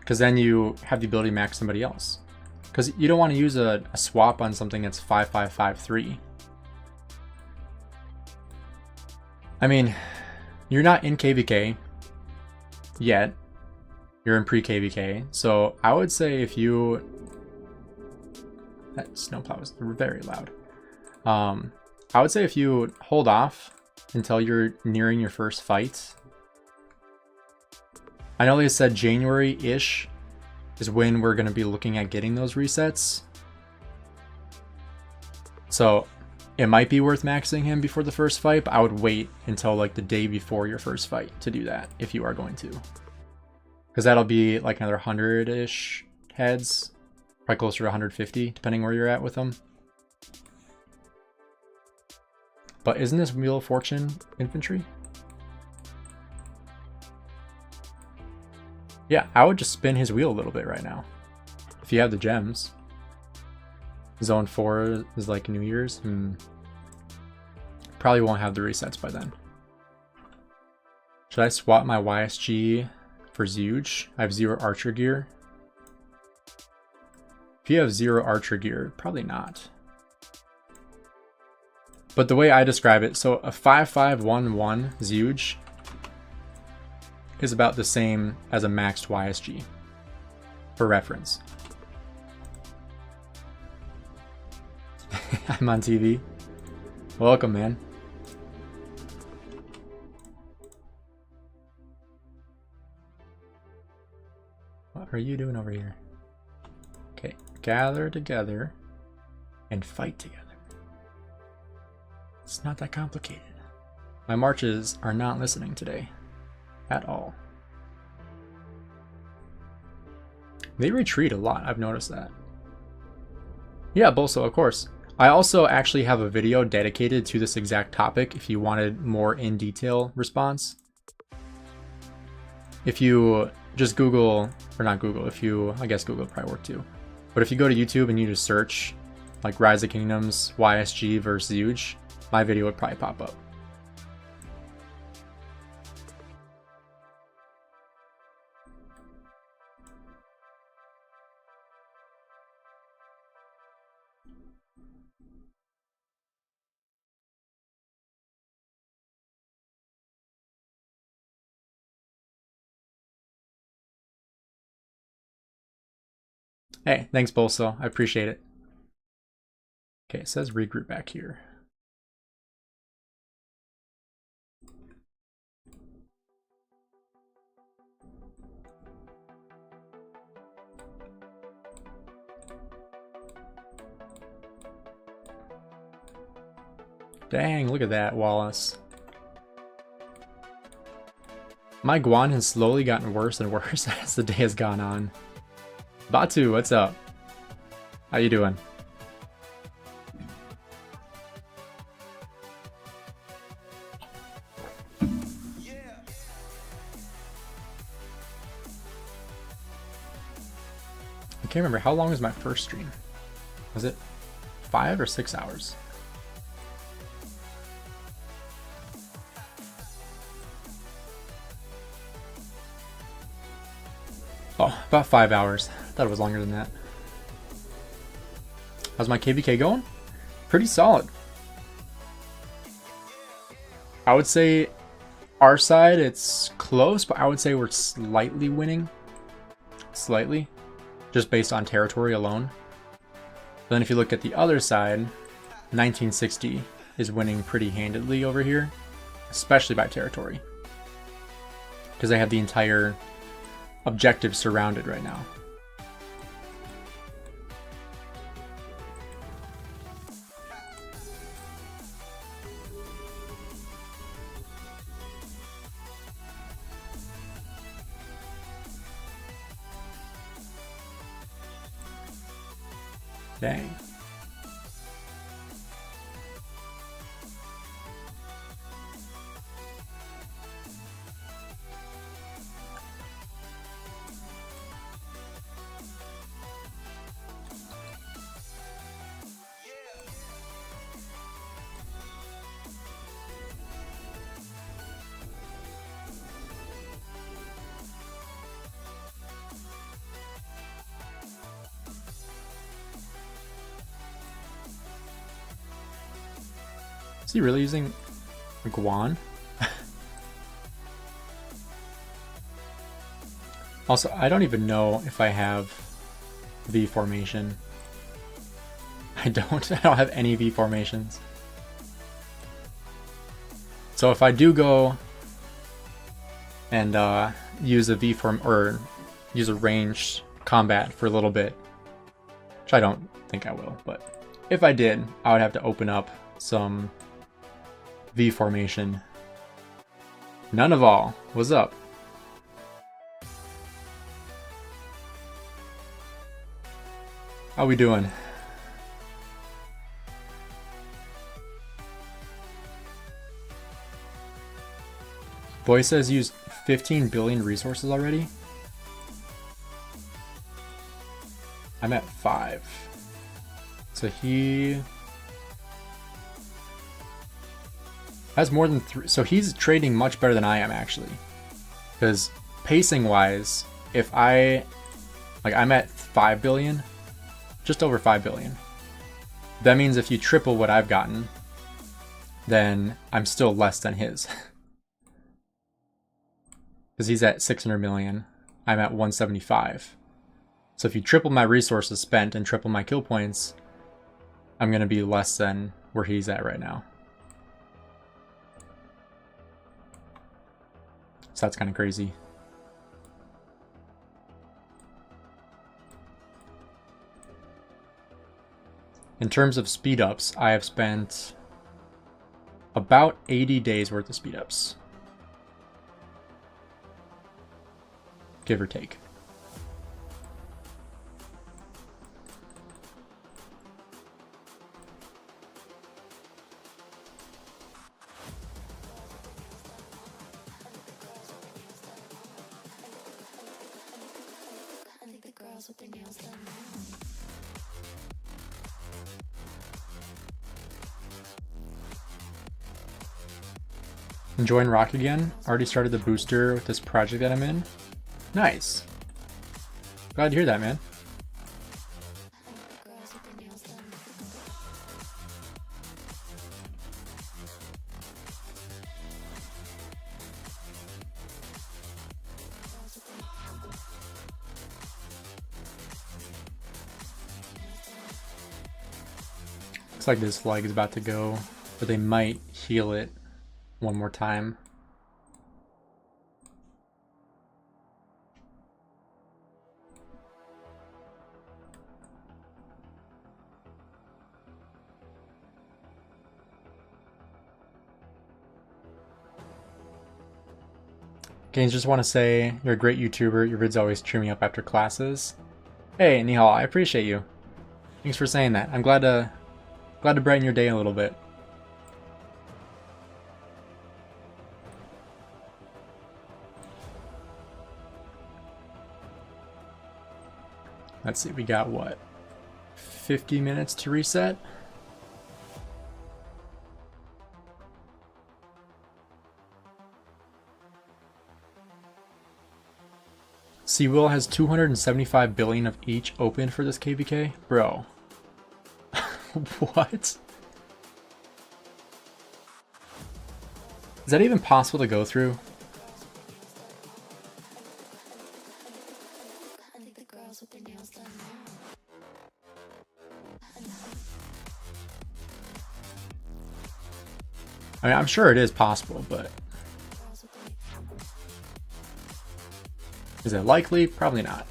Because then you have the ability to max somebody else. Because you don't want to use a swap on something that's 5553. I mean, you're not in KVK yet. You're in pre-KVK. So I would say if you... That snowplow was very loud. I would say if you hold off until you're nearing your first fight. I know they said January-ish is when we're going to be looking at getting those resets. So it might be worth maxing him before the first fight, but I would wait until like the day before your first fight to do that if you are going to. Because that'll be like another 100-ish heads, probably closer to 150 depending where you're at with them. But isn't this Wheel of Fortune infantry? Yeah, I would just spin his wheel a little bit right now. If you have the gems. Zone 4 is like New Year's. Probably won't have the resets by then. Should I swap my YSG for Zeuge? I have 0 archer gear. If you have 0 archer gear, probably not. But the way I describe it, so a 5511 Zeuge is about the same as a maxed YSG, for reference. I'm on TV. Welcome, man. What are you doing over here? Okay, gather together and fight together. It's not that complicated. My marches are not listening today. At all. They retreat a lot, I've noticed that. Yeah, Bolso, of course. I also actually have a video dedicated to this exact topic if you wanted more in detail response. If you just Google, or not Google, if you, I guess Google would probably work too. But if you go to YouTube and you just search like Rise of Kingdoms, YSG versus Zeuge, my video would probably pop up. Hey, thanks, Bolso. I appreciate it. Okay, it says regroup back here. Dang, look at that, Wallace. My Guan has slowly gotten worse and worse as the day has gone on. Batu, what's up? How you doing? I can't remember, how long was my first stream? Was it 5 or 6 hours? Oh, about 5 hours. I thought it was longer than that. How's my KVK going? Pretty solid. I would say our side, it's close, but I would say we're slightly winning. Slightly. Just based on territory alone. But then if you look at the other side, 1960 is winning pretty handedly over here. Especially by territory. Because they have the entire objective surrounded right now. Dang. Is he really using Guan? Also, I don't even know if I have V formation. I don't have any V formations. So if I do go and use a V form or use a ranged combat for a little bit, which I don't think I will, but if I did, I would have to open up some V formation. None of all. What's up? How we doing? Boy says used 15 billion resources already. I'm at 5. So he has more than 3. So he's trading much better than I am, actually. Because pacing wise, if I'm at 5 billion, just over 5 billion. That means if you triple what I've gotten, then I'm still less than his. Because he's at 600 million, I'm at 175. So if you triple my resources spent and triple my kill points, I'm going to be less than where he's at right now. So that's kind of crazy. In terms of speed ups, I have spent about 80 days worth of speed ups. Give or take. Enjoying Rock again. Already started the booster with this project that I'm in. Nice. Glad to hear that, man. Looks like this leg is about to go, but they might heal it one more time. Gainz, just want to say you're a great YouTuber. Your vids always cheer me up after classes. Hey, Nihal, I appreciate you. Thanks for saying that. I'm glad to brighten your day a little bit. Let's see, we got what? 50 minutes to reset? Seawill has 275 billion of each open for this KVK? Bro. What? Is that even possible to go through? I mean, I'm sure it is possible, but is it likely? Probably not.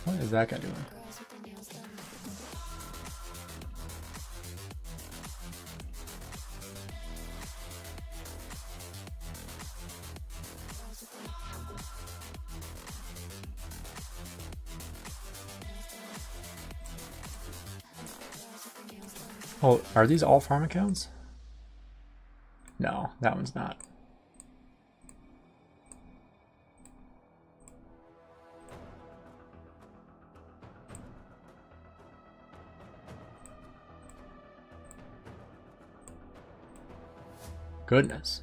What is that guy doing? Oh, are these all farm accounts? No, that one's not. Goodness.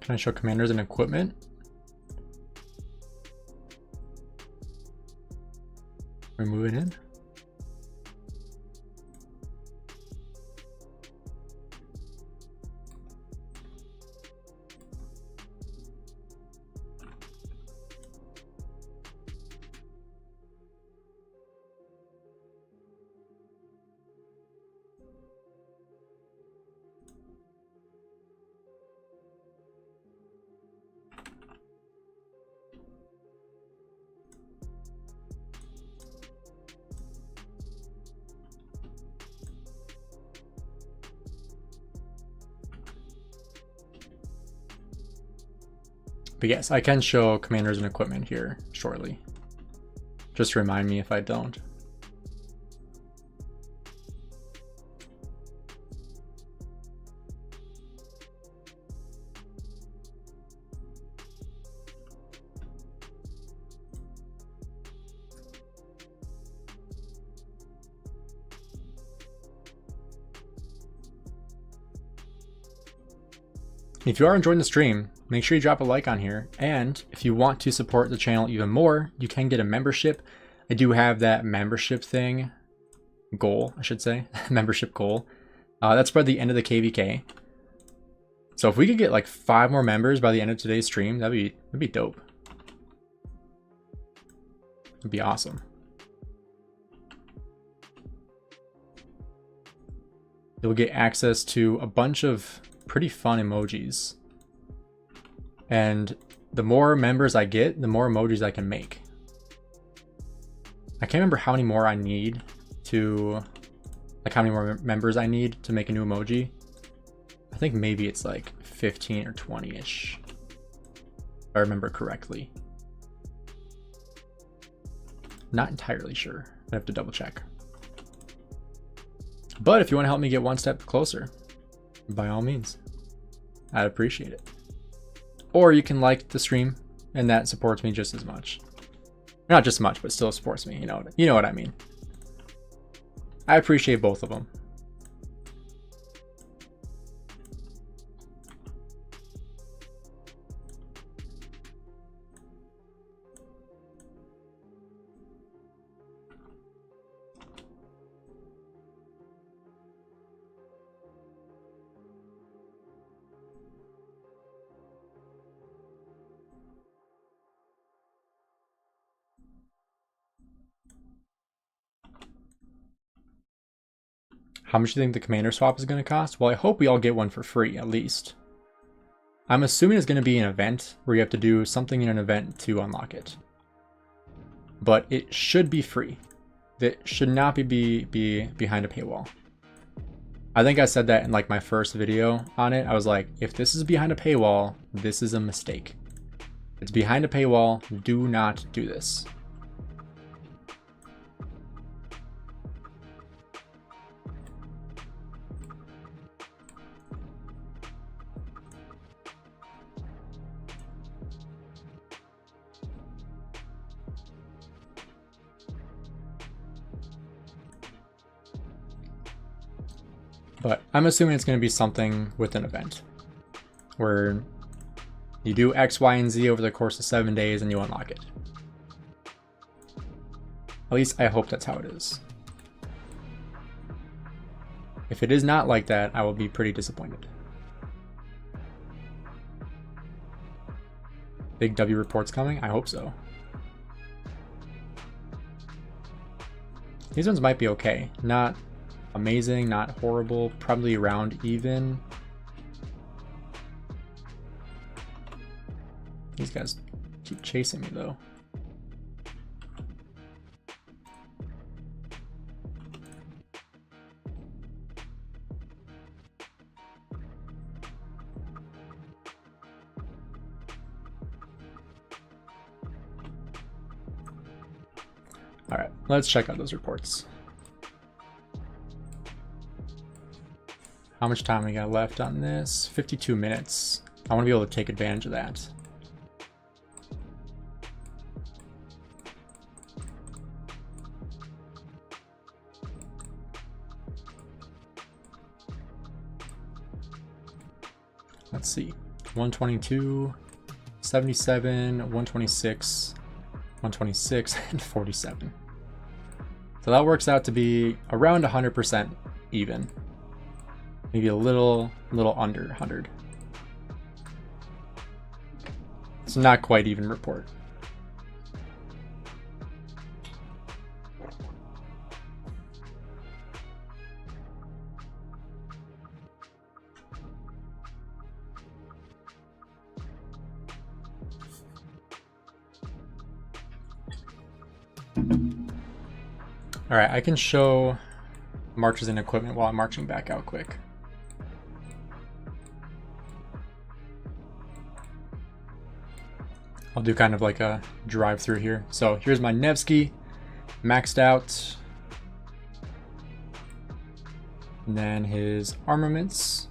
Can I show commanders and equipment? We're moving in. But yes, I can show commanders and equipment here shortly. Just remind me if I don't. If you are enjoying the stream, make sure you drop a like on here. And if you want to support the channel even more, you can get a membership. I do have that membership thing, goal, I should say, membership goal. That's by the end of the KVK. So if we could get like 5 more members by the end of today's stream, that'd be dope. It'd be awesome. You'll get access to a bunch of pretty fun emojis. And the more members I get, the more emojis I can make. I can't remember how many more I need to, like how many more members I need to make a new emoji. I think maybe it's like 15 or 20-ish, if I remember correctly. Not entirely sure. I have to double check. But if you want to help me get one step closer, by all means, I'd appreciate it. Or you can like the stream, and that supports me just as much. Not just much, but still supports me. You know what I mean. I appreciate both of them. How much do you think the commander swap is going to cost? Well, I hope we all get one for free, at least. I'm assuming it's going to be an event where you have to do something in an event to unlock it. But it should be free. That should not be behind a paywall. I think I said that in like my first video on it. I was like, if this is behind a paywall, this is a mistake. If it's behind a paywall, do not do this. But I'm assuming it's going to be something with an event where you do X, Y, and Z over the course of 7 days and you unlock it. At least I hope that's how it is. If it is not like that, I will be pretty disappointed. Big W reports coming? I hope so. These ones might be okay. Not amazing, not horrible, probably around even. These guys keep chasing me though. All right, let's check out those reports. How much time we got left on this? 52 minutes. I want to be able to take advantage of that. Let's see. 122, 77, 126, 126, and 47. So that works out to be around 100% even. Maybe a little under 100. It's not quite even report. All right, I can show marches and equipment while I'm marching back out quick. I'll do kind of like a drive through here. So here's my Nevsky, maxed out. And then his armaments.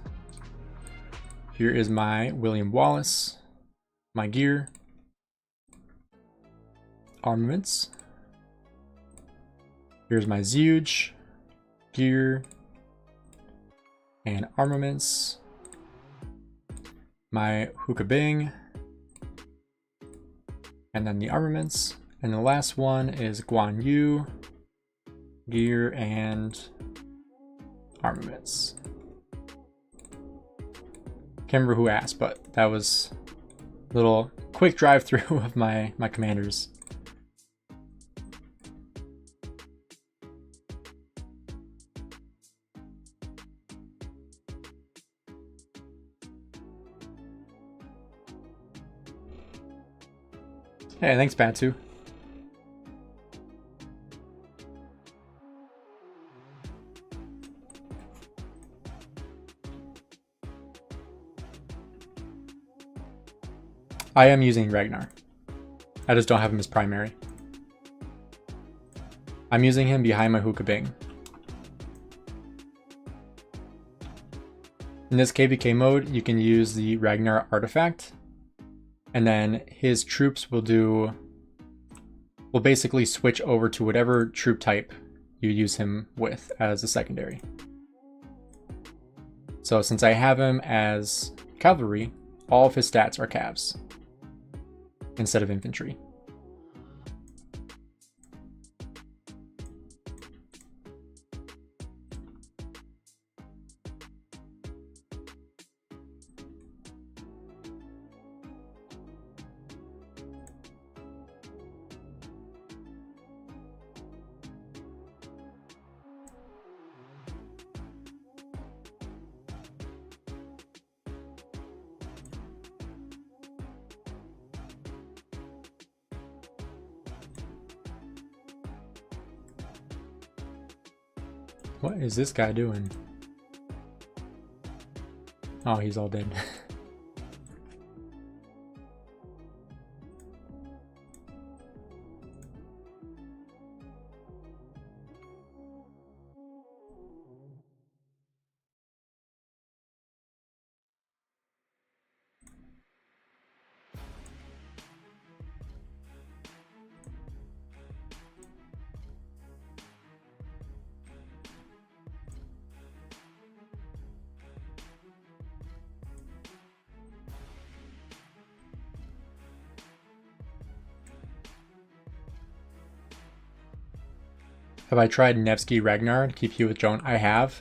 Here is my William Wallace, my gear, armaments. Here's my Zeuge, gear, and armaments. My Hookabing, and then the armaments. And the last one is Guan Yu, gear, and armaments. Can't remember who asked, but that was a little quick drive through of my commanders. Hey, thanks, Batu. I am using Ragnar. I just don't have him as primary. I'm using him behind my Hookabing. In this KVK mode, you can use the Ragnar artifact, and then his troops will basically switch over to whatever troop type you use him with as a secondary. So since I have him as cavalry, all of his stats are cavs instead of infantry. What is this guy doing? Oh, he's all dead. Have I tried Nevsky Ragnar to keep you with Joan? I have.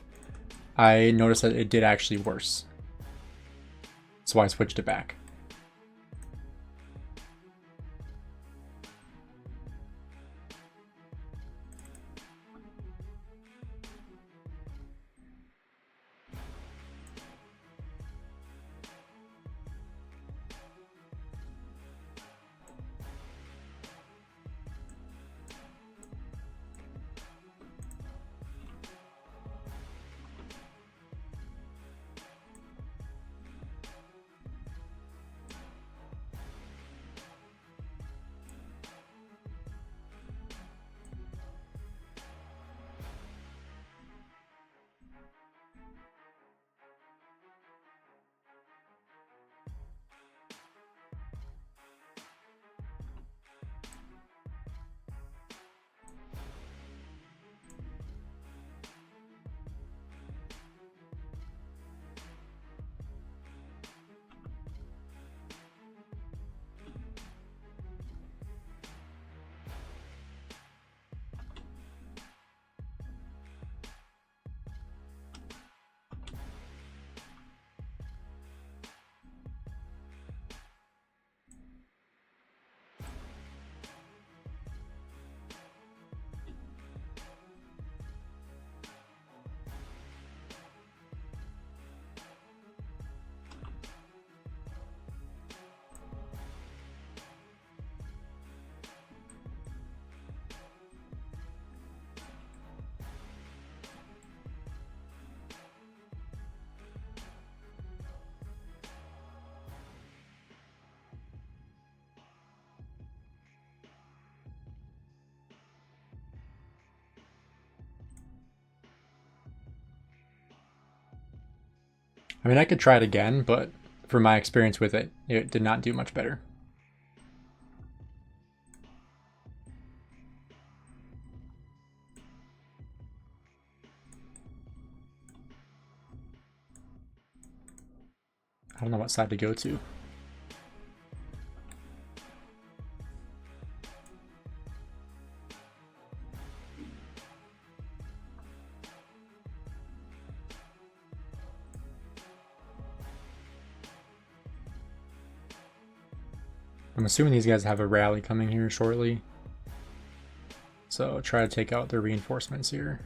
I noticed that it did actually worse. So I switched it back. I mean, I could try it again, but from my experience with it, it did not do much better. I don't know what side to go to. I'm assuming these guys have a rally coming here shortly. So try to take out their reinforcements here.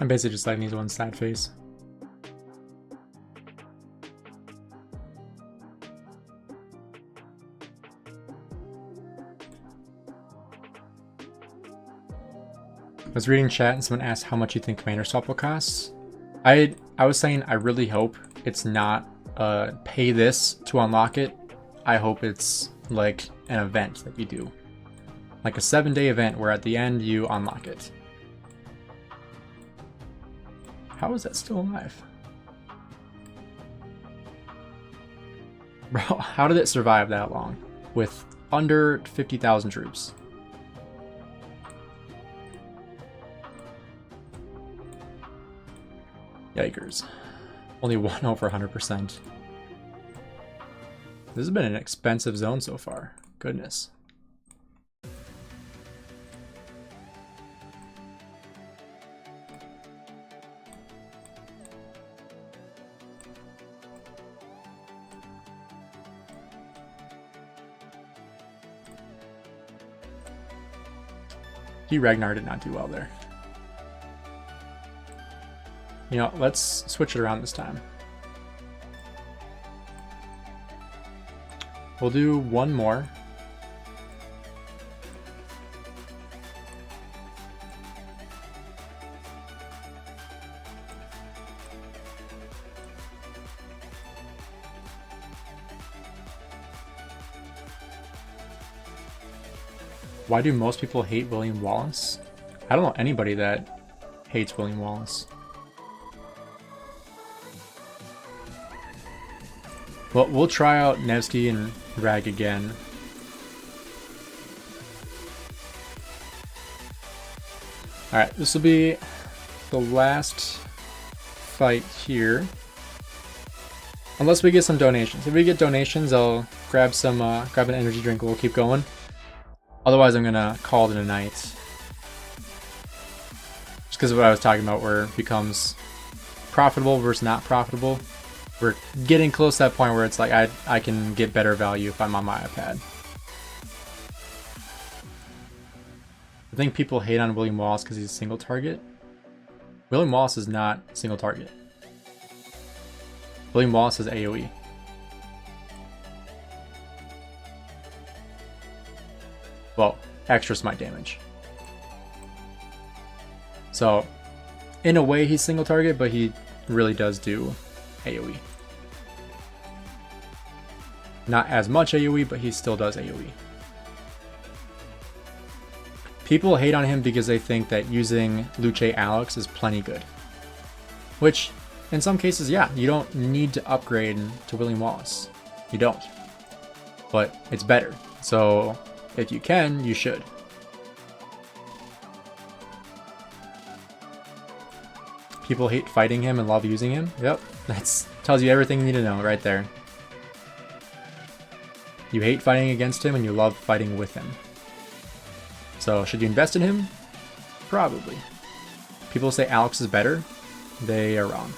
I'm basically just letting these ones sad face. I was reading chat and someone asked how much you think Commander Swap will cost. I was saying I really hope it's not pay this to unlock it. I hope it's like an event that you do. Like a 7-day event where at the end you unlock it. How is that still alive? Bro, how did it survive that long? With under 50,000 troops. Yikers. Only 1 over 100%. This has been an expensive zone so far. Goodness. Ragnar did not do well there. You know, let's switch it around this time. We'll do one more. Why do most people hate William Wallace? I don't know anybody that hates William Wallace. Well, we'll try out Nevsky and Rag again. Alright, this will be the last fight here. Unless we get some donations. If we get donations, I'll grab some, grab an energy drink and we'll keep going. Otherwise, I'm gonna call it a night. Just because of what I was talking about, where it becomes profitable versus not profitable. We're getting close to that point where it's like I can get better value if I'm on my iPad. I think people hate on William Wallace because he's a single target. William Wallace is not single target. William Wallace is AoE. Well, extra smite damage. So, in a way he's single target, but he really does do AoE. Not as much AoE, but he still does AoE. People hate on him because they think that using Luce Alex is plenty good. Which, in some cases, yeah, you don't need to upgrade to William Wallace. You don't. But it's better. So, if you can, you should. People hate fighting him and love using him. Yep, that tells you everything you need to know right there. You hate fighting against him and you love fighting with him. So should you invest in him? Probably. People say Alex is better. They are wrong.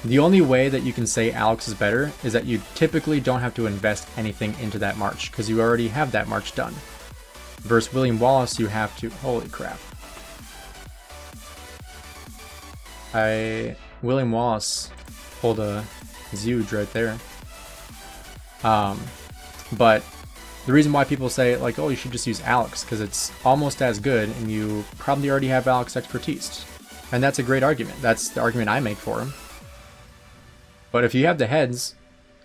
The only way that you can say Alex is better is that you typically don't have to invest anything into that march because you already have that march done. Versus William Wallace, you have to... Holy crap. William Wallace pulled a Zeuge right there. But the reason why people say, like, oh, you should just use Alex, because it's almost as good, and you probably already have Alex expertise. And that's a great argument. That's the argument I make for him. But if you have the heads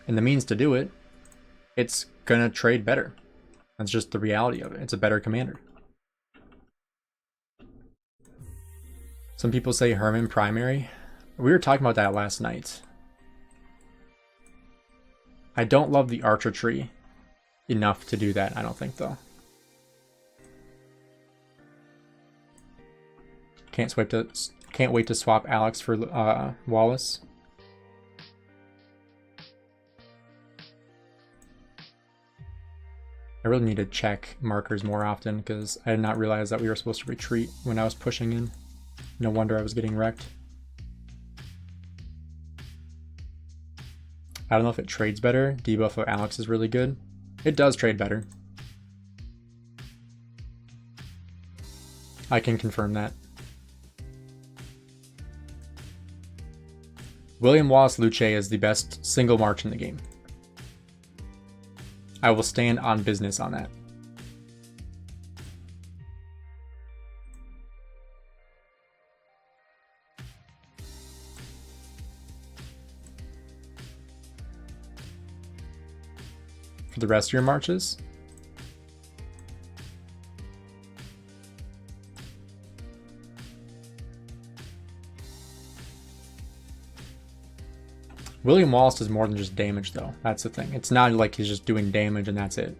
and the means to do it, it's gonna trade better. That's just the reality of it. It's a better commander. Some people say Herman primary. We were talking about that last night. I don't love the archer tree enough to do that, I don't think, though. Can't wait to swap Alex for Wallace. I really need to check markers more often because I did not realize that we were supposed to retreat when I was pushing in. No wonder I was getting wrecked. I don't know if it trades better. Debuff of Alex is really good. It does trade better. I can confirm that. William Wallace Luce is the best single march in the game. I will stand on business on that. For the rest of your marches, William Wallace does more than just damage, though. That's the thing. It's not like he's just doing damage and that's it.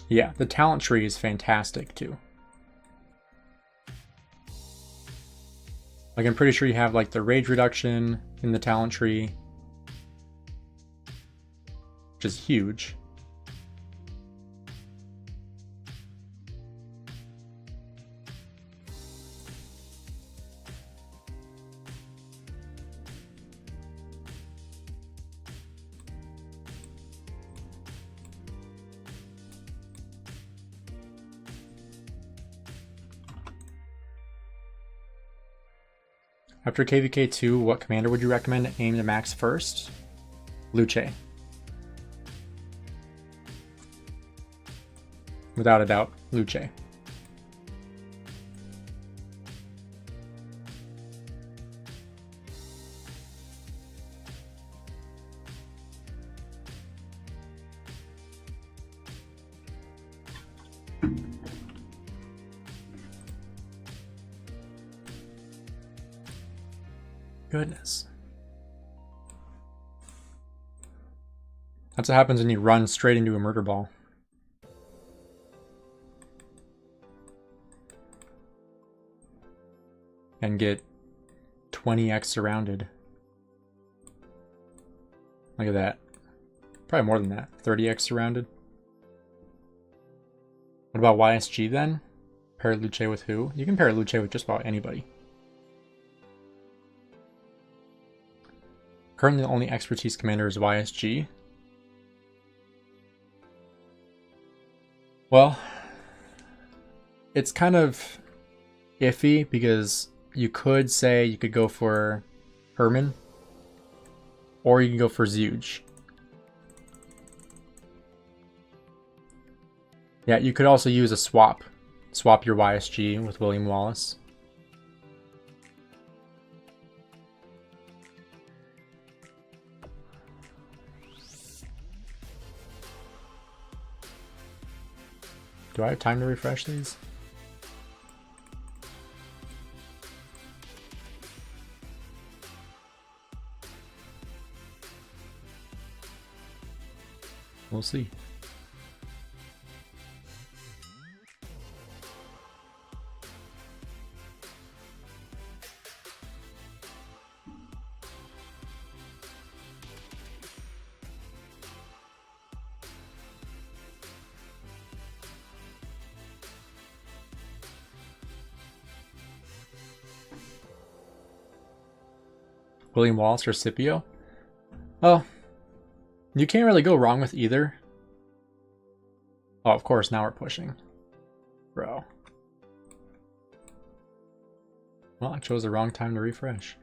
Yeah, the talent tree is fantastic too. Like, I'm pretty sure you have like the rage reduction in the talent tree, which is huge. After KVK 2, what commander would you recommend aim to max first? Luce. Without a doubt, Luce. Goodness. That's what happens when you run straight into a murder ball. And get 20x surrounded. Look at that. Probably more than that. 30x surrounded. What about YSG then? Pair Luce with who? You can pair Luce with just about anybody. Currently the only expertise commander is YSG. Well, it's kind of iffy because you could say you could go for Herman or you can go for Zeuge. Yeah, you could also use a swap. Swap your YSG with William Wallace. Do I have time to refresh these? We'll see. William Wallace or Scipio? Well, you can't really go wrong with either. Oh, of course, now we're pushing. Bro. Well, I chose the wrong time to refresh.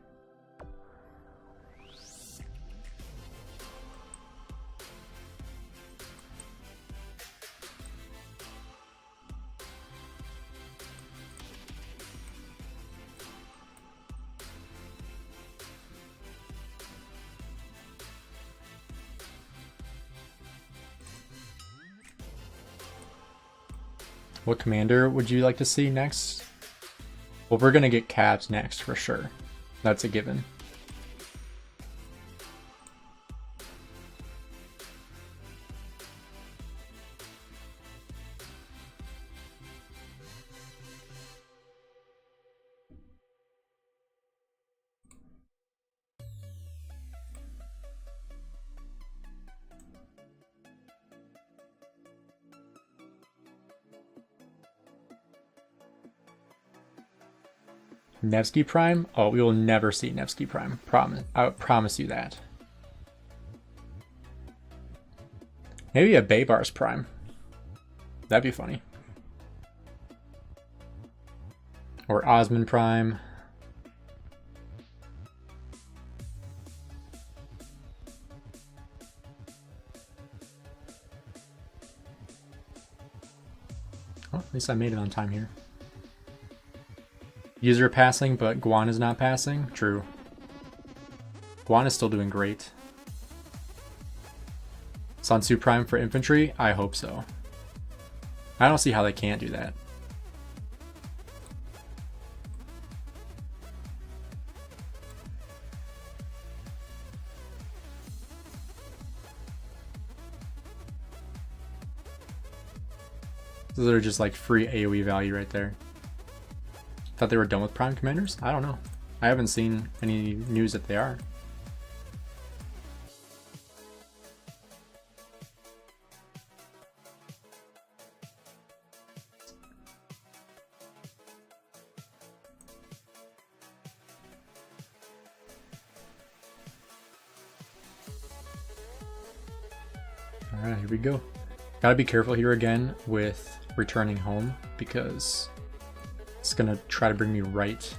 What commander would you like to see next? Well, we're gonna get Cavs next for sure. That's a given. Nevsky Prime? Oh, we will never see Nevsky Prime. I promise you that. Maybe a Baybars Prime. That'd be funny. Or Osmond Prime. Oh, at least I made it on time here. User passing, but Guan is not passing? True. Guan is still doing great. Sun Tzu Prime for infantry? I hope so. I don't see how they can't do that. Those are just like free AoE value right there. Thought they were done with Prime Commanders? I don't know. I haven't seen any news that they are. Alright, here we go. Gotta be careful here again with returning home because it's gonna try to bring me right.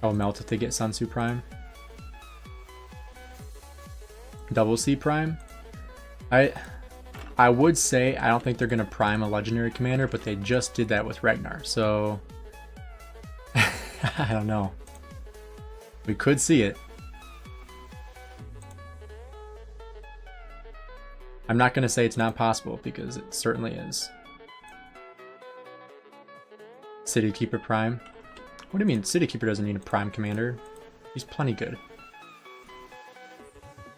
I'll melt if they get Sun Tzu Prime. Double C Prime. I would say I don't think they're gonna prime a legendary commander, but they just did that with Ragnar, so I don't know. We could see it. I'm not gonna say it's not possible because it certainly is. City Keeper Prime. What do you mean? City Keeper doesn't need a Prime Commander. He's plenty good.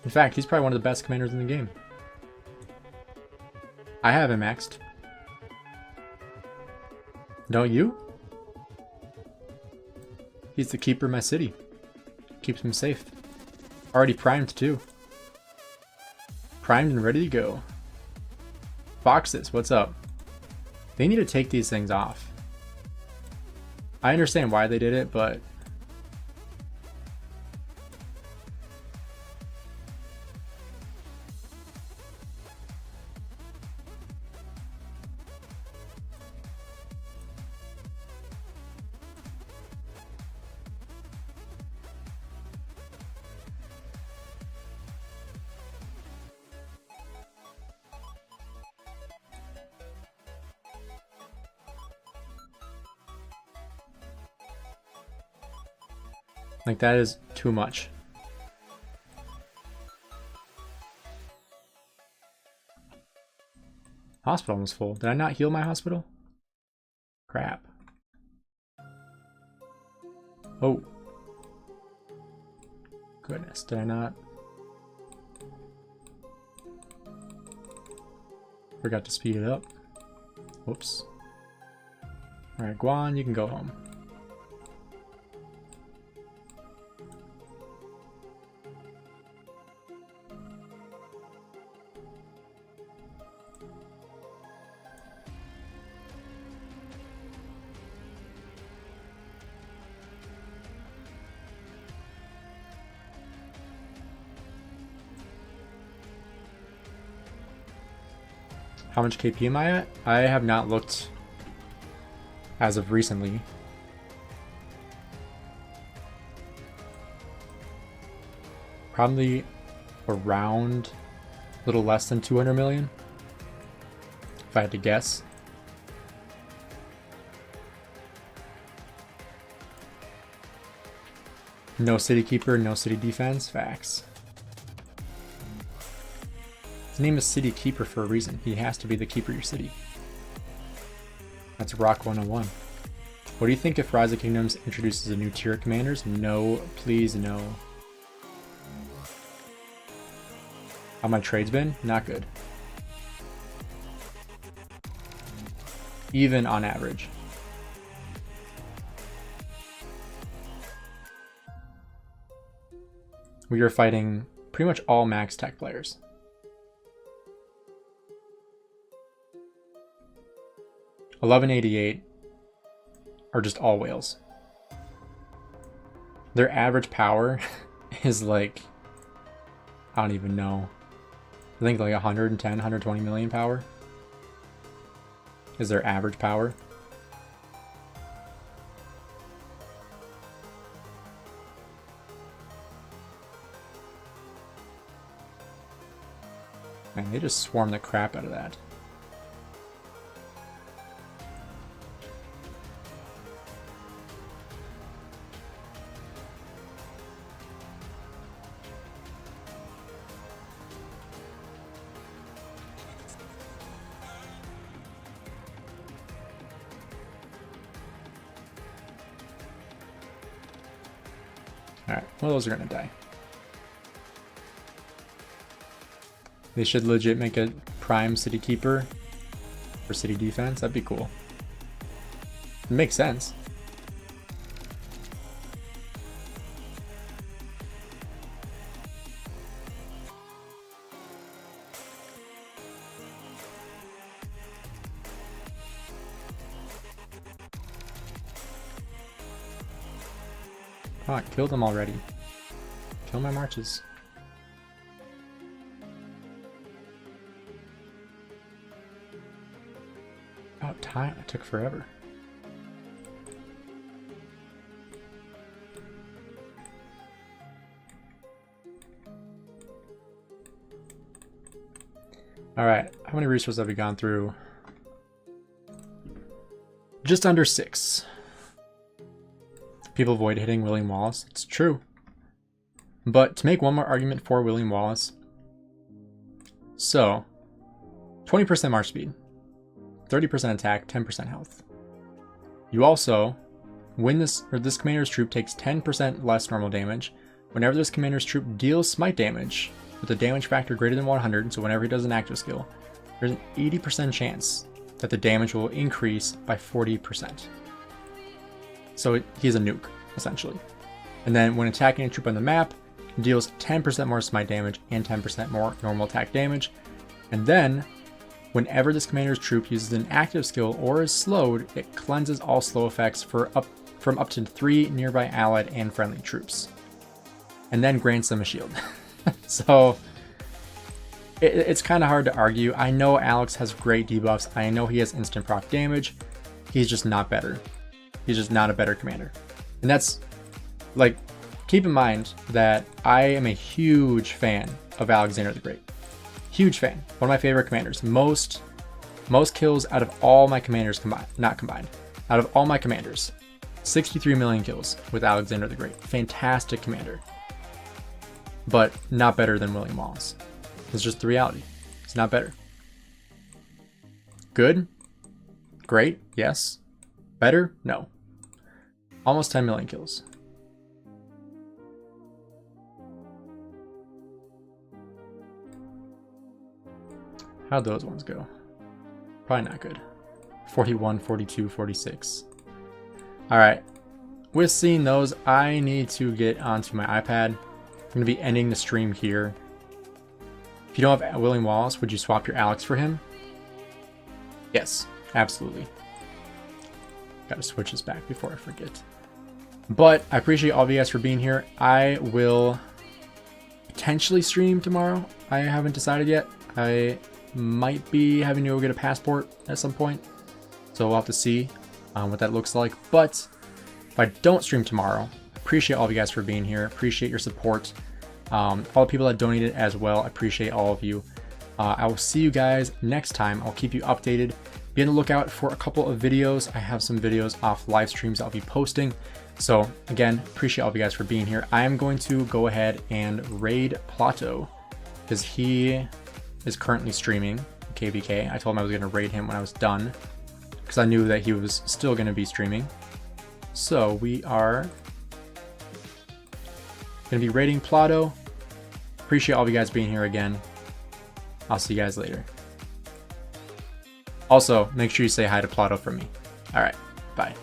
In fact, he's probably one of the best commanders in the game. I have him maxed. Don't you? He's the keeper of my city. Keeps him safe. Already primed too. Primed and ready to go. Boxes, what's up? They need to take these things off. I understand why they did it, but like that is too much. Hospital was full. Did I not heal my hospital? Crap. Oh. Goodness, did I not? Forgot to speed it up. Whoops. Alright, Guan, you can go home. How much KP am I at? I have not looked as of recently. Probably around a little less than 200 million, if I had to guess. No city keeper, no city defense, facts. His name is City Keeper for a reason. He has to be the keeper of your city. That's Rock 101. What do you think if Rise of Kingdoms introduces a new tier of commanders? No, please no. How my trade's been? Not good. Even on average. We are fighting pretty much all max tech players. $1188 are just all whales. Their average power is like, I don't even know. I think like 110, 120 million power is their average power. Man, they just swarm the crap out of that. Alright, well, those are gonna die. They should legit make a prime city keeper for city defense. That'd be cool. It makes sense. Oh, I killed them already. Kill my marches. Oh, time. It took forever. Alright, how many resources have we gone through? Just under 6. People avoid hitting William Wallace. It's true. But to make one more argument for William Wallace, so 20% march speed, 30% attack, 10% health. You also, when this commander's troop takes 10% less normal damage, whenever this commander's troop deals smite damage with a damage factor greater than 100, so whenever he does an active skill, there's an 80% chance that the damage will increase by 40%. So he's a nuke, essentially. And then when attacking a troop on the map, it deals 10% more smite damage and 10% more normal attack damage. And then, whenever this commander's troop uses an active skill or is slowed, it cleanses all slow effects from up to 3 nearby allied and friendly troops. And then grants them a shield. So, it's kind of hard to argue. I know Alex has great debuffs. I know he has instant proc damage. He's just not better. He's just not a better commander. And that's, like, keep in mind that I am a huge fan of Alexander the Great. Huge fan. One of my favorite commanders. Most kills out of all my commanders combined. Not combined. Out of all my commanders. 63 million kills with Alexander the Great. Fantastic commander. But not better than William Wallace. It's just the reality. It's not better. Good? Great? Yes. Better? No. Almost 10 million kills. How'd those ones go? Probably not good. 41, 42, 46. Alright. With seeing those, I need to get onto my iPad. I'm going to be ending the stream here. If you don't have William Wallace, would you swap your Alex for him? Yes, absolutely. Gotta switch this back before I forget. But I appreciate all of you guys for being here. I will potentially stream tomorrow. I haven't decided yet. I might be having to go get a passport at some point. So we'll have to see what that looks like. But if I don't stream tomorrow, I appreciate all of you guys for being here. Appreciate your support. All the people that donated as well. I appreciate all of you. I will see you guys next time. I'll keep you updated. Be on the lookout for a couple of videos. I have some videos off live streams I'll be posting. So again, appreciate all of you guys for being here. I am going to go ahead and raid Plato because he is currently streaming KVK. I told him I was going to raid him when I was done because I knew that he was still going to be streaming. So we are going to be raiding Plato. Appreciate all of you guys being here again. I'll see you guys later. Also, make sure you say hi to Plato from me. All right, bye.